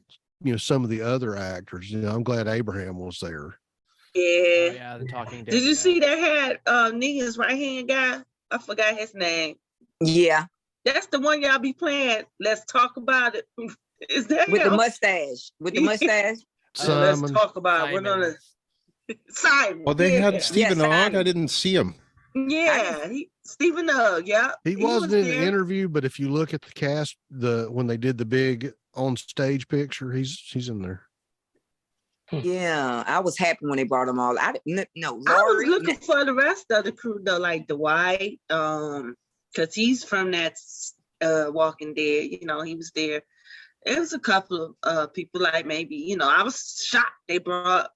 some of the other actors. I'm glad Abraham was there. Yeah. Oh, yeah, the Talking Dead. Did you yeah. see they had Negan's right hand guy? I forgot his name. Yeah. That's the one y'all be playing. Let's talk about it. Is that with the him? mustache? With the mustach? Let's Simon. talk about it. We're gonna Simon. Oh, they yeah. had Stephen Ogg. Simon. I didn't see him. Yeah, Stephen Ogg. Yeah, He wasn't in the interview, but if you look at the cast, when they did the big on stage picture, he's in there. Yeah, I was happy when they brought them all. No, I was Lori. looking for the rest of the crew though, like Dwight, because he's from that Walking Dead. You know, he was there. It was a couple of people, like maybe, you know, I was shocked they brought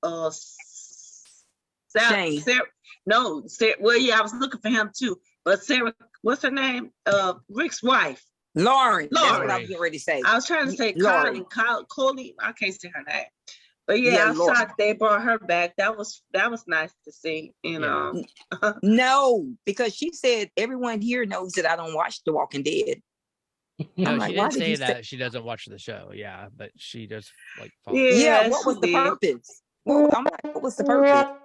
Shane. Sarah. No, Sarah, well, yeah, I was looking for him too. But Sarah, what's her name? Rick's wife. Lauren. That's what I Lauren. was getting ready to say. I was trying to say Lauren. Coley. I can't say her name. But yeah, Yeah, I was Lauren. shocked they brought her back. That was nice to see, you know. No, because she said everyone here knows that I don't watch The Walking Dead. No, I'm she like, why didn't did say you that she doesn't watch the show. Yeah, but she does like follow. Yeah, what was the purpose? Well, I'm like, what was the purpose?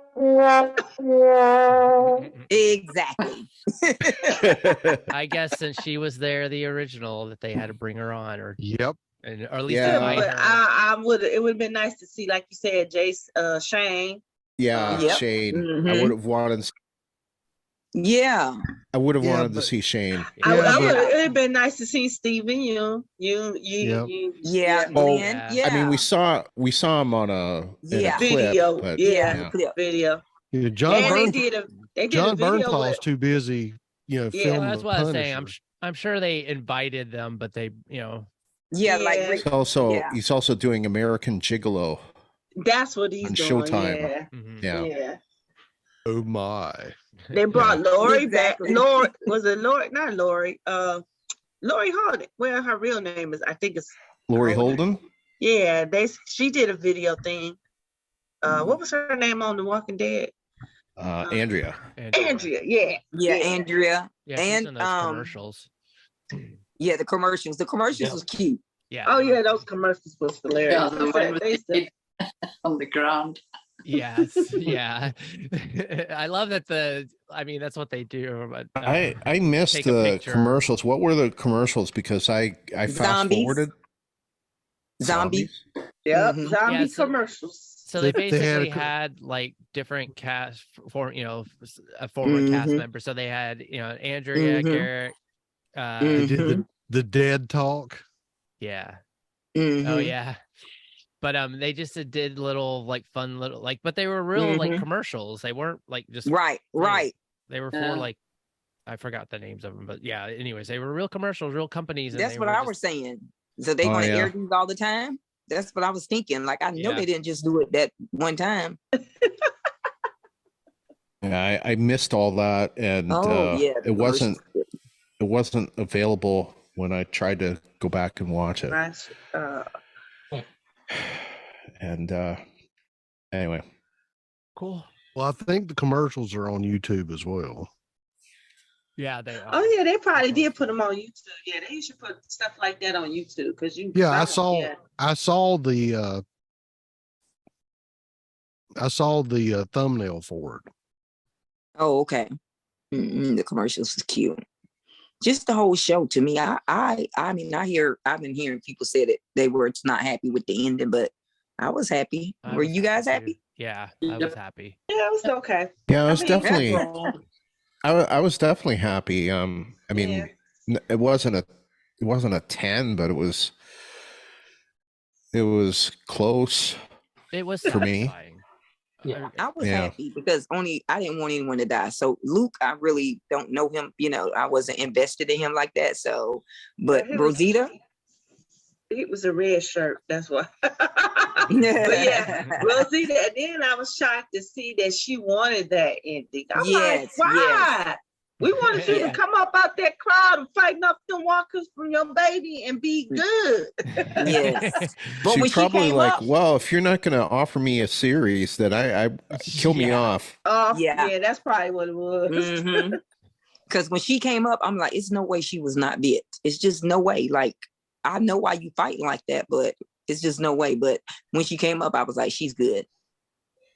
Exactly. I guess since she was there, the original, that they had to bring her on, or Yep. and or at least Yeah. invite But her. I would. It would have been nice to see, like you said, Shane. Yeah, Yep. Shane. Mhm. I would have wanted. Yeah. I would have Yeah, wanted to but- see Shane. I Yeah, would. but- It would have been nice to see Steven. You. Yep. Yeah, Oh, Glenn. Yeah. I mean, we saw him on in Yeah. a clip, Video. but Yeah. Clip. Video. Yeah, John And Bern, they did John a video Bernthal's with, too busy, Yeah. filming Well, that's the what I was saying. Punisher. I'm sure they invited them, but they, Yeah, like Yeah. Rick. he's also doing American Gigolo. That's what he's On doing. Showtime. Yeah. mhm. Yeah. Yeah. Oh my. They brought Lori Exactly. back. Lori was it Lori? Not Lori. Lori Holden. Well, her real name is, I think it's Lori Holden. Yeah. She did a video thing. What was her name on The Walking Dead? Andrea. Andrea. Yeah. Yeah, Andrea. Yeah, she's And in those commercials. yeah, the commercials. The commercials was cute. Yeah. Oh yeah, those commercials was hilarious. Yeah, the one with They the said- kid on the ground. Yes. Yeah. I love that that's what they do. But, I missed take a the picture. commercials. What were the commercials? Because I fast Zombies. forwarded. Zombies. Yep. Mhm. Zombie Yeah, so- commercials. So they They had a basically co- had like different cast for a former cast Mhm. member. So they had Andrea, Mhm. Garrett. They did the dead talk. Yeah. Mhm. Oh yeah. But they just did little like fun little but they were real like Mhm. commercials. They weren't like just Right, right. They were Yeah. for like I forgot the names of them, but yeah. Anyways, they were real commercials, real companies. And That's they what were I just- was saying. So they Oh, want to yeah. air these all the time. That's what I was thinking. Like I know Yeah. they didn't just do it that one time. Yeah, I missed all that, and Oh, yeah, the it wasn't available when I tried to go back and watch it. Nice. And anyway, Cool. Well, I think the commercials are on YouTube as well. Yeah, they are. Oh yeah, they probably did put them on YouTube. Yeah, they should put stuff like that on YouTube because you. Yeah, I saw the thumbnail for it. Oh, okay. The commercials was cute. Just the whole show to me. I mean, I've been hearing people say that they were not happy with the ending, but I was happy. I Were was you guys too. happy? Yeah, I was happy. Yeah, it was okay. yeah, I was mean, definitely, that's all. I was definitely happy. I mean, Yeah. it wasn't a 10, but it was close. It was For me. satisfying. Yeah. I was Yeah. happy because I didn't want anyone to die. So Luke, I really don't know him. I wasn't invested in him like that. So, but He was- Rosita, It was a red shirt. That's why. But yeah, Rosita. And then I was shocked to see that she wanted that ending. I'm like, Yes, why? yes. We wanted you Yeah. to come up out that crowd and fighting off them walkers from your baby and be good. yes. But She when she probably came like, up, well, if you're not going to offer me a series, then I kill me Yeah. off. Yeah. Yeah, that's probably what it was. Because when she came up, I'm like, it's no way she was not bit. It's just no way. Like, I know why you fighting like that, but it's just no way. But when she came up, I was like, she's good.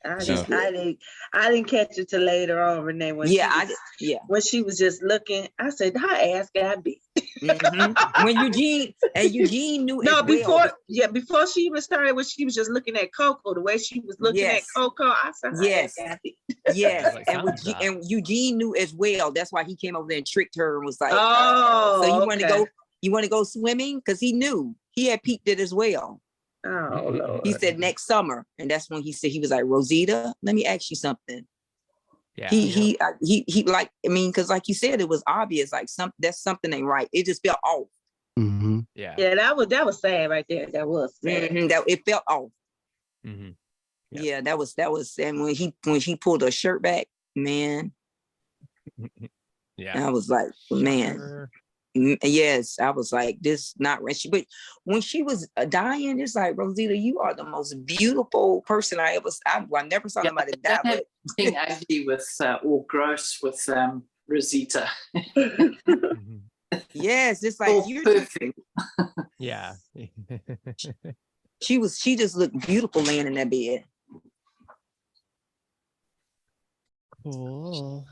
I Yeah. didn't catch it till later on, Renee. When when she was just looking, I said, her ass got beat. When Eugene knew No, as well. before she even started, when she was just looking at Coco, the way she was looking at Coco, I said, her ass got beat. Yes, Like, and Eugene knew as well. That's why he came over there and tricked her and was like, "Oh, so you want to go? You want to go swimming?" Because he knew he had peeped it as well. Oh Lord. He said next summer, and that's when he said he was like, Rosita, let me ask you something. Yeah. He like, I mean, because like you said, it was obvious, like something ain't right. It just felt off. Mm-hmm. Yeah. Yeah, that was sad right there. That was sad. That it felt off. Mm-hmm. Yep. Yeah, that was, and when he pulled her shirt back, man. Yeah. I was like, man. Yes, I was like, this not right. But when she was dying, it's like, Rosita, you are the most beautiful person I never saw somebody die. But being angry with or gross with Rosita. Yes, it's like you're perfect. Yeah. She just looked beautiful laying in that bed. Cool.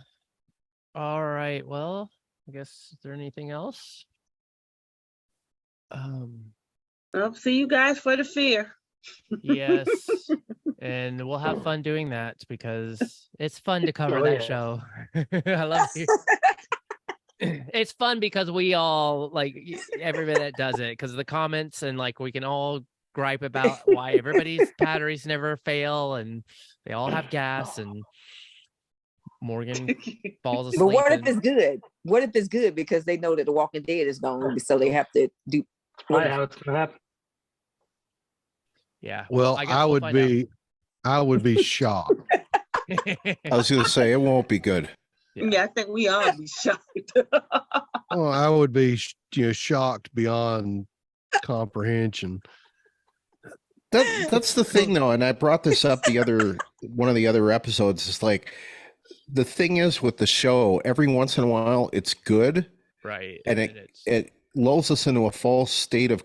All right. Well, I guess, is there anything else? I'll see you guys for the fear. Yes. And we'll have fun doing that because it's fun to cover that show. I love you. It's fun because we all, like, everybody that does it, because of the comments, and like we can all gripe about why everybody's batteries never fail and they all have gas, and Morgan falls asleep. But what if it's good? What if it's good because they know that The Walking Dead is gone, so they have to do. How it's gonna happen? Yeah. Well, I would be shocked. I was going to say it won't be good. Yeah, I think we all be shocked. Well, I would be, shocked beyond comprehension. That's the thing, though, and I brought this up one of the other episodes. It's like, the thing is with the show, every once in a while it's good, right? And it lulls us into a false state of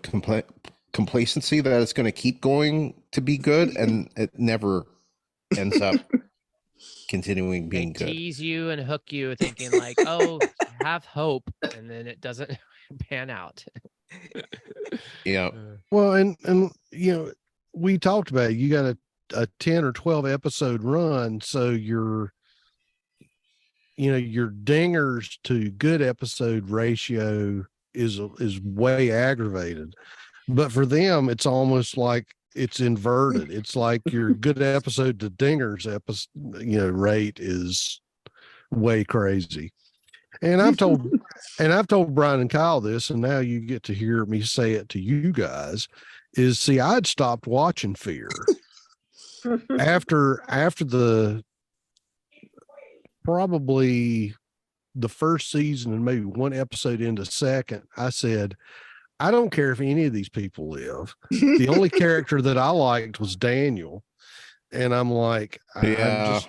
complacency that it's going to keep going to be good, and it never ends up continuing being good. Tease you and hook you, thinking like, "Oh, have hope," and then it doesn't pan out. Yeah. Well, and we talked about it. You got a 10 or 12 episode run, so your dingers to good episode ratio is way aggravated. But for them, it's almost like it's inverted. It's like your good episode to dingers rate is way crazy. And I've told Brian and Kyle this, and now you get to hear me say it to you guys, I'd stopped watching Fear after probably the first season and maybe one episode into second. I said, I don't care if any of these people live. The only character that I liked was Daniel. And I'm like, and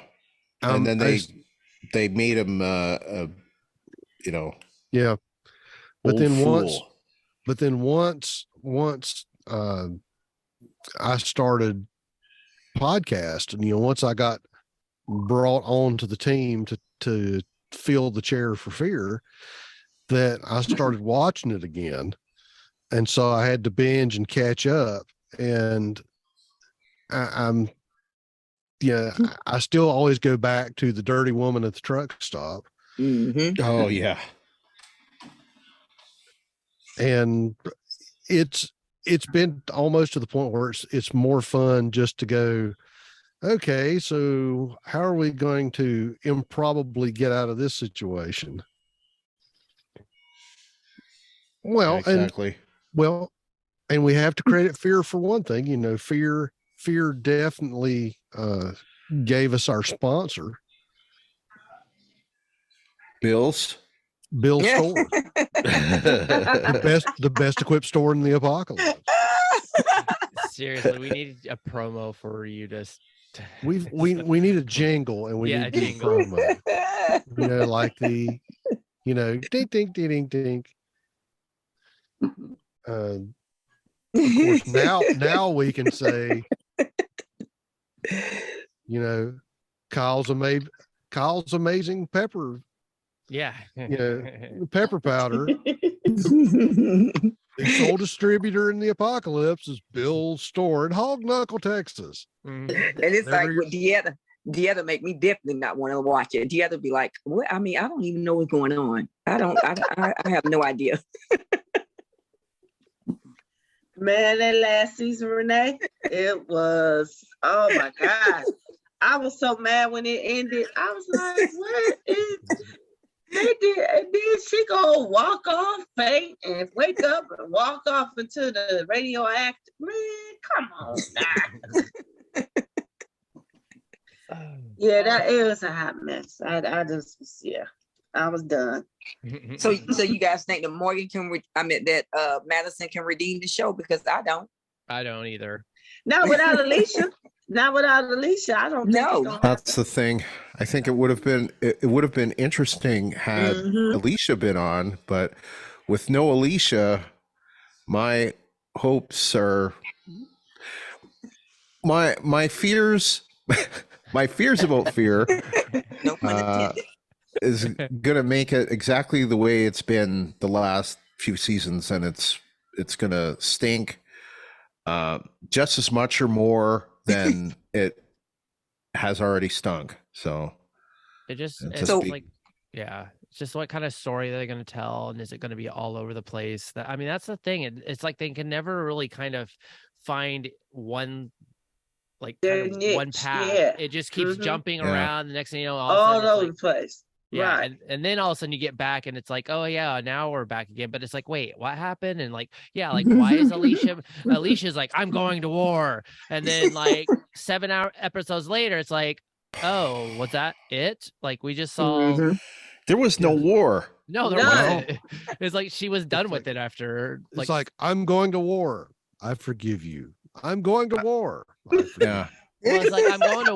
then they made him, yeah. But then once I started podcast, and once I got brought onto the team to fill the chair for Fear, that I started watching it again. And so I had to binge and catch up. And I still always go back to the dirty woman at the truck stop. Mm-hmm. Oh yeah. And it's been almost to the point where it's more fun just to go, okay, so how are we going to improbably get out of this situation? Well, exactly. And we have to credit Fear for one thing. Fear definitely gave us our sponsor, Bill's store, the best equipped store in the apocalypse. Seriously, we need a promo for you to. We need a jingle, and we need a promo. Like the, ding ding ding ding. Of course, now we can say, You know, Kyle's amazing pepper, Yeah. pepper powder. The sole distributor in the apocalypse is Bill's store in Hog Knuckle, Texas. And it's like with Deanna make me definitely not want to watch it. Deanna be like, "What? I mean, I don't even know what's going on. I have no idea." Man, that last season, Renee, it was, oh my God. I was so mad when it ended. I was like, what is they did? And then she go walk off, faint, and wake up and walk off into the radioactive. Man, come on now. Yeah, it was a hot mess. I just was, yeah, I was done. So you guys think that Madison can redeem the show? Because I don't. I don't either. Not without Alicia. Not without Alicia. I don't know. That's the thing. I think it would have been interesting had Alicia been on, but with no Alicia, my hopes are my fears my fears about Fear no pun intended. Is gonna make it exactly the way it's been the last few seasons, and it's gonna stink just as much or more than it has already stunk. So it's like, yeah, it's just what kind of story they're going to tell, and is it going to be all over the place? I mean, that's the thing. It's like they can never really kind of find one, like kind of one path. Yeah. It just keeps jumping around. The next thing you know, all over the place. Yeah, right. and then all of a sudden you get back and it's like, oh yeah, now we're back again. But it's like, wait, what happened? And like, yeah, like why is Alicia's like, I'm going to war. And then like 7 episodes later, it's like, oh, was that it? Like we just saw there was no war. No, there wasn't. It's like she was done with it after. It's like, I'm going to war. I forgive you. I'm going to war. Yeah. Well, it's like I'm going to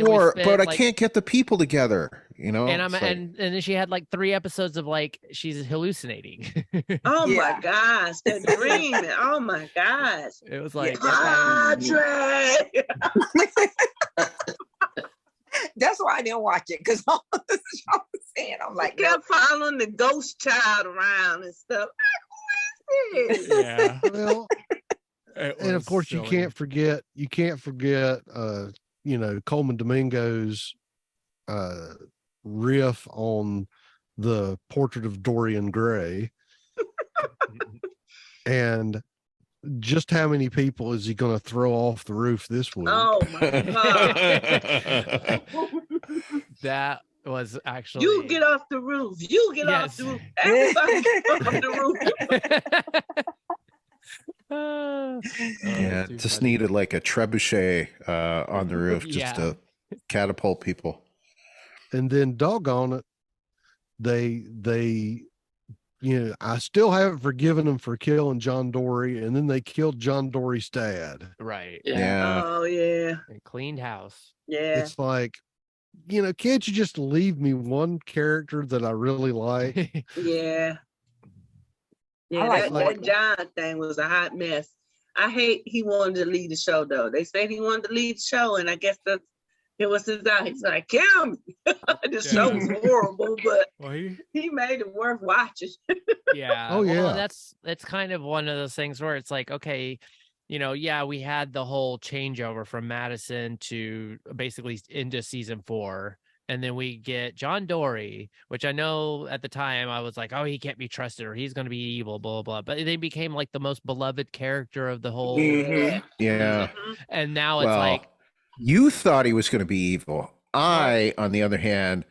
war. But I can't get the people together, you know. And and then she had like 3 episodes of like she's hallucinating. Oh my gosh, the dream! Oh my gosh, it was like That's why I didn't watch it, because all the show was saying, I'm like, kept following the ghost child around and stuff. Who is this? Yeah. Well. And of course, silly. you can't forget, Coleman Domingo's riff on the portrait of Dorian Gray. And just how many people is he going to throw off the roof this week? Oh my God. That was actually. You get off the roof. You get off the roof. Everybody get off the roof. Yeah, just needed like a trebuchet on the roof just to catapult people. And then doggone it, they I still haven't forgiven them for killing John Dory, and then they killed John Dory's dad. Right. Yeah. Oh yeah. And cleaned house. Yeah. It's like, can't you just leave me one character that I really like? Yeah. Yeah, that John thing was a hot mess. I hate he wanted to lead the show though. They said he wanted to lead the show, and I guess it was his out. He's like, kill me. The show was horrible, but he made it worth watching. Yeah. Oh yeah. Well, that's kind of one of those things where it's like, okay, we had the whole changeover from Madison to basically into season 4. And then we get John Dory, which I know at the time I was like, oh, he can't be trusted or he's going to be evil, blah, blah, blah. But they became like the most beloved character of the whole. Yeah. And now it's like. You thought he was going to be evil. I, on the other hand,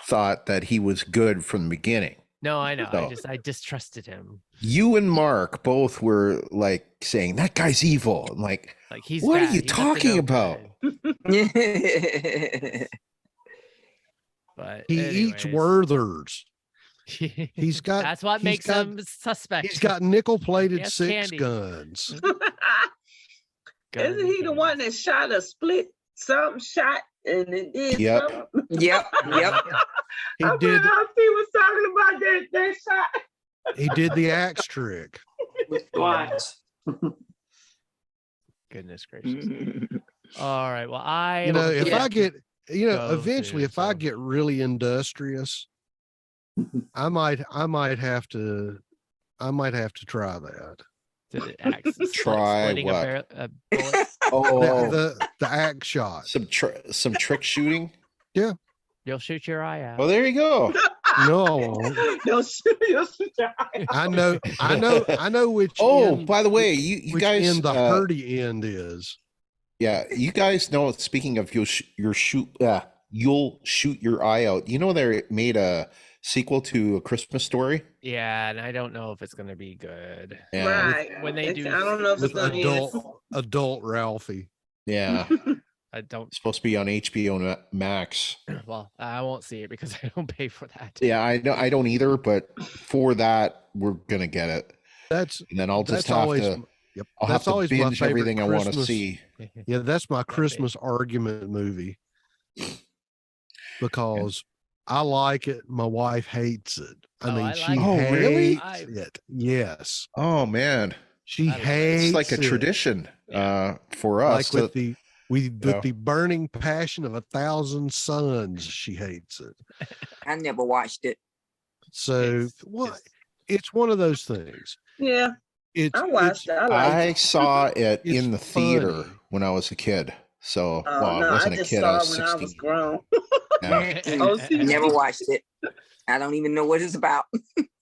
thought that he was good from the beginning. No, I know. So, I distrusted him. You and Mark both were like saying that guy's evil. I'm like he's what bad. are you talking about? But he eats Werthers. He's got. That's what makes him suspect. He's got nickel-plated six guns. Isn't he the one that shot a split something shot and it did? Yep. Something? Yep. He I did. He was talking about that shot. He did the axe trick. What? Goodness gracious. All right. Well, I You know, am if gonna I get, you know, go eventually, too, if I so. get really industrious, I might have to try that. the axe Try splitting what? a bullet. Oh, The axe shot. some trick shooting. Yeah. You'll shoot your eye out. Oh, there you go. No, I won't. You'll shoot your eye. I know which. Oh, end, by the way, you which guys, end the hurdy end is. yeah, you guys know. Speaking of you'll shoot your eye out. You know they made a sequel to A Christmas Story. Yeah, and I don't know if it's gonna be good. Yeah. Right. When they do, I don't know if it's With gonna be. adult Ralphie. Yeah, I don't. it's supposed to be on HBO Max. Well, I won't see it because I don't pay for that. Yeah, I know. I don't either, but for that, we're gonna get it. That's And then I'll just that's have always to. Yep. I'll have That's to always my binge favorite everything I want to Christmas- see. Yeah, that's my Christmas argument movie because I like it. My wife hates it. I Oh, mean, I she like it. Oh, hates really? it. Yes, Oh man, she I love it. hates it's like a it. tradition for us. Like with to- with the burning passion of 1,000 suns. She hates it. I never watched it. So what? It's one of those things. Yeah, It's I watched it. I liked I it. saw it It's in the theater funny. when I was a kid. So, Oh, well, no, I wasn't I a just kid. saw I was it when 16. I was grown. Yeah. Oh, see, Never watched it. I don't even know what it's about.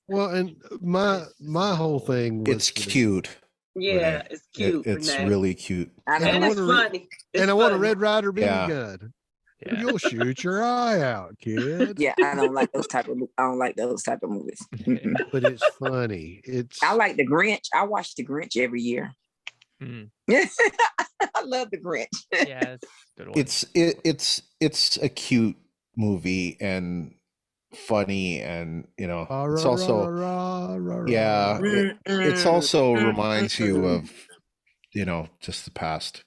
Well, and my whole thing was It's cute. Yeah, Renee. it's cute. It's Renee. really cute. I And I know. And it's wanna re- funny. It's and I want a funny. Red Ryder BB Yeah. gun. Yeah. You'll shoot your eye out, kid. Yeah, I don't like those type of. I don't like those type of movies. Mm-mm. But it's funny. It's I like The Grinch. I watch The Grinch every year. Mm. I love The Grinch. Yeah, it's a good one. It's a cute movie and funny, and it's also yeah. It's also reminds you of just the past,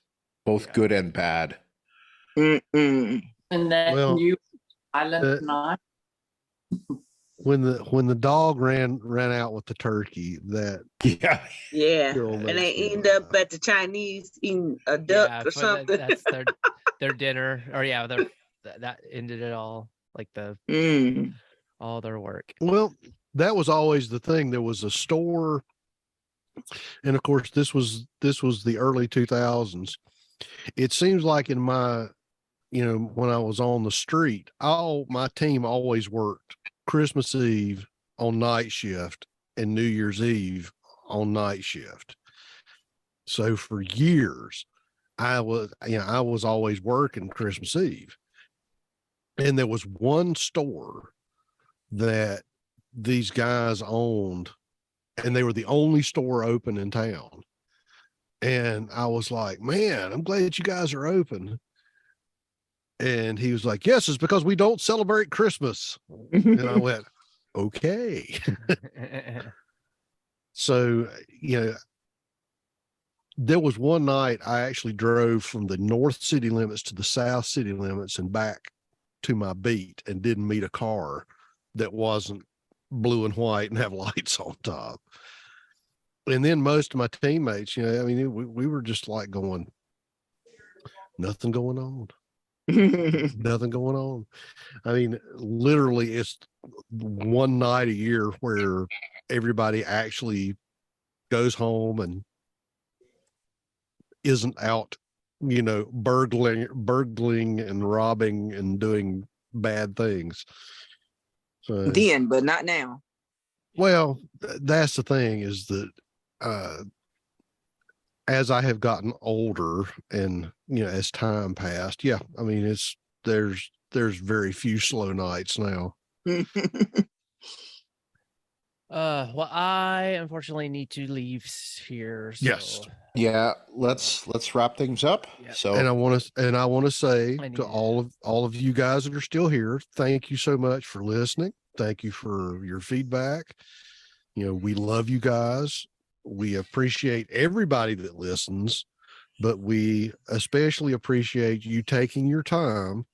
both good and bad. Mm-mm. And that Well, new Island uh, Night. when the dog ran out with the turkey, that Yeah. Yeah, still and makes they me end laugh. up at the Chinese eating a duck Yeah, or for something. that's their dinner, or yeah, that ended it all. Like Mm. all their work. Well, that was always the thing. There was a store, and of course, this was the early 2000s. It seems like in my, when I was on the street, my team always worked Christmas Eve on night shift and New Year's Eve on night shift. So for years, I was always working Christmas Eve. And there was one store that these guys owned, and they were the only store open in town. And I was like, man, I'm glad you guys are open. And he was like, yes, it's because we don't celebrate Christmas. And I went, okay. So, there was one night I actually drove from the north city limits to the south city limits and back to my beat and didn't meet a car that wasn't blue and white and have lights on top. And then most of my teammates, we were just like going, nothing going on. Nothing going on. I mean, literally it's one night a year where everybody actually goes home and isn't out, burgling and robbing and doing bad things. So Then, but not now. well, that's the thing is that as I have gotten older and as time passed, yeah, I mean there's very few slow nights now. Well, I unfortunately need to leave here. So. Yes. Yeah, let's wrap things up. So And I want to say I need to all of you guys that are still here, thank you so much for listening. Thank you for your feedback. We love you guys. We appreciate everybody that listens, but we especially appreciate you taking your time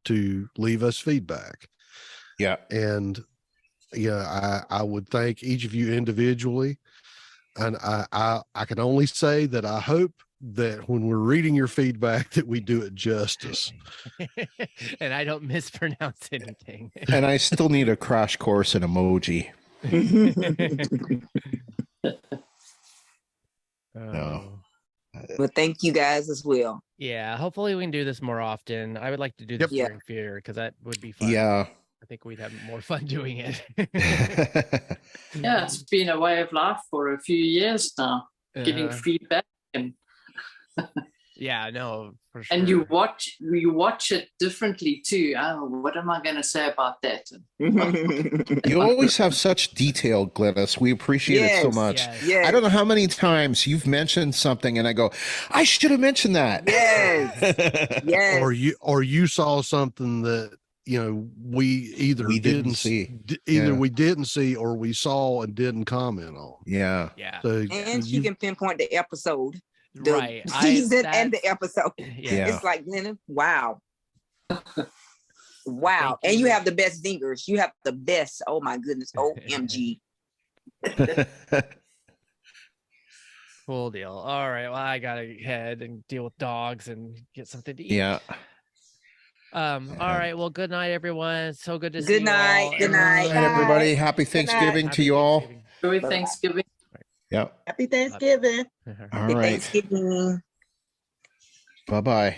to leave us feedback. yeah, And I would thank each of you individually. And I can only say that I hope that when we're reading your feedback that we do it justice. And I don't mispronounce anything. And I still need a crash course in emoji. No. But thank you guys as well. Yeah, hopefully we can do this more often. I would like to do this during theater because that would be fun. Yeah. I think we'd have more fun doing it. Yeah, it's been a way of life for a few years now, getting feedback and yeah, no, for sure. and you watch it differently too. Oh, what am I going to say about that? You always have such detail, Glynis. We appreciate it so much. I don't know how many times you've mentioned something and I go, I should have mentioned that. Yes. Or you saw something that, you know, we didn't see. Either we didn't see or we saw and didn't comment on. Yeah. Yeah. So And she can pinpoint the episode. The right. season and the episode. Yeah. It's like, wow. Wow. And you have the best zingers. You have the best. Oh my goodness. OMG. Cool deal. All right. Well, I gotta head and deal with dogs and get something to eat. Yeah. All right. Well, good night, everyone. So good to see Good you night. all. Good night. Good night, everybody. Happy Thanksgiving to you all. Happy Thanksgiving. Yep. Happy Thanksgiving. All right. Thanksgiving. Bye-bye.